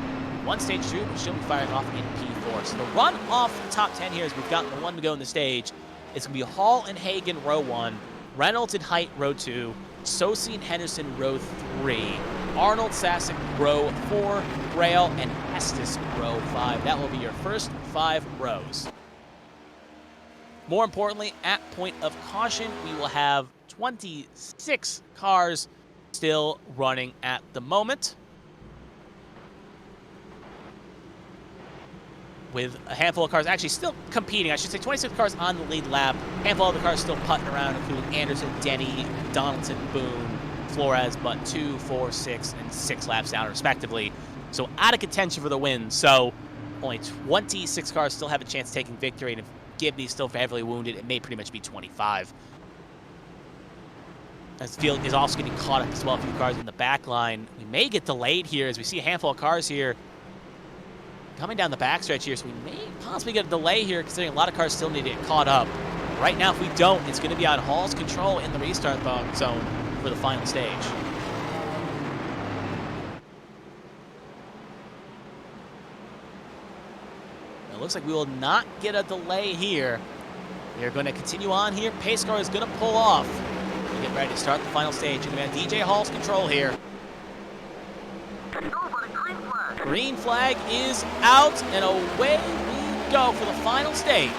One stage 2, but she'll be firing off in P4. So the run off the top 10 here, as we've got the one to go in the stage, it's going to be Hall and Hagan, row 1, Reynolds and Height, row 2, Sosi and Henderson, row 3. Arnold, Sasek, row 4, Braille, and Estes, row 5. That will be your first 5 rows. More importantly, at point of caution, we will have 26 cars still running at the moment, with a handful of cars actually still competing. I should say 26 cars on the lead lap. A handful of the cars still putting around, including Anderson, Denny, Donaldson, Boone, Flores, but 2, 4, 6, and 6 laps down, respectively. So out of contention for the win. So only 26 cars still have a chance of taking victory, and if Gibney's still heavily wounded, it may pretty much be 25. As the field is also getting caught up as well, a few cars in the back line. We may get delayed here as we see a handful of cars here coming down the backstretch here, so we may possibly get a delay here, considering a lot of cars still need to get caught up. Right now, if we don't, it's going to be on Hall's control in the restart zone for the final stage. It looks like we will not get a delay here. We are going to continue on here. Pace car is going to pull off. We get ready to start the final stage. We're going to have DJ Hall's control here. Green flag is out, and away we go for the final stage.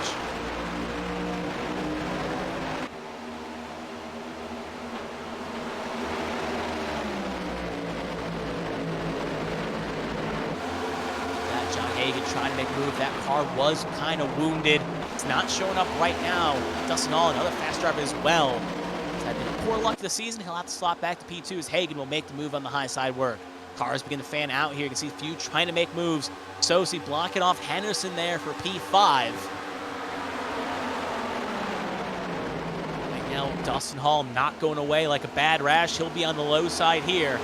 John Hagan trying to make a move. That car was kind of wounded. It's not showing up right now. Dustin Hall, another fast driver as well. He's had poor luck this season. He'll have to slot back to P2 as Hagan will make the move on the high side work. Cars begin to fan out here. You can see a few trying to make moves. Sosi blocking off Henderson there for P5. Right now, Dustin Hall not going away like a bad rash. He'll be on the low side here.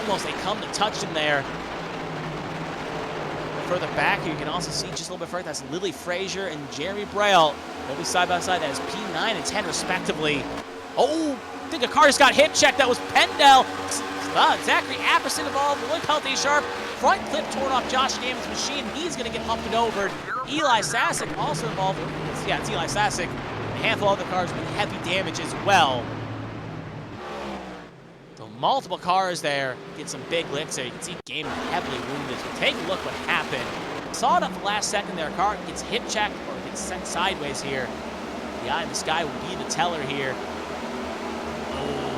Almost they come to touch him there. Further back here, you can also see just a little bit further. That's Lily Frazier and Jeremy Braille. They'll be side by side. That is P9 and 10 respectively. Oh, I think a car just got hip checked. That was Pendel. Zachary Apperson involved, Lloyd Peltier sharp, front clip torn off Josh Gamon's machine. He's going to get up and over. Eli Sasek also involved. Yeah, it's Eli Sasek. A handful of other cars with heavy damage as well. So multiple cars there. Get some big licks there. You can see Gamon heavily wounded. So take a look what happened. Saw it up the last second there. Car gets hip checked or gets sent sideways here. The eye in the sky will be the teller here.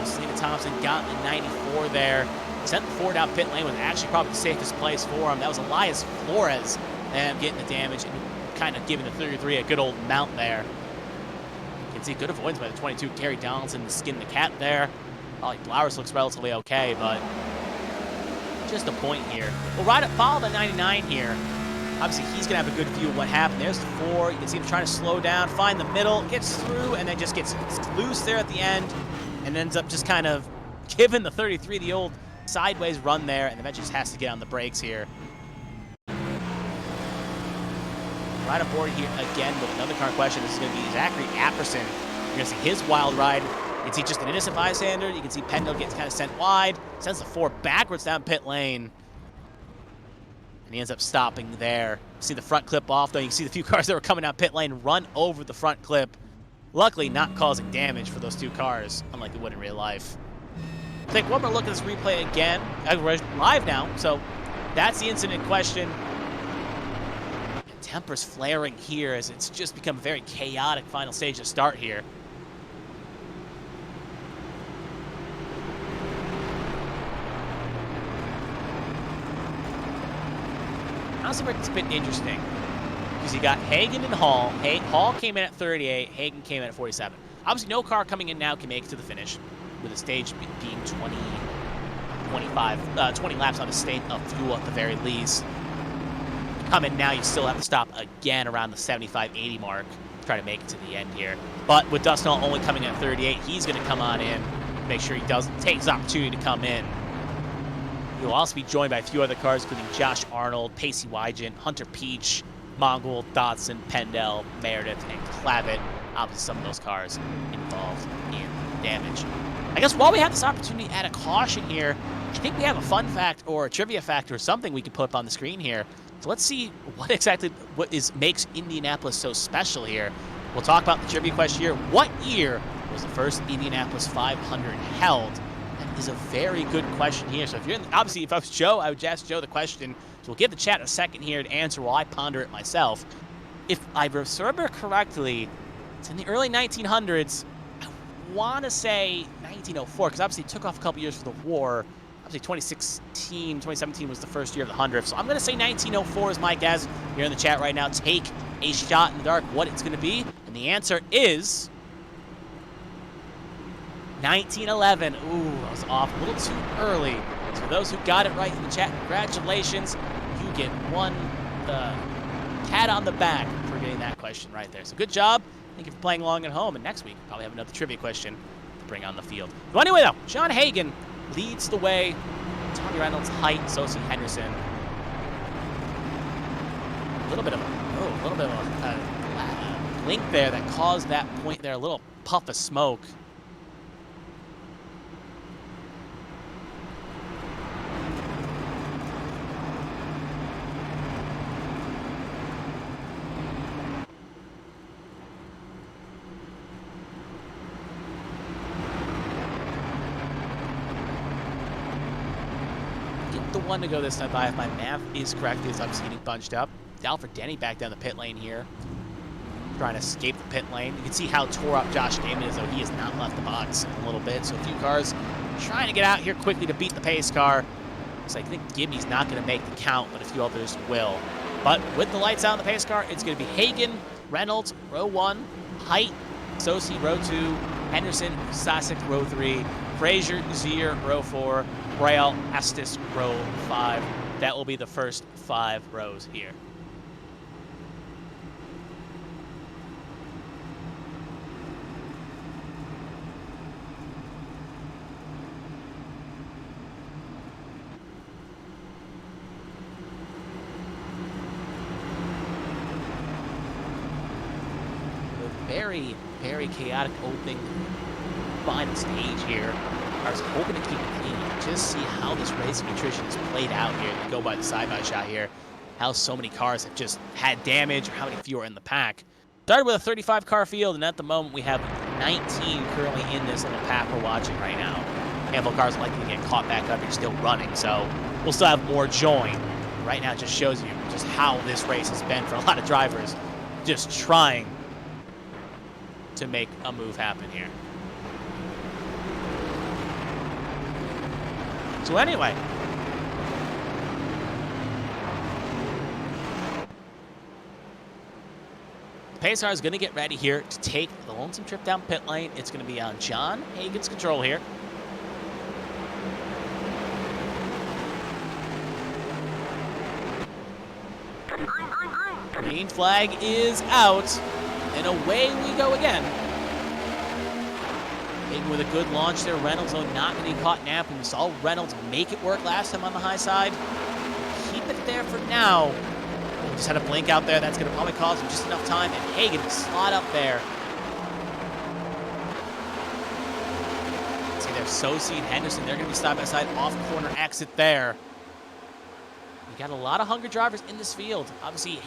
Stephen Thompson got the 94 there. Sent the Ford out pit lane was actually probably the safest place for him. That was Elias Flores getting the damage and kind of giving the 33 a good old mount there. You can see good avoidance by the 22, Gary Donaldson, to skin the cat there. Ollie Blowers looks relatively okay, but just a point here. We'll follow the 99 here. Obviously, he's going to have a good view of what happened. There's the 4. You can see him trying to slow down, find the middle, gets through, and then just gets loose there at the end. And ends up just kind of giving the 33 the old sideways run there, and eventually just has to get on the brakes here. Right aboard here again with another car question. This is going to be Zachary Apperson. You're going to see his wild ride. You can see just an innocent bystander. You can see Pendle gets kind of sent wide, sends the 4 backwards down pit lane. And he ends up stopping there. See the front clip off, though. You can see the few cars that were coming down pit lane run over the front clip. Luckily, not causing damage for those 2 cars, unlike they would in real life. Take one more look at this replay again. We're live now, so that's the incident in question. And tempers flaring here as it's just become a very chaotic final stage to start here. Honestly, it's been interesting. Because you got Hagan and Hall. Hall came in at 38. Hagan came in at 47. Obviously, no car coming in now can make it to the finish, with the stage being 20 laps on a state of fuel at the very least. Come in now, you still have to stop again around the 75-80 mark to try to make it to the end here. But with Dustin Hall only coming in at 38, he's going to come on in, make sure he takes his opportunity to come in. He'll also be joined by a few other cars, including Josh Arnold, Pacey Wygant, Hunter Peach, Mongol, Dodson, Pendel, Meredith, and Clavitt. Obviously, some of those cars involved in damage. I guess while we have this opportunity at a caution here, I think we have a fun fact or a trivia fact or something we can put up on the screen here. So let's see what exactly makes Indianapolis so special here. We'll talk about the trivia question here. What year was the first Indianapolis 500 held? That is a very good question here. So if you're obviously, if I was Joe, I would ask Joe the question. So we'll give the chat a second here to answer while I ponder it myself. If I remember correctly, it's in the early 1900s. I want to say 1904, because obviously it took off a couple years for the war. Obviously 2017 was the first year of the 100th. So I'm going to say 1904 is my guess. You're in the chat right now. Take a shot in the dark what it's going to be. And the answer is 1911. Ooh, I was off a little too early. So for those who got it right in the chat, congratulations. You get one pat on the back for getting that question right there. So good job. Thank you for playing along at home. And next week, we'll probably have another trivia question to bring on the field. Well, anyway, though, John Hagen leads the way. Tommy Reynolds, Height, Sosi, Henderson. A little bit of a blink there that caused that point there. A little puff of smoke. The one to go this time by, if my math is correct, is obviously getting bunched up. Alfred Denny back down the pit lane here, trying to escape the pit lane. You can see how tore up Josh Damon is, though. He has not left the box in a little bit. So a few cars trying to get out here quickly to beat the pace car. Looks like I think Gibney's not going to make the count, but a few others will. But with the lights out on the pace car, it's going to be Hagen, Reynolds, row 1, Height, Sosi, row 2, Henderson, Sasek, row 3, Frazier, Zier, row 4, Braille, Estes, row 5. That will be the first 5 rows here. Very, very chaotic opening final stage here. I was hoping to keep it clean and just see how this racing nutrition is played out here. To go by the side-by shot here, how so many cars have just had damage, or how many fewer in the pack. Started with a 35-car field, and at the moment we have 19 currently in this little pack we're watching right now. A handful of cars likely to get caught back up and still running, so we'll still have more join. Right now it just shows you just how this race has been for a lot of drivers, just trying to make a move happen here. So anyway, the pace car is going to get ready here to take the lonesome trip down pit lane. It's going to be on John Hagen's control here. Green flag is out, and away we go again. Hagen with a good launch there. Reynolds, though, not going to be caught napping. We saw Reynolds make it work last time on the high side. Keep it there for now. He just had a blink out there. That's going to probably cause him just enough time. And Hagen will slot up there. See there, Sosi and Henderson. They're going to be side by side off corner exit there. You got a lot of hungry drivers in this field. Obviously,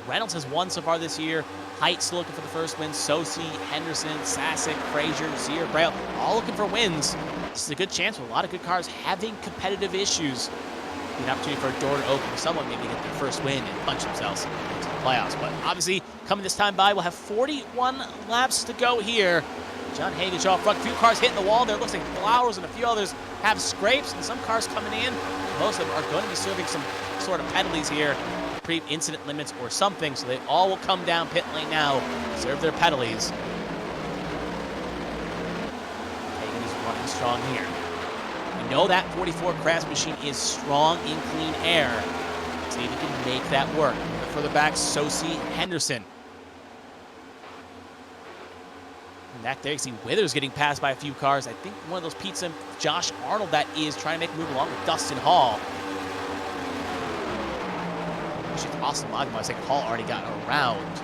Reynolds has won so far this year. Height still looking for the first win. Sosi, Henderson, Sasek, Frazier, Zier, Braille, all looking for wins. This is a good chance with a lot of good cars having competitive issues. An opportunity for a door to open for someone maybe get their first win and punch themselves into the playoffs. But obviously, coming this time by, we'll have 41 laps to go here. John Hagen show up front. A few cars hitting the wall there. Looks like Flowers and a few others have scrapes, and some cars coming in. Most of them are going to be serving some sort of penalties here, pre-incident limits or something, so they all will come down pit lane now, serve their penalties. Hagen is running strong here. We know that 44 Craft machine is strong in clean air. See if he can make that work. Further back, Sosi, Henderson. And back there, you see Withers getting passed by a few cars. I think one of those pizza Josh Arnold that is trying to make a move along with Dustin Hall. Actually, Austin Logman, I think Hall already got around.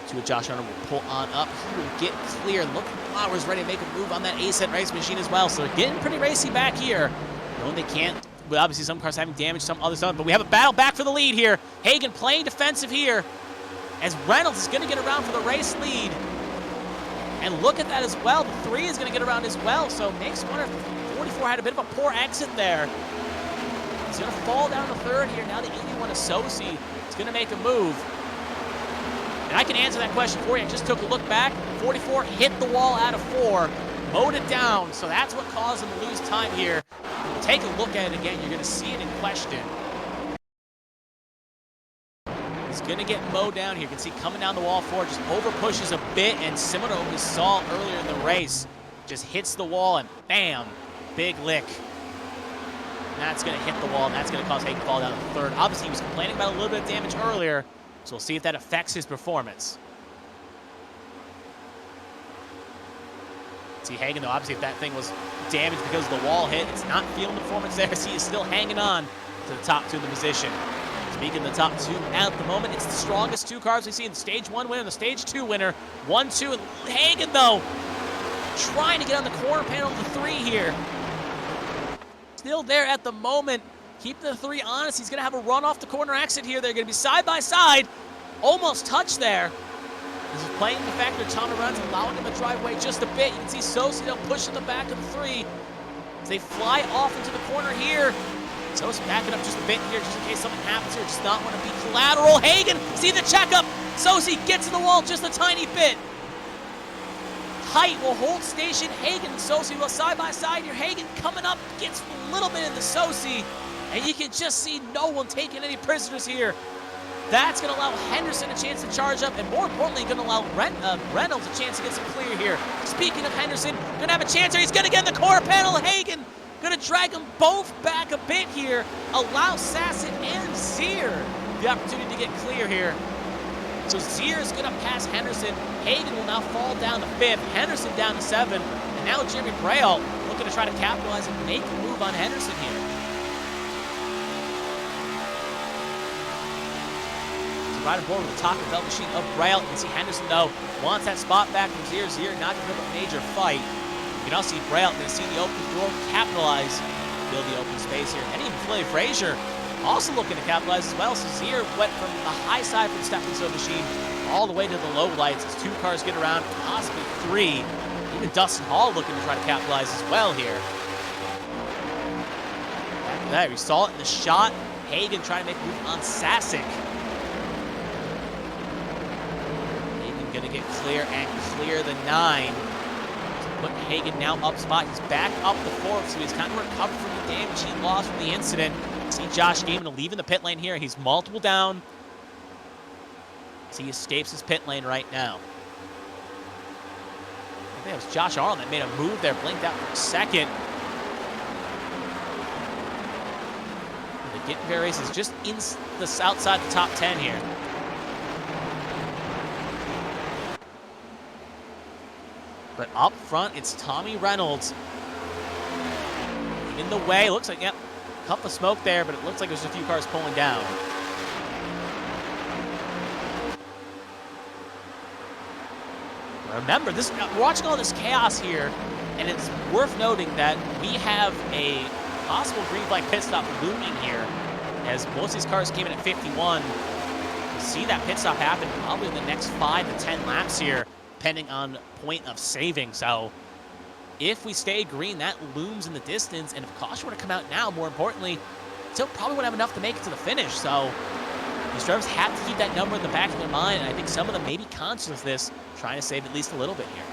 To a Josh Arnold will pull on up. He will get clear. Look, Flowers ready to make a move on that A-set race machine as well. So they're getting pretty racy back here. Knowing they can't, but obviously some cars having damage, some others don't. But we have a battle back for the lead here. Hagen playing defensive here, as Reynolds is going to get around for the race lead. And look at that as well. The 3 is going to get around as well. So makes wonder if 44 had a bit of a poor exit there. He's going to fall down the 3rd here. Now the 81 Associate is going to make a move. And I can answer that question for you. I just took a look back. 44 hit the wall out of 4, mowed it down. So that's what caused him to lose time here. Take a look at it again. You're going to see it in question. He's going to get mowed down here. You can see coming down the wall 4, just over pushes a bit, and similar to what we saw earlier in the race, just hits the wall and bam, big lick. And that's going to hit the wall, and that's going to cause Hagen to fall down to 3rd. Obviously, he was complaining about a little bit of damage earlier, so we'll see if that affects his performance. See Hagen, though, obviously, if that thing was damaged because of the wall hit, it's not feeling the performance there. See, he's still hanging on to the top 2 in the position. Speaking of the top 2 at the moment, it's the strongest 2 cars we see in the Stage 1 winner and the Stage 2 winner. 1-2, and Hagen, though, trying to get on the corner panel of the 3 here. Still there at the moment, keeping the 3 honest. He's going to have a run off the corner exit here. They're going to be side by side, almost touched there. This is playing the factor Tommy runs, allowing him to drive away just a bit. You can see Sosi pushing the back of the 3 as they fly off into the corner here. Sosi backing up just a bit here, just in case something happens here. Does not want to be collateral. Hagen, see the checkup. Sosi gets in the wall just a tiny bit. Height will hold station. Hagen and Sosi will side by side here. Hagen coming up, gets a little bit in the Sosi, and you can just see no one taking any prisoners here. That's going to allow Henderson a chance to charge up, and more importantly, going to allow Reynolds a chance to get some clear here. Speaking of Henderson, going to have a chance here. He's going to get in the corner panel. Hagen going to drag them both back a bit here. Allow Sassett and Zier the opportunity to get clear here. So Zier is going to pass Henderson. Hagen will now fall down to 5th. Henderson down to 7th. And now Jeremy Braille looking to try to capitalize and make a move on Henderson here. Right on board with the taco bell machine of Braille. You can see Henderson, though, wants that spot back from Zier. Zier not going to have a major fight. You can also see Braille going to see the open door, capitalize, build the open space here. And even Philly Frazier also looking to capitalize as well. So Zier went from the high side for the stepping stone machine all the way to the low lights as 2 cars get around, possibly 3. Even Dustin Hall looking to try to capitalize as well here. After that, we saw it in the shot. Hagen trying to make a move on Sasic. Going to get clear and clear the 9. Put Hagen now up spot. He's back up the 4th, so he's kind of recovered from the damage he lost from the incident. See Josh Gaiman leaving the pit lane here. He's multiple down. See, he escapes his pit lane right now. I think it was Josh Arlen that made a move there, blinked out for a second. The Getting Fair race is just in the outside the top 10 here. But up front, it's Tommy Reynolds. In the way, looks like, yep, a cup of smoke there, but it looks like there's a few cars pulling down. Remember, we're watching all this chaos here, and it's worth noting that we have a possible green flag pit stop looming here, as most of these cars came in at 51. We'll see that pit stop happen probably in the next 5 to 10 laps here, depending on point of saving. So if we stay green, that looms in the distance, and if caution were to come out now, more importantly, still probably wouldn't have enough to make it to the finish. So these drivers have to keep that number in the back of their mind, and I think some of them may be conscious of this, trying to save at least a little bit here.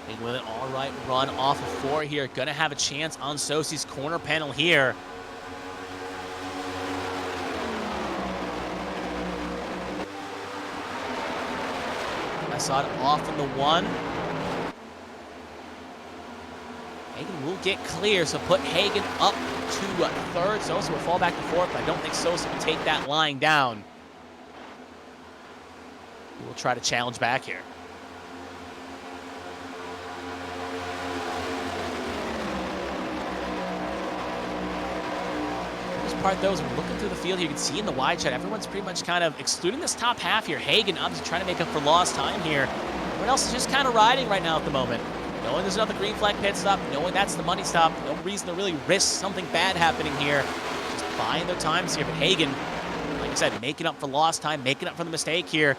And with an all right run off of 4 here, gonna have a chance on Sosi's corner panel here. I saw it off in the 1. Hagen will get clear, so put Hagen up to 3rd. Sosa will fall back to 4th, but I don't think Sosa will take that line down. He will try to challenge back here. Part though, as we're looking through the field here, you can see in the wide shot, everyone's pretty much kind of excluding this top half here. Hagen obviously trying to make up for lost time here. Everyone else is just kind of riding right now at the moment. Knowing there's another green flag pit stop, knowing that's the money stop, no reason to really risk something bad happening here. Just buying their times here, but Hagen, like I said, making up for lost time, making up for the mistake here.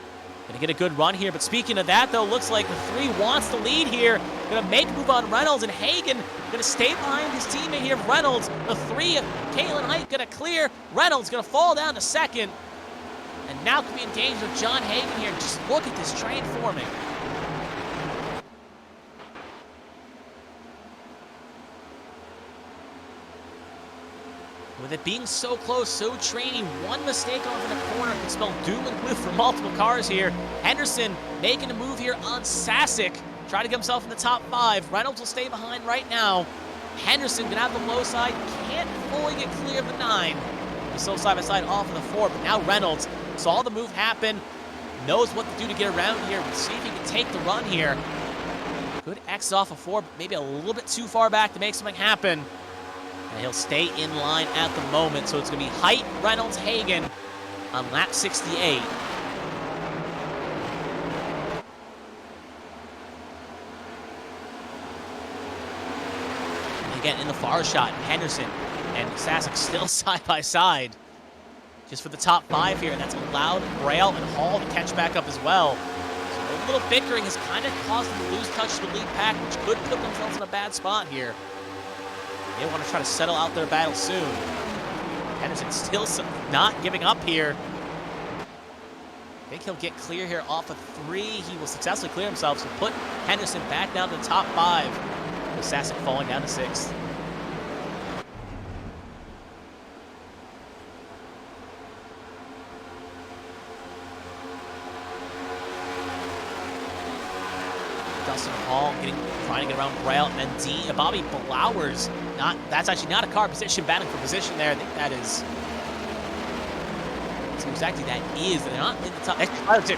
Gonna get a good run here, but speaking of that, though, looks like the 3 wants the lead here. Gonna make a move on Reynolds, and Hagen gonna stay behind his teammate here, Reynolds. The 3 of Caitlin Height gonna clear. Reynolds gonna fall down to second. And now could be in danger of John Hagen here. Just look at this train forming. With it being so close, so trainy, one mistake off in the corner could spell doom and gloom for multiple cars here. Henderson making a move here on Sasic. Try to get himself in the top 5. Reynolds will stay behind right now. Henderson gonna have the low side. Can't fully get clear of the 9. He's still side by side off of the 4, but now Reynolds saw the move happen. Knows what to do to get around here. We'll see if he can take the run here. Good exit off of 4, but maybe a little bit too far back to make something happen. And he'll stay in line at the moment. So it's going to be Height, Reynolds, Hagen on lap 68. And again, in the far shot, Henderson and Sasic still side by side. Just for the top 5 here, and that's allowed Braille and Hall to catch back up as well. So a little bickering has kind of caused them to lose touch to the lead pack, which could put themselves in a bad spot here. They want to try to settle out their battle soon. Henderson still not giving up here. I think he'll get clear here off of 3. He will successfully clear himself, so put Henderson back down to the top 5. With Sasic falling down to 6th. Dustin Hall trying to get around Braille, and then Bobby Blowers. That's actually not a car position, battling for position there. I think that is. So exactly that is. They're not in the top. It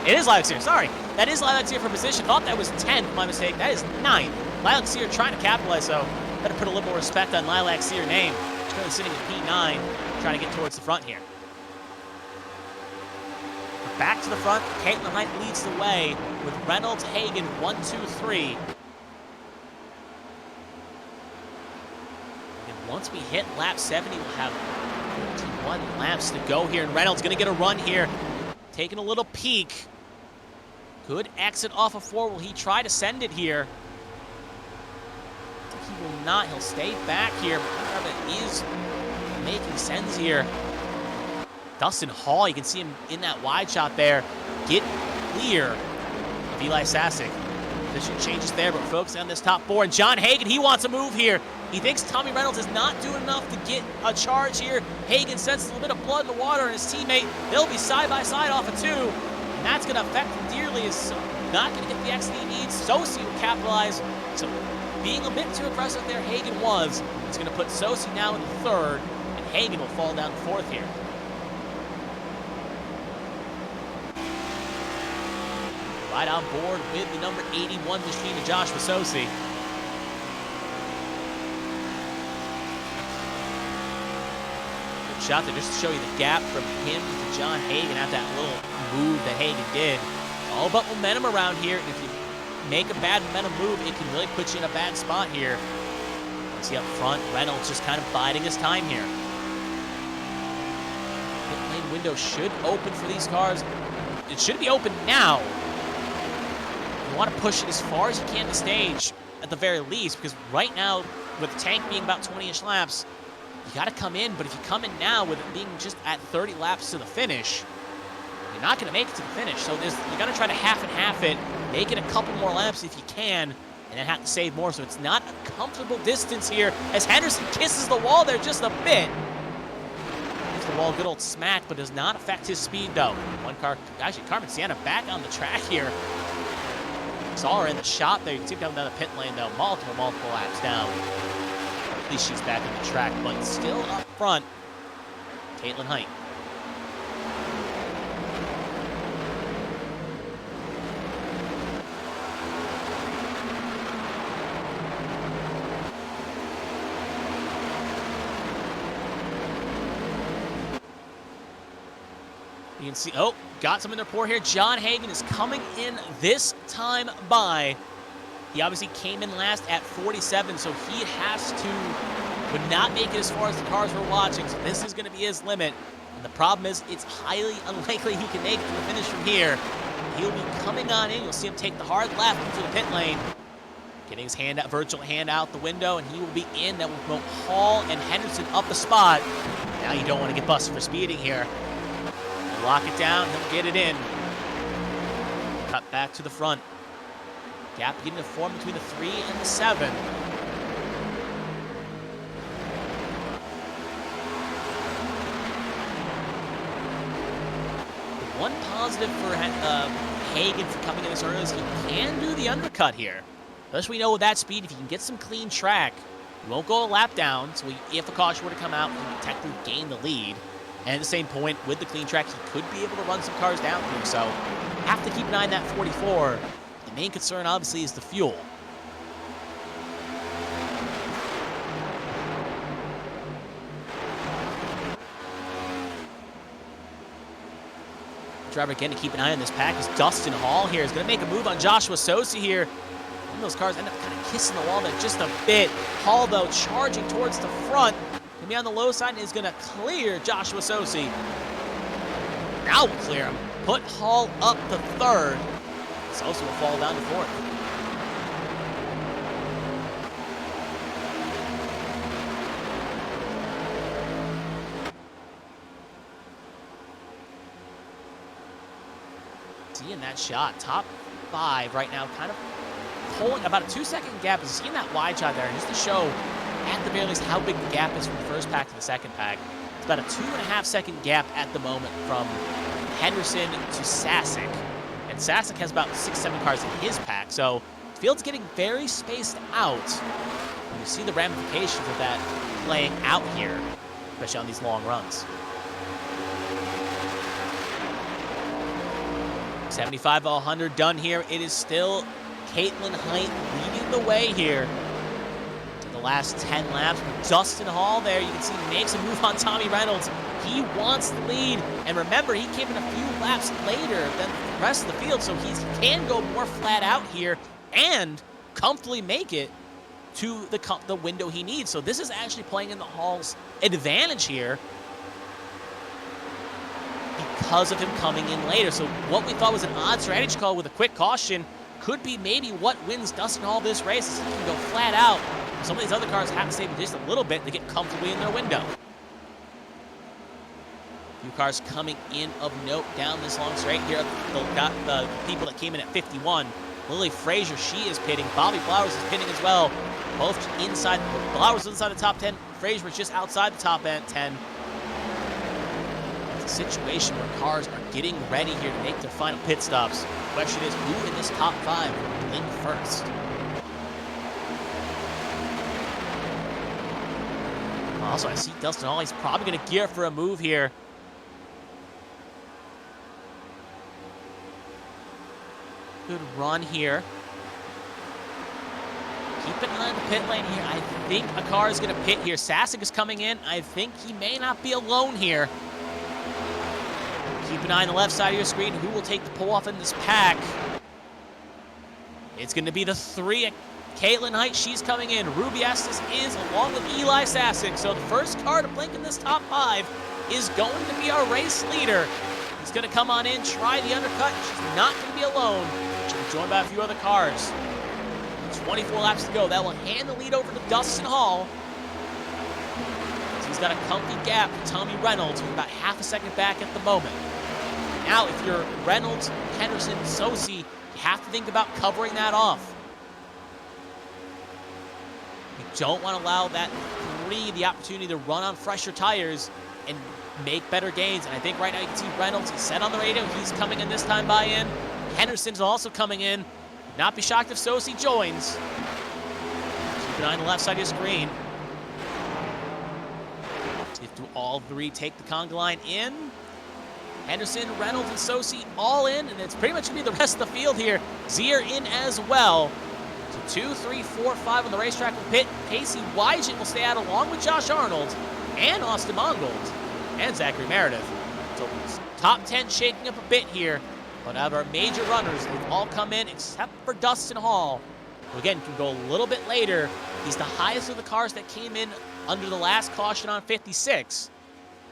is Lilac Sear. Sorry, that is Lilac Sear for position. Thought that was 10th. My mistake. That is 9th. Lilac Sear trying to capitalize. So better put a little more respect on Lilac Sear name. He's currently sitting at P9, trying to get towards the front here. Back to the front, Caitlin Height leads the way with Reynolds, Hagen, 1, 2, 3. And once we hit lap 70, we'll have 51 laps to go here. And Reynolds gonna get a run here, taking a little peek. Good exit off of 4. Will he try to send it here? He will not. He'll stay back here. But it is making sense here. Dustin Hall, you can see him in that wide shot there. Get clear of Eli Sasic. Position changes there, but focusing on this top 4. And John Hagen, he wants a move here. He thinks Tommy Reynolds is not doing enough to get a charge here. Hagen senses a little bit of blood in the water, and his teammate, they'll be side by side off of 2. And that's going to affect him dearly. Is not going to get the XD he needs. Sosi will capitalize. So being a bit too aggressive there, Hagen was. It's going to put Sosi now in the 3rd, and Hagen will fall down to 4th here. Right on board with the number 81 machine of Josh Vasosi. Good shot there just to show you the gap from him to John Hagen after that little move that Hagen did. It's all about momentum around here. And if you make a bad momentum move, it can really put you in a bad spot here. You see up front, Reynolds just kind of biding his time here. Pit lane window should open for these cars. It should be open now. You want to push it as far as you can to stage at the very least, because right now, with the tank being about 20-ish laps, you got to come in. But if you come in now with it being just at 30 laps to the finish, you're not going to make it to the finish. So you got to try to half and half it, make it a couple more laps if you can, and then have to save more. So it's not a comfortable distance here as Henderson kisses the wall there just a bit. Gives the wall a good old smack, but does not affect his speed though. One car, actually Carmen Sienna back on the track here. Saw her in the shot there. You can see her coming down the pit lane though. Multiple laps down. At least she's back on the track, but still up front. Caitlin Height. You can see, oh, got some in their pour here. John Hagen is coming in this time by. He obviously came in last at 47, so he has to Could not make it as far as the cars were watching, so this is going to be his limit. And the problem is, it's highly unlikely he can make it to the finish from here. He'll be coming on in. You'll see him take the hard left into the pit lane. Getting his hand out, virtual hand out the window, and he will be in. That will promote Hall and Henderson up a spot. Now you don't want to get busted for speeding here. Lock it down, he'll get it in. Cut back to the front. Gap beginning to form between the 3 and the 7. The one positive for Hagan for coming in this early is he can do the undercut here. Especially we know with that speed, if you can get some clean track, you won't go a lap down, so if a caution were to come out, you can technically gain the lead. And at the same point, with the clean track, he could be able to run some cars down through, so have to keep an eye on that 44. The main concern, obviously, is the fuel. Driver again to keep an eye on this pack is Dustin Hall here. He's going to make a move on Joshua Sosi here. One of those cars end up kind of kissing the wall there just a bit. Hall, though, charging towards the front. Going to be on the low side and is going to clear Joshua Sosi. Now we'll clear him. Put Hall up to third. Sosi will fall down to fourth. Seeing that shot, top 5 right now, kind of pulling about a 2-second gap. Is seeing that wide shot there, just to show at the very least how big the gap is from the first pack to the second pack. It's about a 2.5-second gap at the moment from Henderson to Sasek. And Sasek has about 6-7 cars in his pack, so the field's getting very spaced out. And you see the ramifications of that playing out here, especially on these long runs. 75-100 done here. It is still Caitlin Height leading the way here to the last 10 laps. Dustin Hall there, you can see he makes a move on Tommy Reynolds. He wants the lead, and remember, he came in a few laps later than the rest of the field, so he can go more flat out here and comfortably make it to the window he needs. So this is actually playing in the Hall's advantage here, because of him coming in later. So what we thought was an odd strategy call with a quick caution could be maybe what wins Dustin Hall this race. Is he can go flat out. Some of these other cars have to save just a little bit to get comfortably in their window. A few cars coming in of note down this long straight here. Got the people that came in at 51. Lily Frazier, she is pitting. Bobby Flowers is pitting as well. Both inside. Flowers inside the top 10. Frazier is just outside the top 10. Situation where cars are getting ready here to make their final pit stops. The question is, who in this top 5 will blink first? Also, I see Dustin Hall. He's probably going to gear for a move here. Good run here. Keep an eye on the pit lane here. I think a car is going to pit here. Sasek is coming in. I think he may not be alone here. Keep an eye on the left side of your screen. Who will take the pull off in this pack? It's going to be the 3. Caitlin Height, she's coming in. Ruby Estes is along with Eli Sasek. So the first car to blink in this top 5 is going to be our race leader. He's going to come on in, try the undercut. She's not going to be alone. She'll be joined by a few other cars. 24 laps to go. That will hand the lead over to Dustin Hall. He's got a comfy gap to Tommy Reynolds, who's about half a second back at the moment. Now, if you're Reynolds, Henderson, Sosi, you have to think about covering that off. You don't want to allow that 3 the opportunity to run on fresher tires and make better gains. And I think right now you can see Reynolds, he's set on the radio, he's coming in this time by in. Henderson's also coming in. Not be shocked if Sosi joins. Keep an eye on the left side of your screen. If do all 3 take the conga line in? Henderson, Reynolds, and Sosi all in, and it's pretty much going to be the rest of the field here. Zier in as well. So 2, 3, 4, 5 on the racetrack will pit. Casey Wygent will stay out along with Josh Arnold and Austin Mongold and Zachary Meredith. So top 10 shaking up a bit here. But out of our major runners, they've all come in except for Dustin Hall, who again can go a little bit later. He's the highest of the cars that came in under the last caution on 56.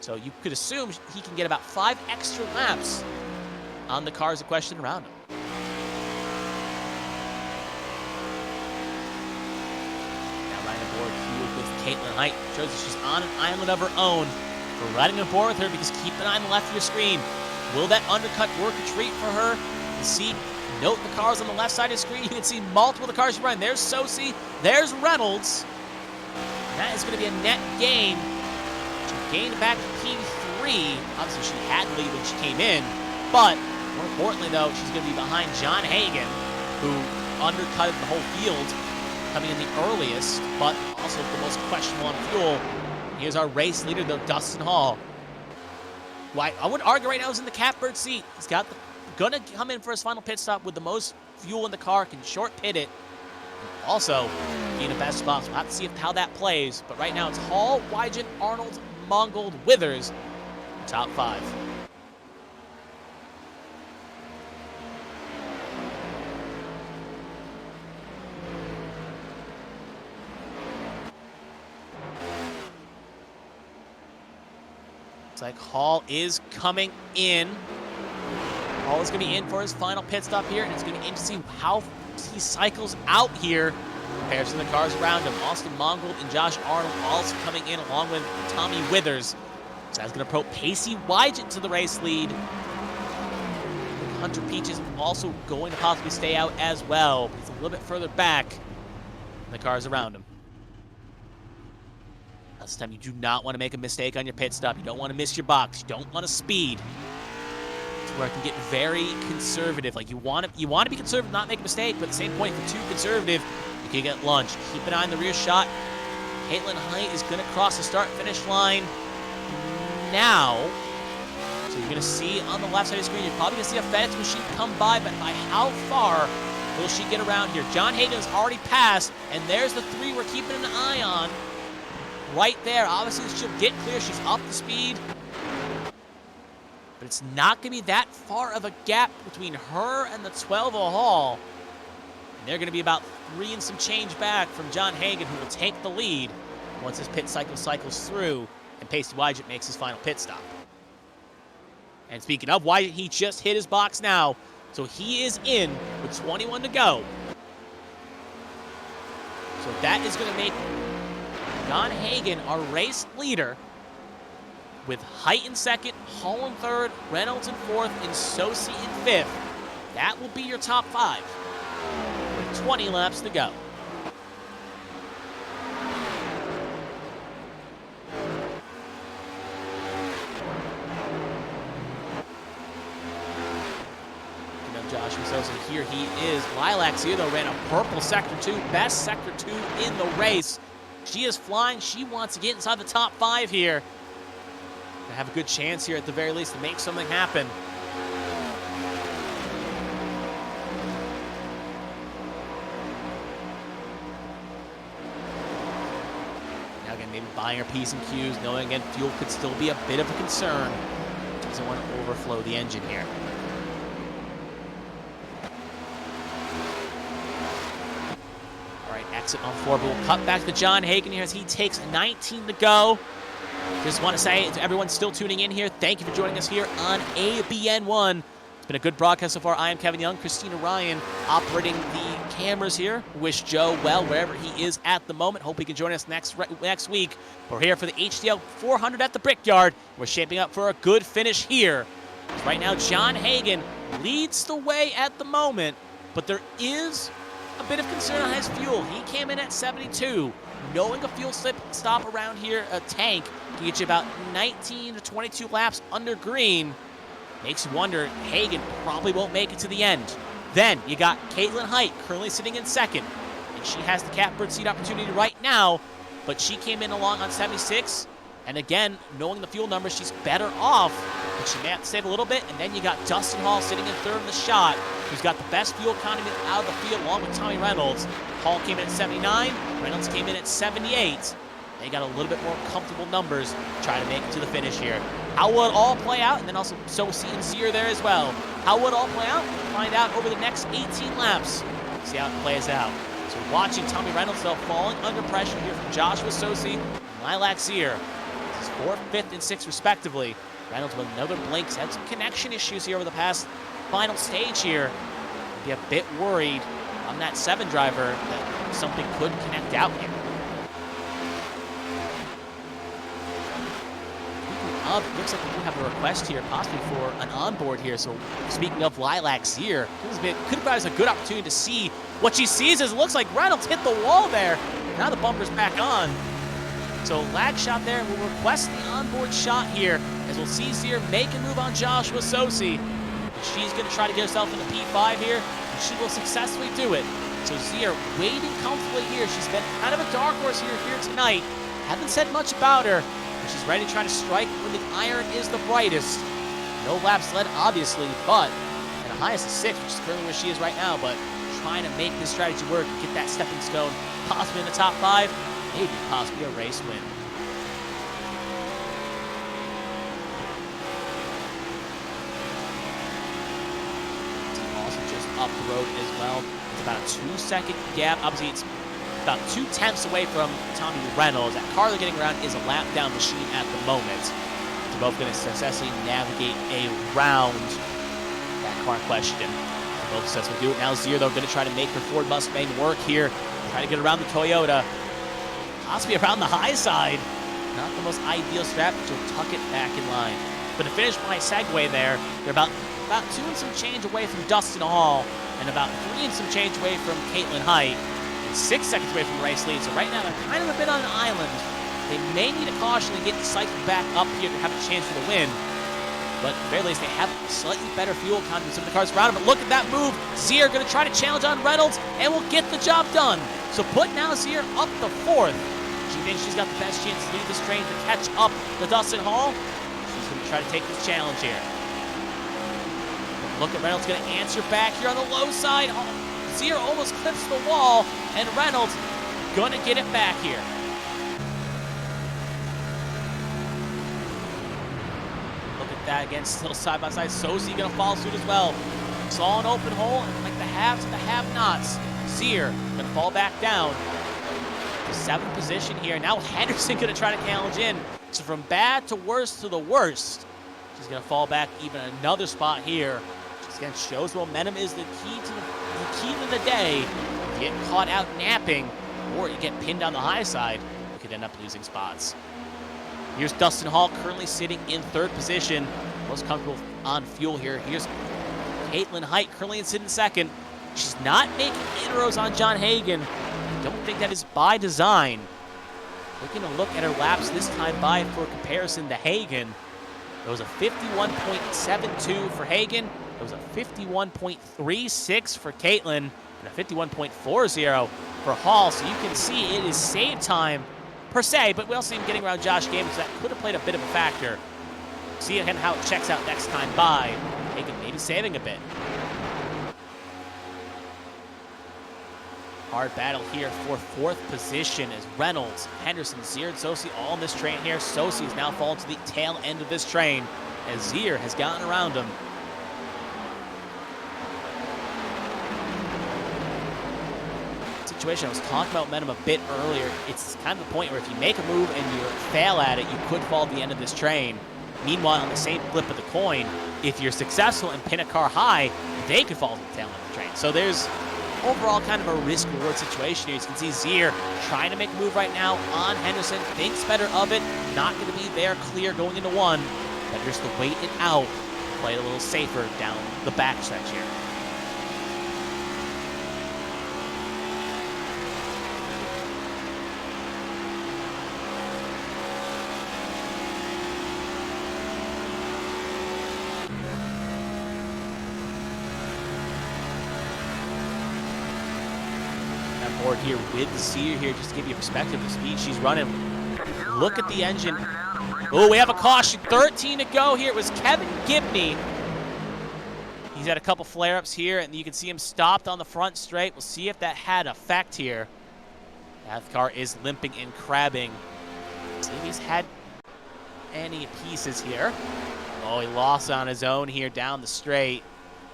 So you could assume he can get about 5 extra laps on the cars in question around him. Now riding aboard here with Caitlin Height. Shows that she's on an island of her own. We're riding aboard with her because keep an eye on the left of your screen. Will that undercut work a treat for her? You see, note the cars on the left side of the screen. You can see multiple of the cars she's running. There's Sosi, there's Reynolds. And that is going to be a net gain. She gained back to P3. Obviously, she had the lead when she came in. But more importantly, though, she's going to be behind John Hagan, who undercutted the whole field, coming in the earliest, but also the most questionable on fuel. Here's our race leader, though, Dustin Hall. Why I would argue right now he's in the catbird seat. He's got gonna come in for his final pit stop with the most fuel in the car, can short pit it. Also, be in the best spot. So we'll have to see how that plays. But right now it's Hall, Wygen, Arnold, Mongold, Withers, top 5. Looks like Hall is coming in. Hall is going to be in for his final pit stop here, and it's going to be interesting how he cycles out here compared to the cars around him. Austin Mongold and Josh Arnold also coming in along with Tommy Withers. So that's going to promote Pacey Wygen to the race lead. Hunter Peach is also going to possibly stay out as well. He's a little bit further back than the cars around him. This time you do not want to make a mistake on your pit stop. You don't want to miss your box. You don't want to speed. It's where it can get very conservative. Like you want to be conservative, not make a mistake, but at the same point, if you're too conservative, you can get lunch. Keep an eye on the rear shot. Caitlin Height is going to cross the start-finish line now. So you're going to see on the left side of the screen, you're probably going to see a FedEx machine come by, but by how far will she get around here? John Hagan's already passed, and there's the 3 we're keeping an eye on. Right there, obviously she'll get clear, she's up to speed. But it's not going to be that far of a gap between her and the 12 of Hall. And they're going to be about 3 and some change back from John Hagan, who will take the lead once his pit cycle cycles through and Pacey Wygen makes his final pit stop. And speaking of Wygen, he just hit his box now. So he is in with 21 to go. So that is going to make John Hagan our race leader, with Height in second, Hall in third, Reynolds in fourth, and Sosi in fifth. That will be your top 5 with 20 laps to go. Joshua Sosi, here he is. Lilacs here, though, ran a purple Sector 2, best Sector 2 in the race. She is flying. She wants to get inside the top 5 here. To have a good chance here at the very least to make something happen. Now again, maybe buying her P's and Q's, knowing again fuel could still be a bit of a concern. Doesn't want to overflow the engine here. Exit on 4, but we'll cut back to John Hagan here as he takes 19 to go. Just want to say to everyone still tuning in here, thank you for joining us here on ABN1. It's been a good broadcast so far. I am Kevin Young, Kristina Ryan operating the cameras here. Wish Joe well wherever he is at the moment. Hope he can join us next week. We're here for the HTL 400 at the Brickyard. We're shaping up for a good finish here. Right now, John Hagan leads the way at the moment, but there is a bit of concern on his fuel. He came in at 72. Knowing a fuel stop around here, a tank, can get you about 19 to 22 laps under green. Makes you wonder, Hagan probably won't make it to the end. Then you got Caitlin Height currently sitting in second, and she has the catbird seat opportunity right now, but she came in along on 76. And again, knowing the fuel numbers, she's better off, but she may have to save a little bit. And then you got Dustin Hall sitting in third in the shot, who's got the best fuel economy out of the field, along with Tommy Reynolds. Hall came in at 79, Reynolds came in at 78. They got a little bit more comfortable numbers to try to make it to the finish here. How will it all play out? And then also Sosi and Sear there as well. How will it all play out? We'll find out over the next 18 laps. See how it plays out. So watching Tommy Reynolds, though, falling under pressure here from Joshua Sosi. Lilacs here. This is 4th, 5th, and 6th respectively. Reynolds with another blink. He's had some connection issues here over the past final stage here. Be a bit worried on that 7 driver that something could connect out here. Up, looks like we do have a request here, possibly for an onboard here. So speaking of Lilacs here, could provide us a good opportunity to see what she sees. As it looks like Reynolds hit the wall there. Now the bumper's back on. So lag shot there, and we'll request the onboard shot here, as we'll see Zier make a move on Joshua Sosi. She's going to try to get herself into P5 here, and she will successfully do it. So Zier waiting comfortably here. She's been kind of a dark horse here tonight. Haven't said much about her, but she's ready to try to strike when the iron is the brightest. No laps led, obviously, but at a highest of 6, which is currently where she is right now, but trying to make this strategy work, get that stepping stone, possibly in the top 5, maybe possibly a race win. Also just up the road as well. It's about a 2-second gap. Obviously, it's about 2/10 away from Tommy Reynolds. That car they're getting around is a lap down machine at the moment. They're both going to successfully navigate around that car in question. Both successfully do it. Now Zier, though, going to try to make her Ford Mustang work here. Try to get around the Toyota. Possibly around the high side. Not the most ideal strat, but she'll tuck it back in line. But to finish my segue there, they're about 2 and some change away from Dustin Hall, and about 3 and some change away from Caitlin Height, and 6 seconds away from the race lead. So right now they're kind of a bit on an island. They may need a caution to get the cycle back up here to have a chance for the win. But at the very least, they have slightly better fuel economy than some of the cars around them. But look at that move. Zier going to try to challenge on Reynolds, and will get the job done. So put now Zier up the 4th. She thinks she's got the best chance to lead this train to catch up to Dustin Hall. She's going to try to take this challenge here. Look at Reynolds going to answer back here on the low side. Oh, Zier almost clips the wall, and Reynolds going to get it back here. Look at that again, still side by side. Sosi going to follow suit as well. Saw an open hole, and like the haves and the have-nots, Zier going to fall back down. 7th position here. Now Henderson going to try to challenge in. So from bad to worst to the worst, she's going to fall back even another spot here. Just again shows momentum is the key to the day. If you get caught out napping, or you get pinned on the high side, you could end up losing spots. Here's Dustin Hall currently sitting in 3rd position, most comfortable on fuel here. Here's Caitlin Height currently sitting in 2nd. She's not making inroads on John Hagan. I don't think that is by design. Taking a look at her laps this time by for comparison to Hagan. It was a 51.72 for Hagan. It was a 51.36 for Caitlin, and a 51.40 for Hall. So you can see it is save time per se, but we also see him getting around Josh Gable, so that could have played a bit of a factor. See again how it checks out next time by. Hagan maybe saving a bit. Hard battle here for 4th position as Reynolds, Henderson, Zier, and Sosi all in this train here. Sosi has now fallen to the tail end of this train as Zier has gotten around him. Situation I was talking about momentum a bit earlier. It's kind of the point where if you make a move and you fail at it, you could fall at the end of this train. Meanwhile, on the same flip of the coin, if you're successful and pin a car high, they could fall to the tail end of the train. So there's overall kind of a risk-reward situation here. You can see Zier trying to make a move right now on Henderson. Thinks better of it. Not going to be there clear going into 1. But just to wait it out. Play it a little safer down the backstretch here. Board here with Zier here, just to give you a perspective of the speed she's running. Look at the engine. Oh, we have a caution. 13 to go here. It was Kevin Gibney. He's had a couple flare-ups here, and you can see him stopped on the front straight. We'll see if that had effect here. That car is limping and crabbing. See if he's had any pieces here. Oh, he lost on his own here down the straight.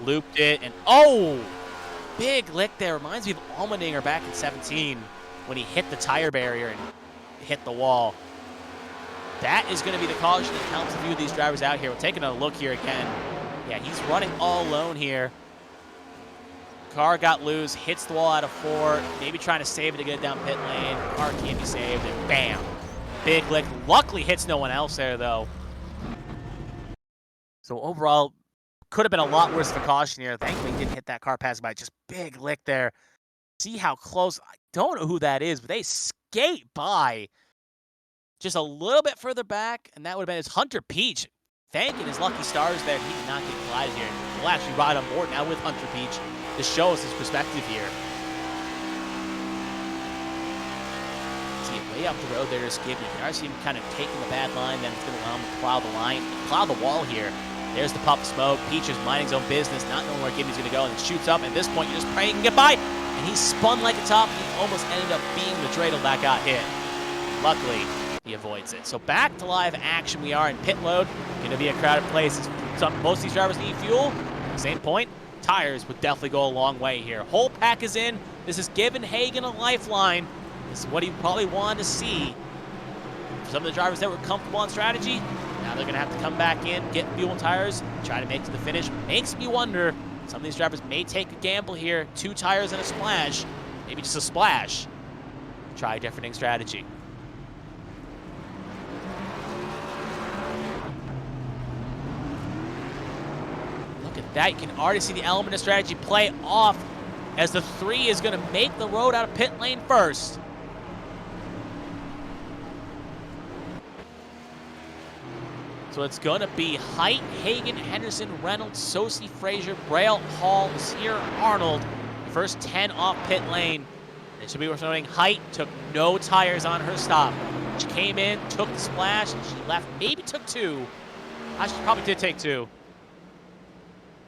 Looped it, and oh! Big lick there. Reminds me of Allmendinger back in 17 when he hit the tire barrier and hit the wall. that is going to be the caution that helps a few of these drivers out here. We're taking a look here again. Yeah, he's running all alone here. Car got loose, hits the wall out of 4, maybe trying to save it to get it down pit lane. Car can't be saved, and bam. Big lick. Luckily hits no one else there, though. So overall, could have been a lot worse of a caution here. Thankfully, he didn't hit that car passing by. Just big lick there. See how close. I don't know who that is, but they skate by. Just a little bit further back, and that would have been his Hunter Peach. Thanking his lucky stars there, he did not get collided here. We'll actually ride on board now with Hunter Peach to show us his perspective here. See it way up the road there to Skibby. You can already see him kind of taking the bad line, then it's going to allow him to plow the wall here. There's the puff smoke. Peach is minding his own business, not knowing where Gibby's going to go, and then shoots up. At this point, you're just praying to get by, and he spun like a top. He almost ended up being the dreidel that got hit. Luckily, he avoids it. So back to live action. We are in pit load. Going to be a crowded place. Most of these drivers need fuel. Same point. Tires would definitely go a long way here. Whole pack is in. This is giving Hagan a lifeline. This is what he probably wanted to see. For some of the drivers that were comfortable on strategy, now they're going to have to come back in, get fuel and tires, try to make it to the finish. Makes me wonder, some of these drivers may take a gamble here. 2 tires and a splash. Maybe just a splash. Try a different strategy. That you can already see the element of strategy play off as the 3 is going to make the road out of pit lane first. So it's going to be Height, Hagan, Henderson, Reynolds, Sosi, Frazier, Braille, Hall, Sear, Arnold. The first 10 off pit lane. It should be worth noting Height took no tires on her stop. She came in, took the splash, and she left, maybe took 2. She probably did take 2.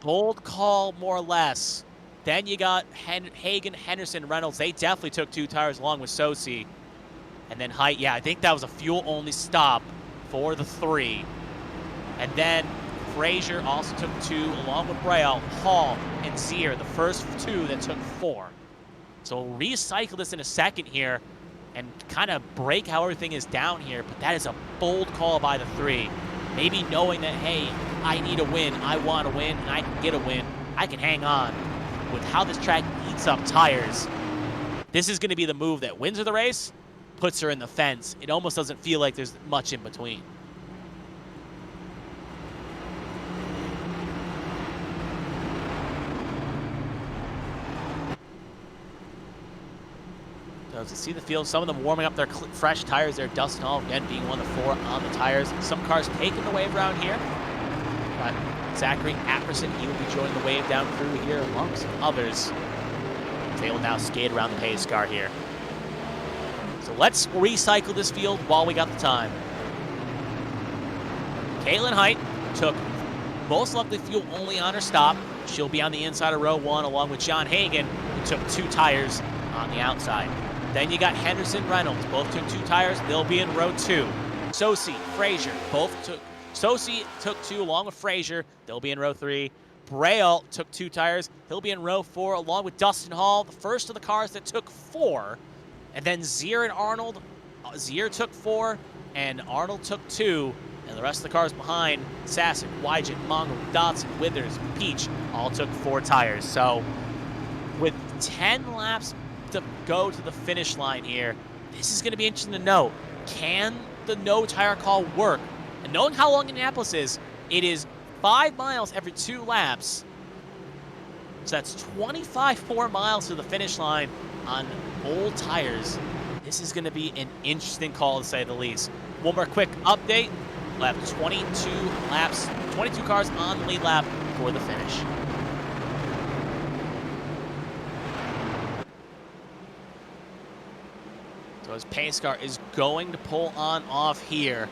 Bold call, more or less. Then you got Hagan, Henderson, Reynolds. They definitely took 2 tires along with Sosi. And then Height, yeah, I think that was a fuel-only stop for the 3. And then Frazier also took 2 along with Braille, Hall, and Zier, the first 2 that took 4. So we'll recycle this in a second here and kind of break how everything is down here. But that is a bold call by the 3. Maybe knowing that, hey, I need a win, I want to win, and I can get a win. I can hang on. With how this track eats up tires, this is going to be the move that wins her the race, puts her in the fence. It almost doesn't feel like there's much in between. So as you see the field, some of them warming up their fresh tires there. Dustin Hall, again, being one of the 4 on the tires. Some cars taking the wave around here. But Zachary Apperson, he will be joining the wave down crew here along with some others. They will now skate around the pace car here. So let's recycle this field while we got the time. Caitlin Height took most likely fuel only on her stop. She'll be on the inside of row 1 along with John Hagan, who took 2 tires on the outside. Then you got Henderson, Reynolds, both took 2 tires. They'll be in row 2. Sosi, Frazier, Sosi took 2 along with Frazier. They'll be in row 3. Braille took 2 tires. He'll be in row 4 along with Dustin Hall, the first of the cars that took 4. And then Zier and Arnold. Zier took 4 and Arnold took 2. And the rest of the cars behind, Sassick, Wygent, Mongo, Dodson, Withers, Peach, all took 4 tires. So with 10 laps to go to the finish line here, this is going to be interesting to know. Can the no tire call work? And knowing how long Indianapolis is, it is 5 miles every 2 laps. So that's 25 more miles to the finish line on old tires. This is going to be an interesting call, to say the least. One more quick update. We'll have 22 laps, 22 cars on the lead lap for the finish. So his pace car is going to pull on off here.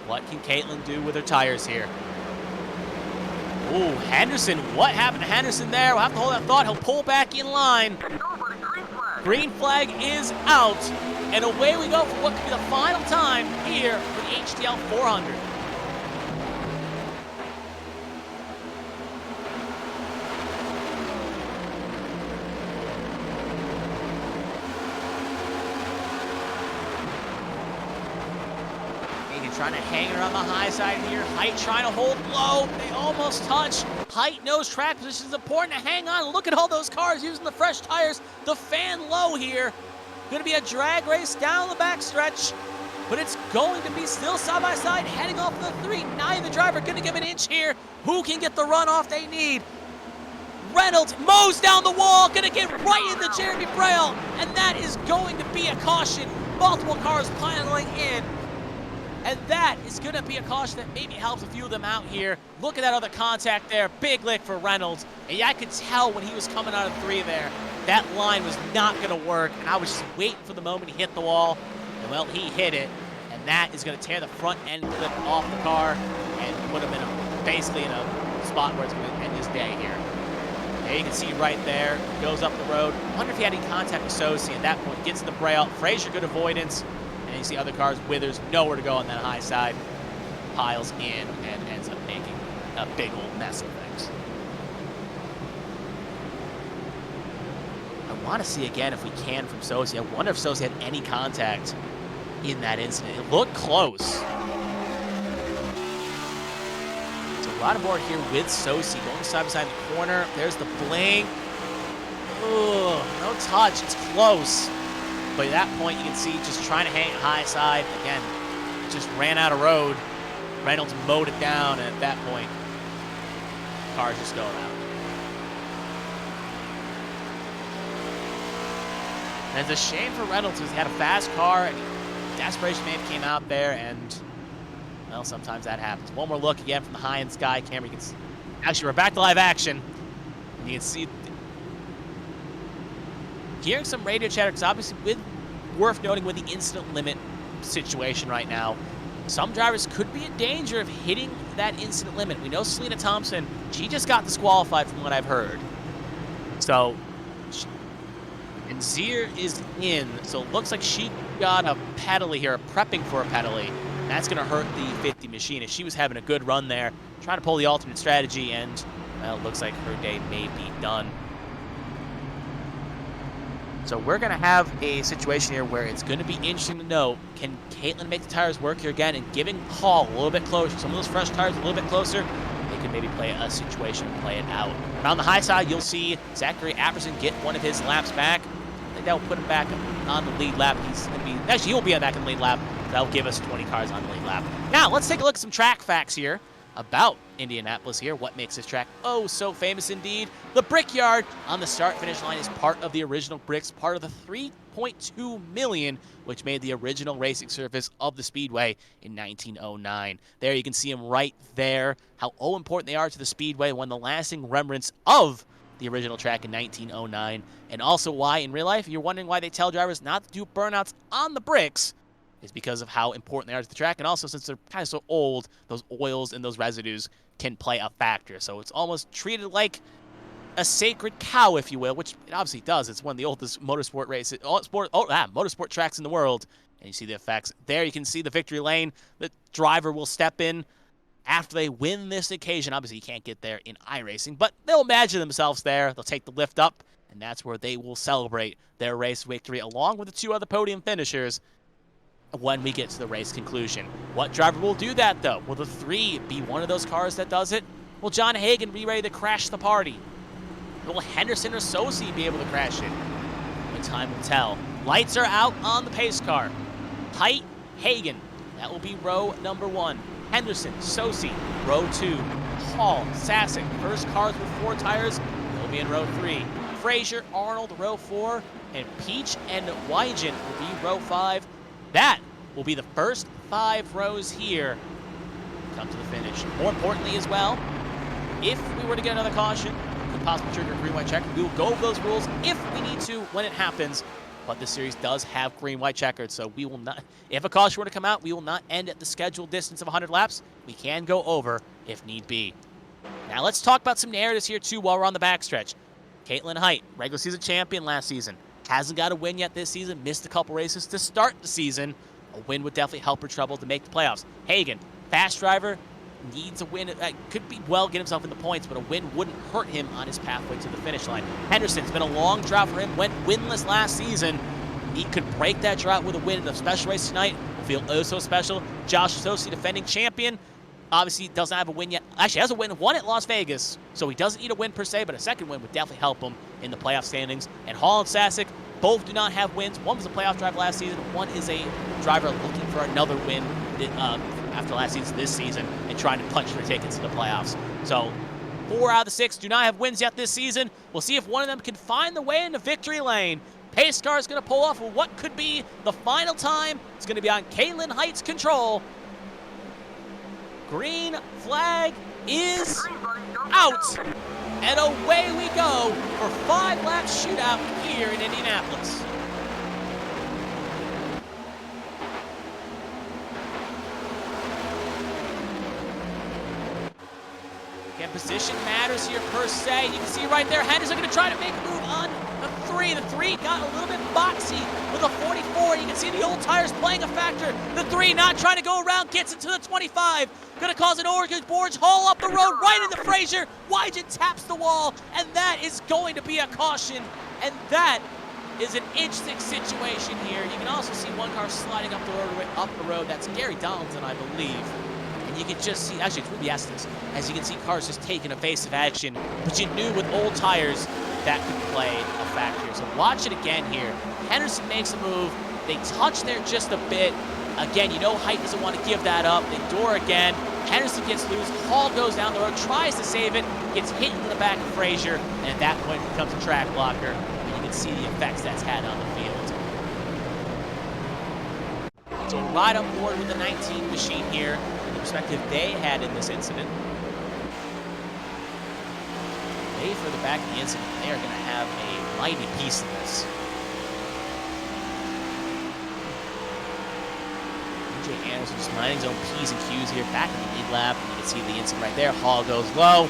What can Caitlin do with her tires here? Ooh, Henderson. What happened to Henderson there? We'll have to hold that thought. He'll pull back in line. Green flag is out. And away we go for what could be the final time here for the HTL 400. trying to hang around the high side here. Height trying to hold low. They almost touch. Height knows track position is important to hang on. Look at all those cars using the fresh tires. The fan low here. Going to be a drag race down the backstretch, but it's going to be still side by side, heading off the 3. Neither driver going to give an inch here. Who can get the runoff they need? Reynolds mows down the wall, going to get right into Jeremy Braille, and that is going to be a caution. Multiple cars piling in, and that is going to be a caution that maybe helps a few of them out here. Look at that other contact there. Big lick for Reynolds, and yeah, I could tell when he was coming out of 3 there, that line was not going to work, and I was just waiting for the moment he hit the wall, and well, he hit it, and that is going to tear the front end clip off the car and put him in basically in a spot where it's going to end his day here. There you can see right there, goes up the road. I wonder if he had any contact with Sosi at that point. Gets the Braille. Frazier, good avoidance. And you see other cars. Withers, nowhere to go on that high side. Piles in and ends up making a big old mess of things. I want to see again if we can from Sosi. I wonder if Sosi had any contact in that incident. It looked close. A lot of board here with Sosi going side by side in the corner. There's the blink. Ooh, no touch. It's close. But at that point, you can see just trying to hang high side. Again, just ran out of road. Reynolds mowed it down, and at that point, cars just going out. And it's a shame for Reynolds because he had a fast car, and desperation may have came out there, and well, sometimes that happens. One more look again from the high-end sky camera. You can see, actually, we're back to live action. And you can see, hearing some radio chatter, because obviously, worth noting with the incident limit situation right now, some drivers could be in danger of hitting that incident limit. We know Selena Thompson, she just got disqualified from what I've heard. So, and Zier is in, so it looks like she got a penalty here, prepping for a penalty. That's going to hurt the 50 machine. If she was having a good run there, trying to pull the alternate strategy, and well, it looks like her day may be done. So we're going to have a situation here where it's going to be interesting to know, can Caitlin make the tires work here again, and giving Paul a little bit closer, some of those fresh tires a little bit closer, they could maybe play a situation and play it out. And on the high side, you'll see Zachary Apperson get one of his laps back. I think that will put him back on the lead lap. He's going to be, actually, he'll be back in the lead lap. That'll give us 20 cars on the lead lap. Now, let's take a look at some track facts here about Indianapolis here. What makes this track oh so famous indeed? The Brickyard on the start-finish line is part of the original bricks, part of the $3.2 million, which made the original racing surface of the Speedway in 1909. There you can see them right there, how important they are to the Speedway, one of the lasting remnants of the original track in 1909, and also why, in real life, you're wondering why they tell drivers not to do burnouts on the bricks, is because of how important they are to the track, and also since they're kind of so old, those oils and those residues can play a factor. So it's almost treated like a sacred cow, if you will, which it obviously does. It's one of the oldest motorsport races, motorsport tracks in the world, and you see the effects. There you can see the victory lane. The driver will step in after they win this occasion. Obviously, you can't get there in iRacing, but they'll imagine themselves there. They'll take the lift up, and that's where they will celebrate their race victory, along with the 2 other podium finishers, when we get to the race conclusion. What driver will do that, though? Will the 3 be one of those cars that does it? Will John Hagan be ready to crash the party? Will Henderson or Sosi be able to crash it? Only time will tell. Lights are out on the pace car. Height, Hagan. That will be row number 1. Henderson, Sosi, row 2. Hall, Sasek, first cars with 4 tires. They'll be in row 3. Frazier, Arnold, row 4. And Peach and Wygen will be row 5. That will be the first 5 rows here come to the finish. More importantly as well, if we were to get another caution, could possibly trigger a green-white checker. We will go over those rules if we need to when it happens, but this series does have green-white checkers, so we will not, if a caution were to come out, we will not end at the scheduled distance of 100 laps. We can go over if need be. Now let's talk about some narratives here too while we're on the backstretch. Caitlin Height, regular season champion last season. Hasn't got a win yet this season, missed a couple races to start the season. A win would definitely help her trouble to make the playoffs. Hagan, fast driver, needs a win. Could be well get himself in the points, but a win wouldn't hurt him on his pathway to the finish line. Henderson's been a long drought for him, went winless last season. He could break that drought with a win in a special race tonight. feel oh so special. Josh Sosi, defending champion, obviously doesn't have a win yet. Actually, has a win, won at Las Vegas, so he doesn't need a win per se, but a second win would definitely help him in the playoff standings. And Hall and Sasek both do not have wins. One was a playoff driver last season. One is a driver looking for another win after last season, this season, and trying to punch their tickets to the playoffs. So 4 out of the 6 do not have wins yet this season. We'll see if one of them can find the way into victory lane. Pace car is going to pull off what could be the final time. It's going to be on Caitlin Height's control. Green flag is out. And away we go for 5-lap shootout here in Indianapolis. Again, position matters here per se. You can see right there, Henderson going to try to make a move on the 3. The 3 got a little bit boxy with a 44. You can see the old tires playing a factor. The 3 not trying to go around, gets it to the 25. Going to cause an Oregon boards haul up the road right into Frazier. Wygen taps the wall, and that is going to be a caution. And that is an inch-6 situation here. You can also see one car sliding up the road. That's Gary Donaldson, I believe. And you can just see, actually, it's Ruby Estes, as you can see cars just taking evasive action. But you knew with old tires that could play a factor. So watch it again here. Henderson makes a move. They touch there just a bit. Again, you know Height doesn't want to give that up. They door again. Henderson gets loose. Hall goes down the road, tries to save it, gets hit into the back of Frazier, and at that point becomes a track blocker. And you can see the effects that's had on the field. So right on board with the 19 machine here, the perspective they had in this incident. Way further back in the incident, they are going to have a mighty piece in this. Anderson just minding his own P's and Q's here, back in the lead lap. You can see the incident right there. Hall goes low,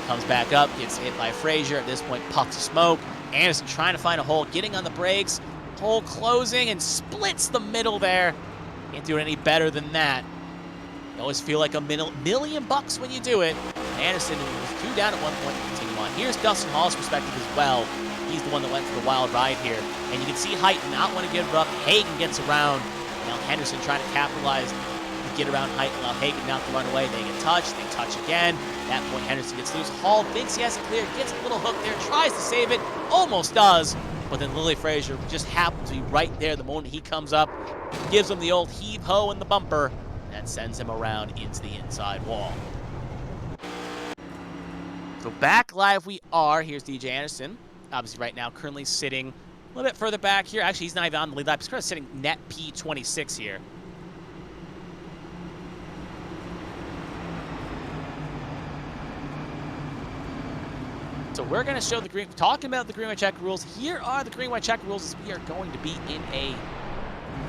comes back up, gets hit by Frazier. At this point, puffs of smoke. Anderson trying to find a hole, getting on the brakes. Hole closing and splits the middle there. Can't do it any better than that. You always feel like $1,000,000 when you do it. Anderson was 2 down at one point to continue on. Here's Dustin Hall's perspective as well. He's the one that went for the wild ride here. And you can see Height not want to give it up. Hagen gets around. Now Henderson trying to capitalize to get around Height, allow Hagen now to run away. They get touched, they touch again. At that point, Henderson gets loose. Hall thinks he has it clear, gets a little hook there, tries to save it, almost does. But then Lily Frazier just happens to be right there the moment he comes up, gives him the old heave-ho in the bumper, and sends him around into the inside wall. So back live we are. Here's DJ Anderson. Obviously right now currently sitting a little bit further back here. Actually, he's not even on the lead lap. He's kind of sitting net P26 here. So we're going to show the green, talking about the green, white, checker rules. Here are the green, white, checker rules. We are going to be in a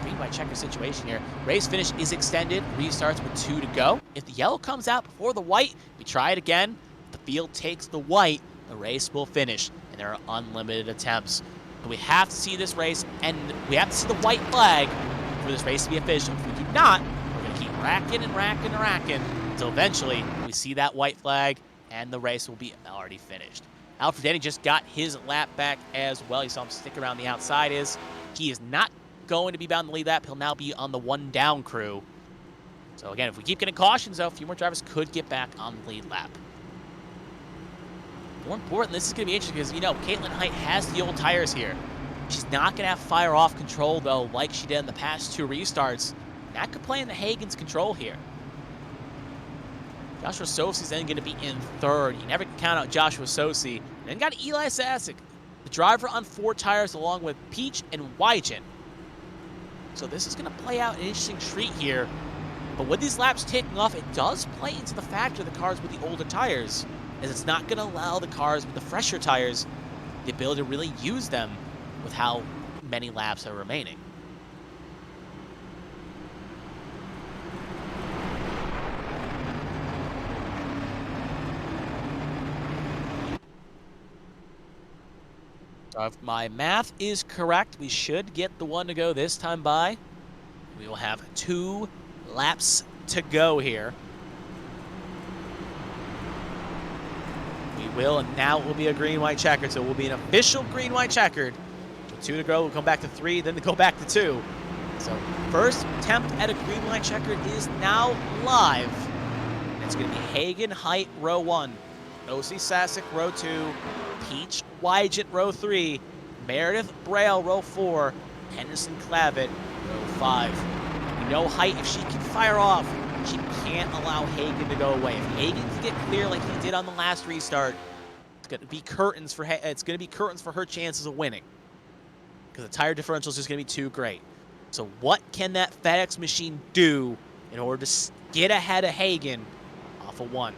green, white, checker situation here. Race finish is extended. Restarts with 2 to go. If the yellow comes out before the white, we try it again. If the field takes the white, the race will finish. And there are unlimited attempts. But we have to see this race, and we have to see the white flag for this race to be official. If we do not, we're going to keep racking and racking and racking until eventually we see that white flag, and the race will be already finished. Alfred Denny just got his lap back as well. You saw him stick around the outside. He is not going to be bound to lead lap. He'll now be on the 1-down crew. So again, if we keep getting cautions, though, a few more drivers could get back on the lead lap. More important, this is going to be interesting because, you know, Caitlin Height has the old tires here. She's not going to have fire-off control, though, like she did in the past 2 restarts. That could play in the Hagen's control here. Joshua Sosi is then going to be in 3rd. You never can count out Joshua Sosi. Then got Eli Sasek, the driver on 4 tires, along with Peach and Wygen. So this is going to play out an interesting treat here. But with these laps taking off, it does play into the factor of the cars with the older tires, as it's not going to allow the cars with the fresher tires the ability to really use them with how many laps are remaining. So if my math is correct, we should get the 1 to go this time by. We will have 2 laps to go here. We will, and now it will be a green, white, checkered. So it will be an official green, white, checkered. With 2 to go, we'll come back to 3, then to go back to 2. So first attempt at a green light checkered is now live. And it's going to be Hagen, Height, row 1. O.C. Sasek, row 2. Peach, Wygent, row 3. Meredith, Braille, row 4. Henderson, Clavitt, row 5. We know Height, if she can fire off, she can't allow Hagen to go away. If Hagen can get clear like he did on the last restart, it's going to be curtains for her chances of winning. Because the tire differential is just going to be too great. So what can that FedEx machine do in order to get ahead of Hagen off of 1?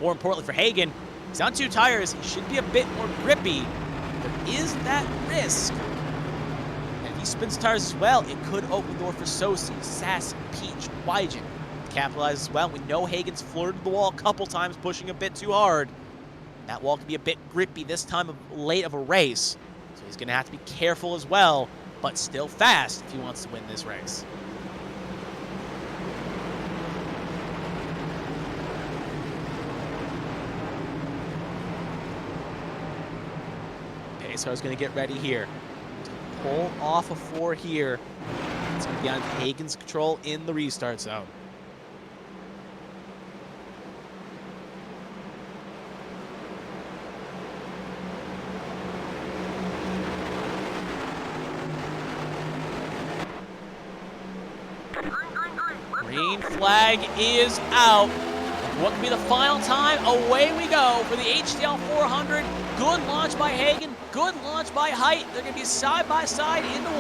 More importantly for Hagen, he's on 2 tires. He should be a bit more grippy. There is that risk. And if he spins tires as well, it could open the door for Sosi, Sass, Peach, Wygent to capitalize as well. We know Hagen's flirted the wall a couple times, pushing a bit too hard. That wall can be a bit grippy this time of late of a race. So he's going to have to be careful as well, but still fast if he wants to win this race. Pace car's going to get ready here. Pull off a 4 here. It's going to be on Hagen's control in the restart zone. Green flag is out. What could be the final time? Away we go for the HTL 400. Good launch by Hagen. Good launch by Height. They're going to be side by side into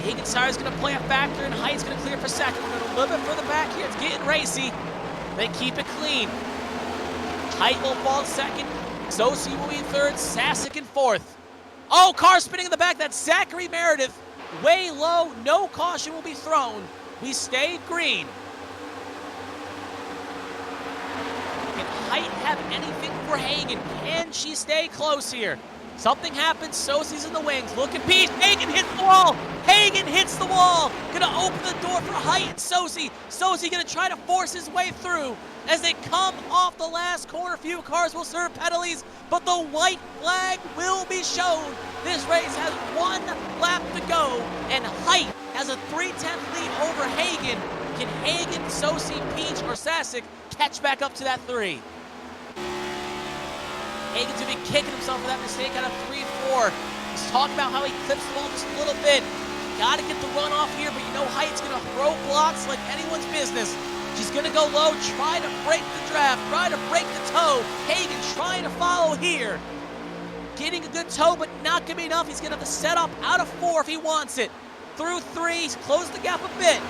1. Hagen's tire is going to play a factor, and Height's going to clear for second. We're going a little bit further back here. It's getting racy. They keep it clean. Height will fall second. Sosi will be in third. Sasek in fourth. Oh, car spinning in the back. That's Zachary Meredith. Way low, no caution will be thrown. We stay green. Can Height have anything for Hagen? Can she stay close here? Something happens, Sosi's in the wings. Look at Peach, Hagen hits the wall. Hagen hits the wall. Gonna open the door for Height and Sosi. Sosi gonna try to force his way through. As they come off the last corner, few cars will serve penalties, but the white flag will be shown. This race has 1 lap to go, and Height has a 3/10 lead over Hagen. Can Hagen, Sosi, Peach, or Sasek catch back up to that 3? Hagen's gonna be kicking himself for that mistake out of 3-4. He's talking about how he clips the wall just a little bit. Gotta get the run off here, but you know Height's gonna throw blocks like anyone's business. She's going to go low, try to break the draft, try to break the toe. Hagen trying to follow here. Getting a good toe, but not going to be enough. He's going to have to set up out of 4 if he wants it. Through 3, he's closed the gap a bit.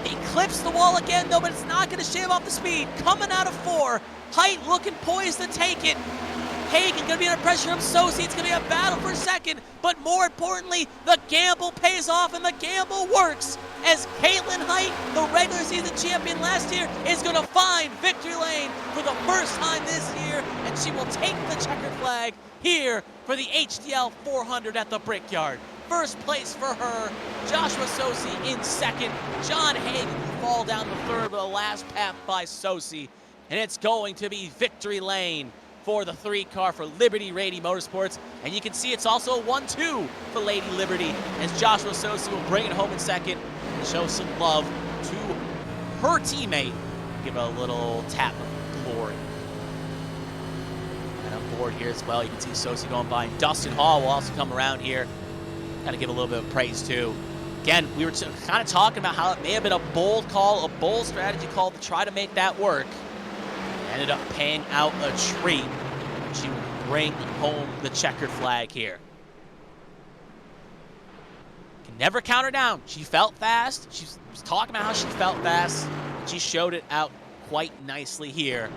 He clips the wall again, though, but it's not going to shave off the speed. Coming out of 4, Height looking poised to take it. Hagen going to be under pressure from Sosi. It's going to be a battle for second, but more importantly, the gamble pays off, and the gamble works as Caitlin Height, the regular season champion last year, is going to find victory lane for the first time this year, and she will take the checkered flag here for the HTL 400 at the Brickyard. First place for her, Joshua Sosi in second. John Hagen will fall down to third with a last pass by Sosi, and it's going to be victory lane for the 3 car for Liberty Rady Motorsports. And you can see it's also a 1-2 for Lady Liberty as Joshua Sosi will bring it home in second and show some love to her teammate. Give her a little tap of glory. And on board here as well, you can see Sosi going by. And Dustin Hall will also come around here. Kind of give a little bit of praise too. Again, we were kind of talking about how it may have been a bold call, a bold strategy call to try to make that work. Ended up paying out a treat. She will bring home the checkered flag here. Can never count her down. She felt fast. She was talking about how she felt fast. And she showed it out quite nicely here.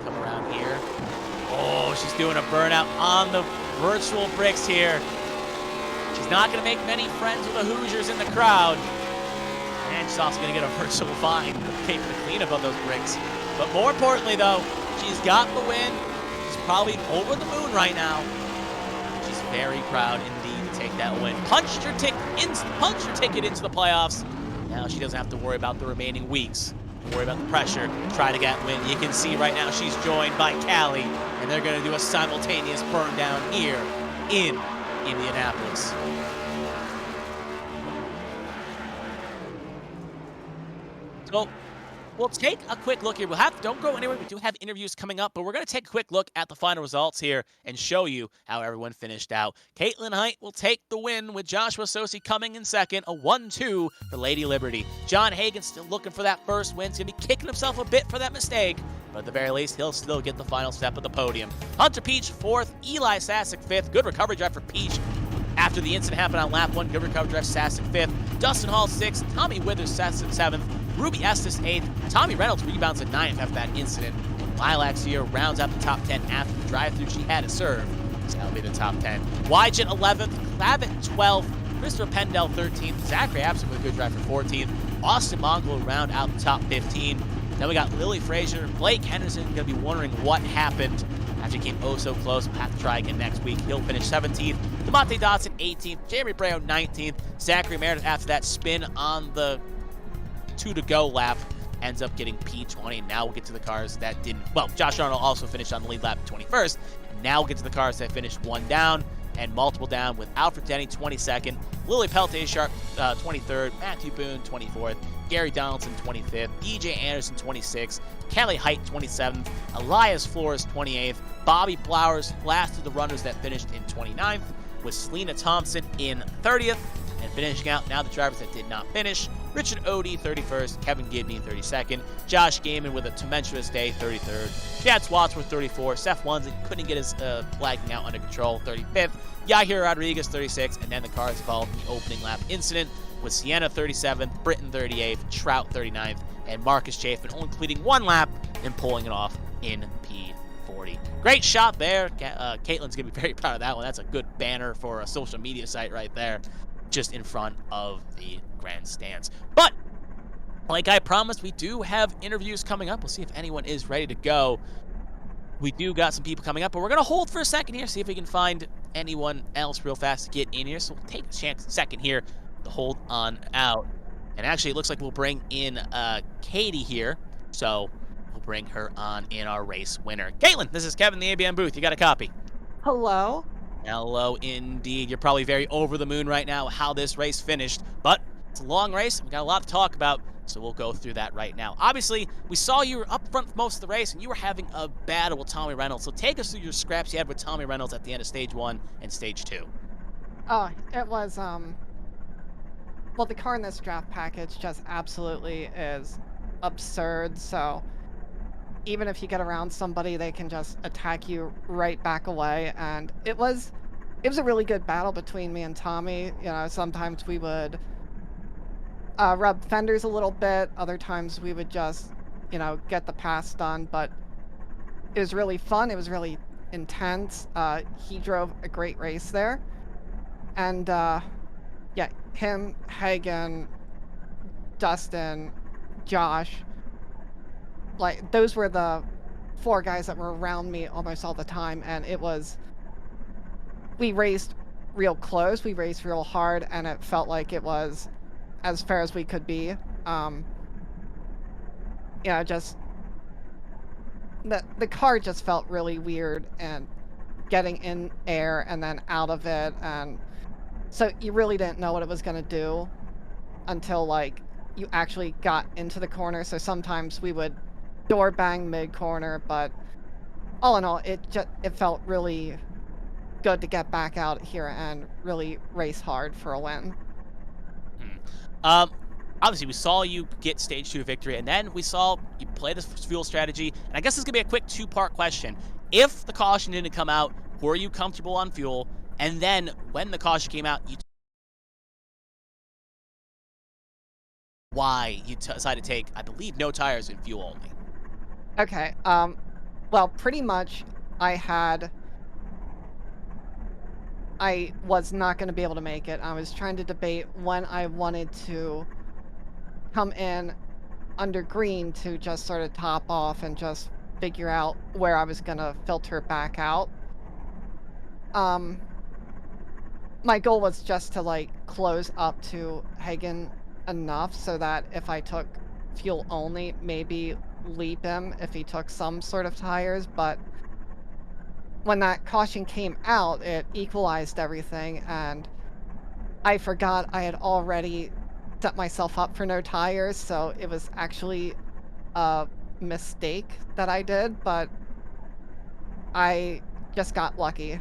Come around here. Oh, she's doing a burnout on the virtual bricks here. She's not going to make many friends with the Hoosiers in the crowd. And she's also going to get a virtual fine to pay for the cleanup of those bricks. But more importantly, though, she's got the win. She's probably over the moon right now. She's very proud indeed to take that win. Punched her ticket into the playoffs. Now she doesn't have to worry about the remaining weeks. Worry about the pressure. Try to get win. You can see right now she's joined by Callie and they're going to do a simultaneous burn down here in Indianapolis. So we'll take a quick look here. Don't go anywhere. We do have interviews coming up, but we're going to take a quick look at the final results here and show you how everyone finished out. Caitlin Height will take the win with Joshua Sosi coming in second, a 1-2 for Lady Liberty. John Hagan still looking for that first win. He's going to be kicking himself a bit for that mistake, but at the very least, he'll still get the final step of the podium. Hunter Peach, fourth. Eli Sasek, fifth. Good recovery drive for Peach. After the incident happened on lap 1, good recovery drive, Sasek, fifth. Dustin Hall, sixth. Tommy Withers, Sasek, seventh. Ruby Estes, 8th. Tommy Reynolds rebounds at 9th after that incident. Lilacs here rounds out the top 10 after the drive-through she had to serve. So that'll be the top 10. Wyjet, 11th. Clavitt, 12th. Christopher Pendell, 13th. Zachary Abson with a good drive for 14th. Austin Mongol round out the top 15. Then we got Lily Frazier. Blake Henderson going to be wondering what happened after he came oh so close. We'll have to try again next week. He'll finish 17th. DeMonte Dotson, 18th. Jeremy Breo, 19th. Zachary Meredith, after that spin on the 2-to-go lap, ends up getting P20. Now we'll get to the cars that didn't. Well, Josh Arnold also finished on the lead lap 21st. Now we'll get to the cars that finished one down and multiple down, with Alfred Denny 22nd, Lily Peltier Sharp 23rd, Matthew Boone 24th, Gary Donaldson 25th, EJ Anderson 26th, Kelly Height 27th, Elias Flores 28th, Bobby Flowers last of the runners that finished in 29th, with Selena Thompson in 30th. And finishing out now the drivers that did not finish: Richard Odie, 31st, Kevin Gibney, 32nd, Josh Gaiman with a tumultuous day, 33rd, Chad Swatsworth, 34th, Seth Wanzik couldn't get his flagging out under control, 35th, Yahir Rodriguez, 36th, and then the cars followed the opening lap incident with Sienna, 37th, Britton, 38th, Trout, 39th, and Marcus Chafin only completing one lap and pulling it off in P40. Great shot there. Caitlin's going to be very proud of that one. That's a good banner for a social media site right there, just in front of the grandstands. But like I promised, we do have interviews coming up. We'll see if anyone is ready to go. We do got some people coming up, but we're going to hold for a second here, see if we can find anyone else real fast to get in here. So we'll take a second here to hold on out. And actually, it looks like we'll bring in Katie here. So we'll bring her on in our race winner. Caitlin, this is Kevin, the ABM booth. You got a copy? Hello. Hello, indeed. You're probably very over the moon right now how this race finished, but it's a long race. We got a lot to talk about, so we'll go through that right now. Obviously, we saw you were up front for most of the race, and you were having a battle with Tommy Reynolds. So take us through your scraps you had with Tommy Reynolds at the end of Stage 1 and Stage 2. Oh, it was, well, the car in this draft package just absolutely is absurd, so even if you get around somebody, they can just attack you right back away, and it was a really good battle between me and Tommy. You know, sometimes we would rub fenders a little bit, other times we would just, you know, get the pass done, but it was really fun. It was really intense. He drove a great race there, and yeah, him, Hagen, Dustin, Josh, like, those were the 4 guys that were around me almost all the time, and we raced real close, we raced real hard, and it felt like it was as fair as we could be. Yeah, just the car just felt really weird, and getting in air and then out of it, and so you really didn't know what it was going to do until, like, you actually got into the corner. So sometimes we would door bang mid-corner, but all in all, it felt really good to get back out here and really race hard for a win. Obviously, we saw you get Stage 2 victory, and then we saw you play this fuel strategy. And I guess this is going to be a quick 2-part question. If the caution didn't come out, were you comfortable on fuel? And then when the caution came out, why you decided to take, I believe, no tires and fuel only? Okay, well, pretty much I was not going to be able to make it. I was trying to debate when I wanted to come in under green to just sort of top off and just figure out where I was going to filter back out. My goal was just to, like, close up to Hagen enough so that if I took fuel only, maybe leap him if he took some sort of tires, but when that caution came out, it equalized everything, and I forgot I had already set myself up for no tires, so it was actually a mistake that I did, but I just got lucky.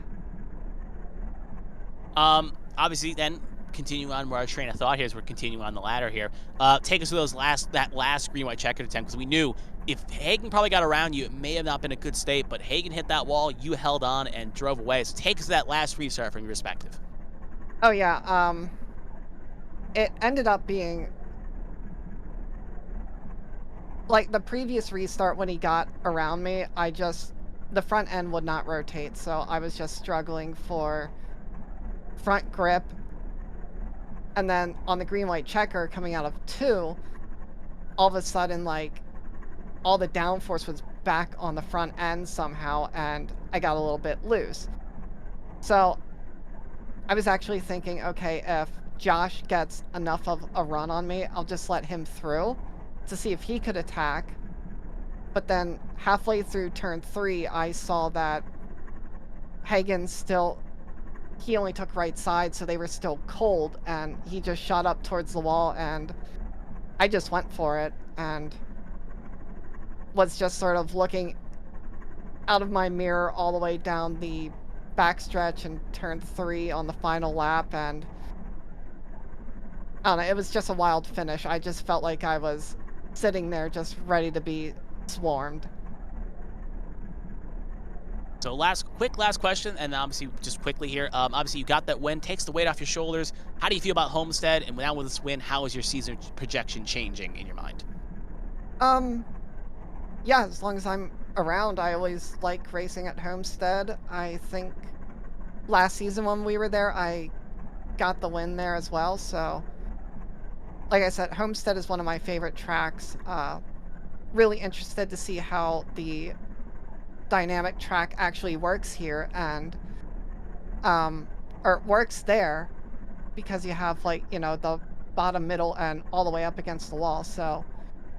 Obviously, then continue on where our train of thought here is we're continuing on the ladder here. Take us to that last green white checkered attempt, because we knew if Hagen probably got around you, it may have not been a good state, but Hagen hit that wall, you held on and drove away. So take us to that last restart from your perspective. Oh yeah, it ended up being like the previous restart when he got around me, the front end would not rotate, so I was just struggling for front grip. And then on the green white checker coming out of 2, all of a sudden, like, all the downforce was back on the front end somehow, and I got a little bit loose. So I was actually thinking, okay, if Josh gets enough of a run on me, I'll just let him through to see if he could attack. But then halfway through turn 3, I saw that Hagen he only took right side, so they were still cold, and he just shot up towards the wall, and I just went for it and was just sort of looking out of my mirror all the way down the backstretch and turn 3 on the final lap, and I don't know, it was just a wild finish. I just felt like I was sitting there just ready to be swarmed. So last question, and obviously just quickly here. Obviously you got that win, takes the weight off your shoulders. How do you feel about Homestead? And now with this win, how is your season projection changing in your mind? Um, yeah, as long as I'm around, I always like racing at Homestead. I think last season when we were there, I got the win there as well. So, like I said, Homestead is one of my favorite tracks. Really interested to see how the dynamic track actually works here and or works there, because you have, like, the bottom, middle, and all the way up against the wall. So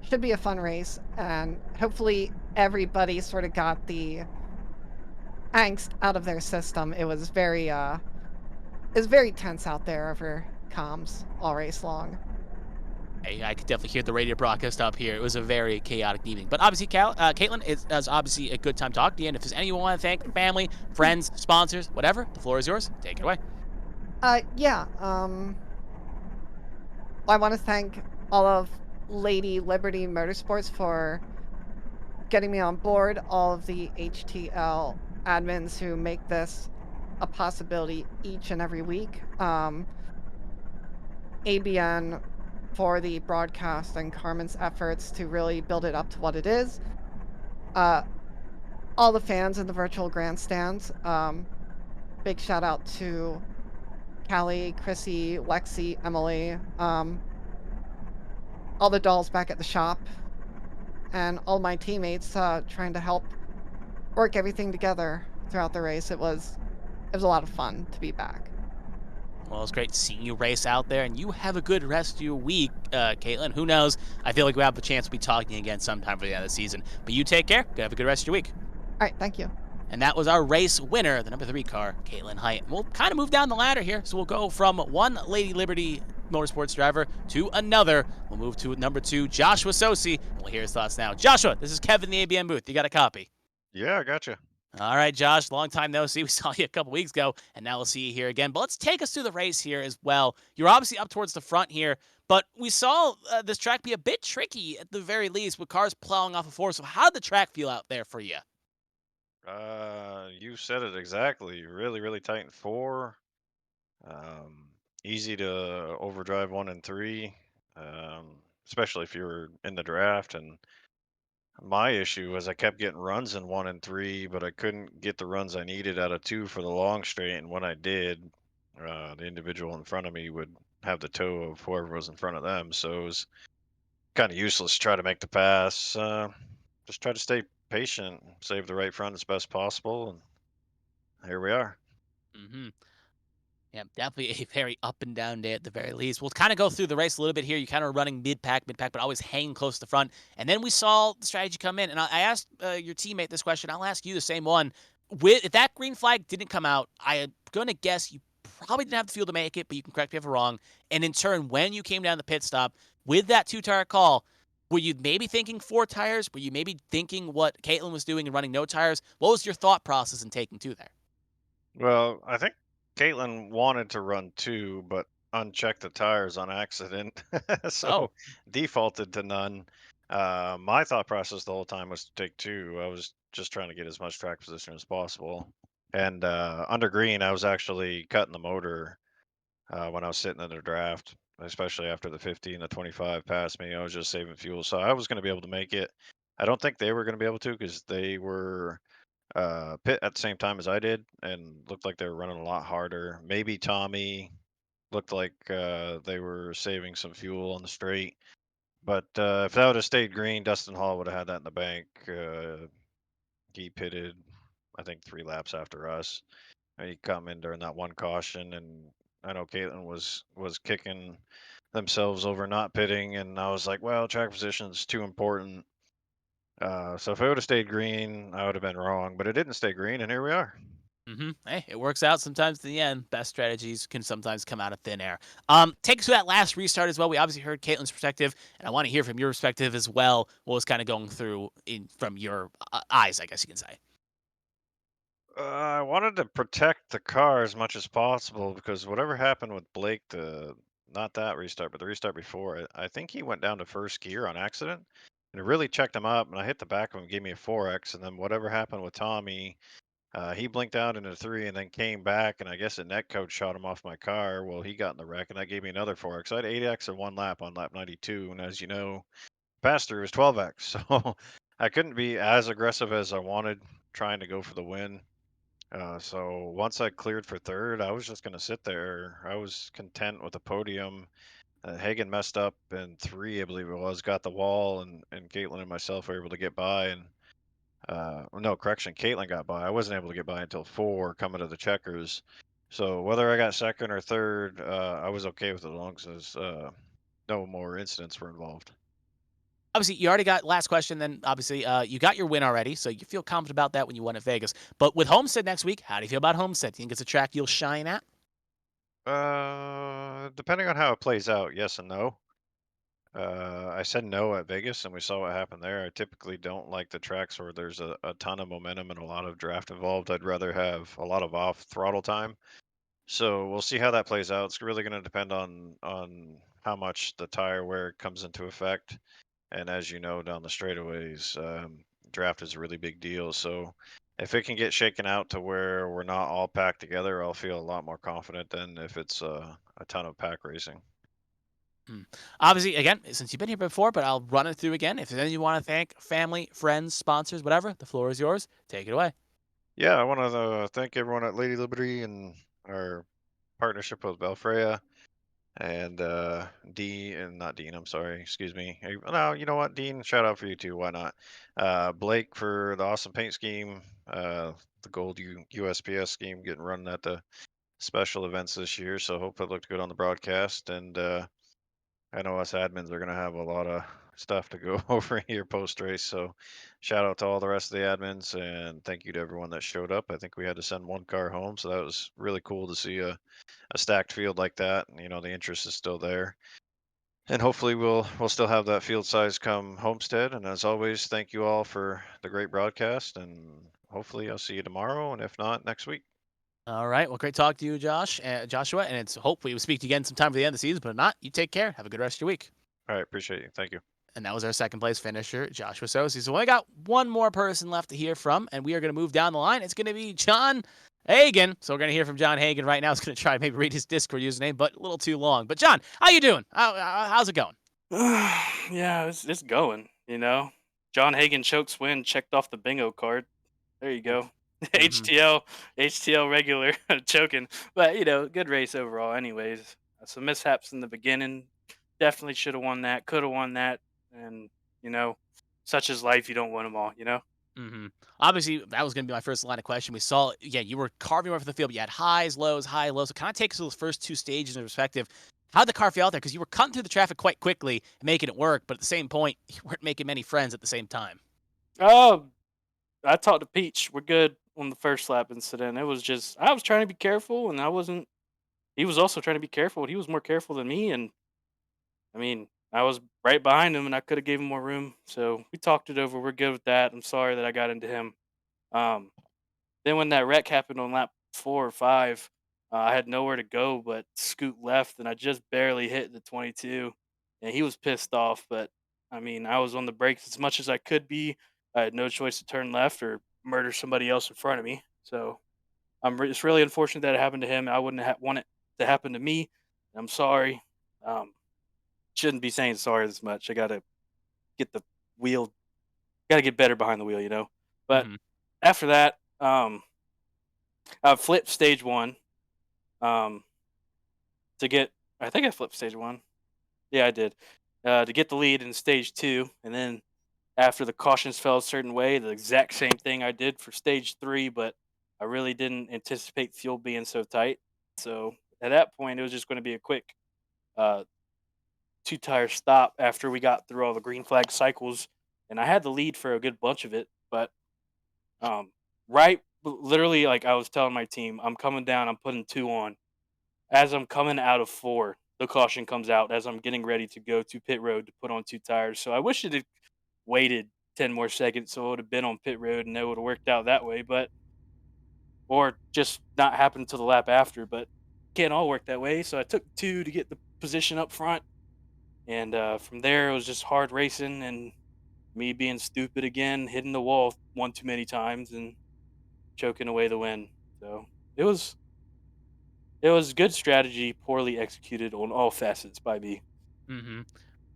should be a fun race, and hopefully everybody sort of got the angst out of their system. It was very tense out there over comms all race long. Hey, I could definitely hear the radio broadcast up here. It was a very chaotic evening. But obviously, Caitlin, it's obviously a good time talking to you. And if there's anyone you want to thank, family, friends, sponsors, whatever, the floor is yours. Take it away. Yeah, I want to thank all of Lady Liberty Motorsports for getting me on board, all of the HTL admins who make this a possibility each and every week. ABN for the broadcast and Carmen's efforts to really build it up to what it is. Uh, all the fans in the virtual grandstands. Big shout out to Callie, Chrissy, Lexi, Emily, all the dolls back at the shop, and all my teammates trying to help work everything together throughout the race. It was a lot of fun to be back. Well, it's great seeing you race out there, and you have a good rest of your week, Caitlin. Who knows? I feel like we have a chance to be talking again sometime for the end of the season. But you take care. Have a good rest of your week. All right, thank you. And that was our race winner, the number 3 car, Caitlin Height. And we'll kind of move down the ladder here. So we'll go from one Lady Liberty Motorsports driver to another. We'll move to number 2, Joshua Sosi, and we'll hear his thoughts now. Joshua, this is Kevin, the ABM booth. You got a copy? Yeah, I gotcha. All right, Josh, long time no see. We saw you a couple weeks ago, and now we'll see you here again. But let's take us through the race here as well. You're obviously up towards the front here, but we saw this track be a bit tricky at the very least with cars plowing off of 4. So how did the track feel out there for you? You said it exactly. Really, really tight in 4. Um, Easy to overdrive 1 and 3, especially if you were in the draft. And my issue was I kept getting runs in 1 and 3, but I couldn't get the runs I needed out of 2 for the long straight. And when I did, the individual in front of me would have the toe of whoever was in front of them. So it was kind of useless to try to make the pass. Just try to stay patient, save the right front as best possible, and here we are. Mm-hmm. Yeah, definitely a very up and down day at the very least. We'll kind of go through the race a little bit here. You kind of running mid-pack, but always hanging close to the front. And then we saw the strategy come in. And I asked your teammate this question. I'll ask you the same one. if that green flag didn't come out, I am going to guess you probably didn't have the fuel to make it, but you can correct me if I'm wrong. And in turn, when you came down the pit stop with that 2-tire call, were you maybe thinking 4 tires? Were you maybe thinking what Caitlin was doing and running no tires? What was your thought process in taking 2 there? Well, I think Caitlin wanted to run 2, but unchecked the tires on accident, Oh. so defaulted to none. My thought process the whole time was to take 2. I was just trying to get as much track position as possible. And under green, I was actually cutting the motor when I was sitting in the draft, especially after the 50 and the 25 passed me. I was just saving fuel, so I was going to be able to make it. I don't think they were going to be able to because they were pit at the same time as I did and looked like they were running a lot harder. Maybe Tommy looked like they were saving some fuel on the straight. But if that would have stayed green, Dustin Hall would have had that in the bank. He pitted, I think, 3 laps after us. He come in during that one caution, and I know Caitlin was kicking themselves over not pitting, and I was like, well, track position is too important. So if it would have stayed green, I would have been wrong, but it didn't stay green, and here we are. Hey, it works out sometimes in the end. Best strategies can sometimes come out of thin air. Take us to that last restart as well. We obviously heard Caitlin's perspective, and I want to hear from your perspective as well. What was kind of going through from your eyes, I guess you can say. I wanted to protect the car as much as possible because whatever happened with Blake, not that restart, but the restart before, I think he went down to first gear on accident, and it really checked him up. And I hit the back of him, gave me a 4X, and then whatever happened with Tommy, he blinked out into 3 and then came back, and I guess a net coach shot him off my car. Well, he got in the wreck, and that gave me another 4X. I had 8X in one lap on lap 92, and as you know, pass through was 12X, so I couldn't be as aggressive as I wanted, trying to go for the win. So once I cleared for third, I was just going to sit there. I was content with the podium. Hagen messed up in 3, I believe it was, got the wall, and Caitlin and myself were able to get by. And no, correction, Caitlin got by. I wasn't able to get by until 4 coming to the checkers. So whether I got second or third, I was okay with it as long as no more incidents were involved. Obviously, you already got last question. Then obviously, you got your win already, so you feel confident about that when you won at Vegas. But with Homestead next week, how do you feel about Homestead? Do you think it's a track you'll shine at? Depending on how it plays out, yes and no. I said no at Vegas, and we saw what happened there. I typically don't like the tracks where there's a ton of momentum and a lot of draft involved. I'd rather have a lot of off throttle time. So we'll see how that plays out. It's really going to depend on how much the tire wear comes into effect. And as you know, down the straightaways, draft is a really big deal. So if it can get shaken out to where we're not all packed together, I'll feel a lot more confident than if it's a ton of pack racing. Obviously, again, since you've been here before, but I'll run it through again. If there's anything you want to thank, family, friends, sponsors, whatever, the floor is yours. Take it away. Yeah, I want to thank everyone at Lady Liberty and our partnership with Belfrea and Dean, and not Dean, I'm sorry, excuse me. Hey, no, you know what, Dean, shout out for you too, why not? Blake for the awesome paint scheme, the gold USPS scheme getting run at the special events this year, so hope it looked good on the broadcast. And I know us admins are going to have a lot of stuff to go over here post race. So shout out to all the rest of the admins and thank you to everyone that showed up. I think we had to send one car home. So that was really cool to see a stacked field like that. You know, the interest is still there. And hopefully we'll still have that field size come Homestead. And as always, thank you all for the great broadcast. And hopefully I'll see you tomorrow. And if not, next week. All right. Well, great talk to you, Joshua. And it's hopefully we'll speak to you again sometime for the end of the season. But if not, you take care. Have a good rest of your week. All right. Appreciate you. Thank you. And that was our second place finisher, Joshua Sosi. So we only got one more person left to hear from, and we are going to move down the line. It's going to be John Hagen. So we're going to hear from John Hagen right now. He's going to try to maybe read his Discord username, but a little too long. But John, how you doing? How's it going? Yeah, it's going, you know. John Hagen chokes win, checked off the bingo card. There you go. HTL regular choking. But, you know, good race overall anyways. Some mishaps in the beginning. Definitely should have won that, could have won that. And, you know, such is life, you don't win them all, you know? Obviously, that was going to be my first line of question. We saw, yeah, you were carving over the field, but you had highs, lows, high, lows. So kind of take us to those first two stages in perspective. How'd the car feel out there? Because you were cutting through the traffic quite quickly, making it work, but at the same point, you weren't making many friends at the same time. Oh, I talked to Peach. We're good. on the first lap incident. It was just I was trying to be careful, and I wasn't. He was also trying to be careful. He was more careful than me, and I mean, I was right behind him, and I could have gave him more room. So we talked it over. We're good with that. I'm sorry that I got into him. Um, then when that wreck happened on lap 4 or 5, I had nowhere to go but scoot left, and I just barely hit the 22. And he was pissed off, but I mean, I was on the brakes as much as I could be. I had no choice to turn left or murder somebody else in front of me. So it's really unfortunate that it happened to him. I wouldn't want it to happen to me. I'm sorry. Um, shouldn't be saying sorry this much. I gotta get the wheel, gotta get better behind the wheel, you know. But Mhm. after that, I flipped stage one um, to get. I think I flipped stage one. Yeah, I did. To get the lead in stage two, and then after the cautions fell a certain way, the exact same thing I did for stage three, but I really didn't anticipate fuel being so tight. So at that point, it was just going to be a quick uh, two tire stop after we got through all the green flag cycles, and I had the lead for a good bunch of it. But literally, like I was telling my team, I'm coming down, I'm putting two on. As I'm coming out of four, the caution comes out as I'm getting ready to go to pit road to put on two tires. So I wish it had waited 10 more seconds so it would have been on pit road and it would have worked out that way, but or just not happen until the lap after, but can't all work that way. So I took two to get the position up front, and from there it was just hard racing and me being stupid again, hitting the wall one too many times and choking away the win. So it was it was good strategy, poorly executed on all facets by me. Mhm.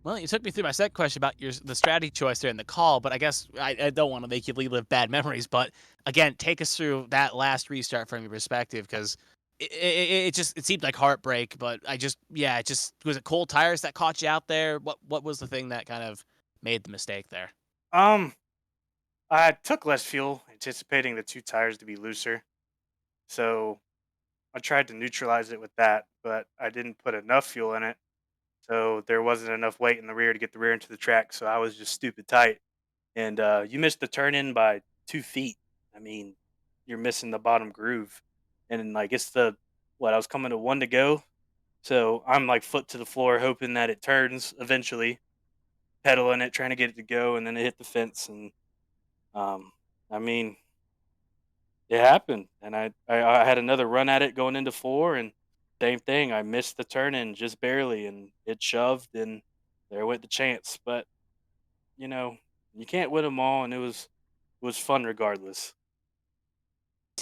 Well, you took me through my second question about the strategy choice there in the call, but I guess I don't want to make you relive bad memories. But again, take us through that last restart from your perspective, because it just it seemed like heartbreak. But yeah, it just was it cold tires that caught you out there. What was the thing that kind of made the mistake there? Um, I took less fuel, anticipating the two tires to be looser. So I tried to neutralize it with that, but I didn't put enough fuel in it. So there wasn't enough weight in the rear to get the rear into the track. So I was just stupid tight. And you missed the turn in by 2 feet. I mean, you're missing the bottom groove. And then, like, it's I was coming to one to go. So I'm like foot to the floor, hoping that it turns eventually, pedaling it, trying to get it to go. And then it hit the fence. And um, I mean, it happened, and I had another run at it going into four, and same thing. I missed the turn in just barely, and it shoved, and there went the chance. But you know, you can't win them all, and it was fun regardless.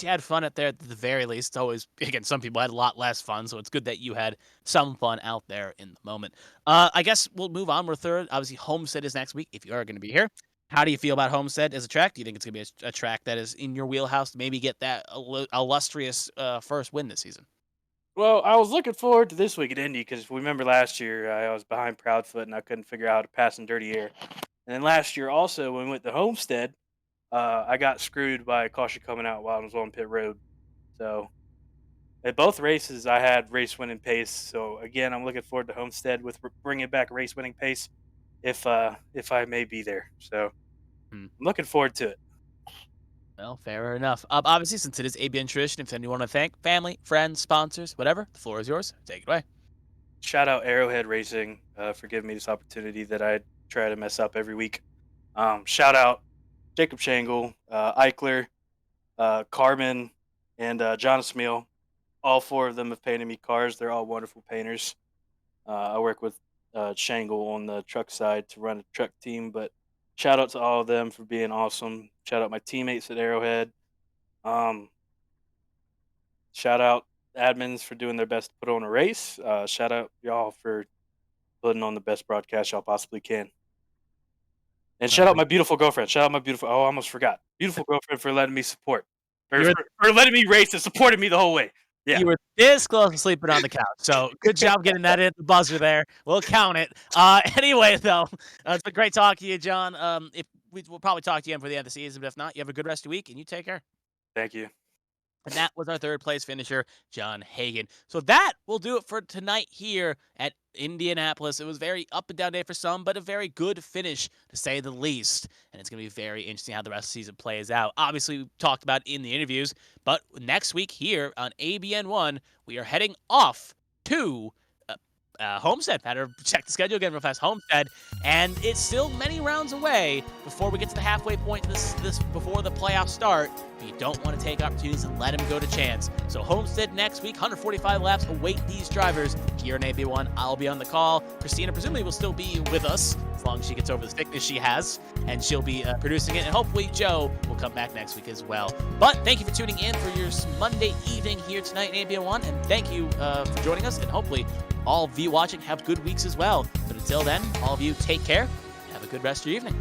You had fun at there at the very least. It's always again, some people had a lot less fun, so it's good that you had some fun out there in the moment. I guess we'll move on. We're third. Obviously, Homestead is next week if you are going to be here. How do you feel about Homestead as a track? Do you think it's going to be a track that is in your wheelhouse to maybe get that illustrious first win this season? Well, I was looking forward to this week at Indy because remember last year I was behind Proudfoot and I couldn't figure out how to pass in dirty air. And then last year also when we went to Homestead, I got screwed by a caution coming out while I was on pit road. So at both races, I had race winning pace. So again, I'm looking forward to Homestead with bringing back race winning pace if I may be there. So Hmm. I'm looking forward to it. Well, fair enough. Obviously, since it is ABN tradition, if anyone want to thank family, friends, sponsors, whatever, the floor is yours. Take it away. Shout out Arrowhead Racing for giving me this opportunity that I try to mess up every week. Shout out Jacob Shangle, Eichler, Carmen, and John Smeal. All four of them have painted me cars. They're all wonderful painters. I work with Shangle on the truck side to run a truck team, but shout out to all of them for being awesome. Shout out my teammates at Arrowhead. Um, shout out admins for doing their best to put on a race. Shout out y'all for putting on the best broadcast y'all possibly can. And shout out my beautiful girlfriend. Shout out my beautiful. Oh, I almost forgot. Beautiful girlfriend for letting me support. Or You're for letting me race and supporting me the whole way. Yeah. You were this close to sleeping on the couch, so good job getting that in at the buzzer there. We'll count it. Anyway, though, it's been great talking to you, John. If we'll probably talk to you again for the end of the season, but if not, you have a good rest of your week and you take care. Thank you. And that was our third place finisher, John Hagan. So that will do it for tonight here at Indianapolis. It was a very up and down day for some, but a very good finish to say the least. And it's going to be very interesting how the rest of the season plays out. Obviously, we talked about it in the interviews, but next week here on ABN1, we are heading off to Homestead. Had to check the schedule again real fast. Homestead, and it's still many rounds away before we get to the halfway point. This before the playoffs start. But you don't want to take opportunities and let them go to chance. So Homestead next week, 145 laps await these drivers here in AB1. I'll be on the call. Kristina presumably will still be with us as long as she gets over the sickness she has, and she'll be producing it. And hopefully Joe will come back next week as well. But thank you for tuning in for your Monday evening here tonight in AB1, and thank you for joining us. And hopefully all of you watching have good weeks as well. But until then, all of you take care and have a good rest of your evening.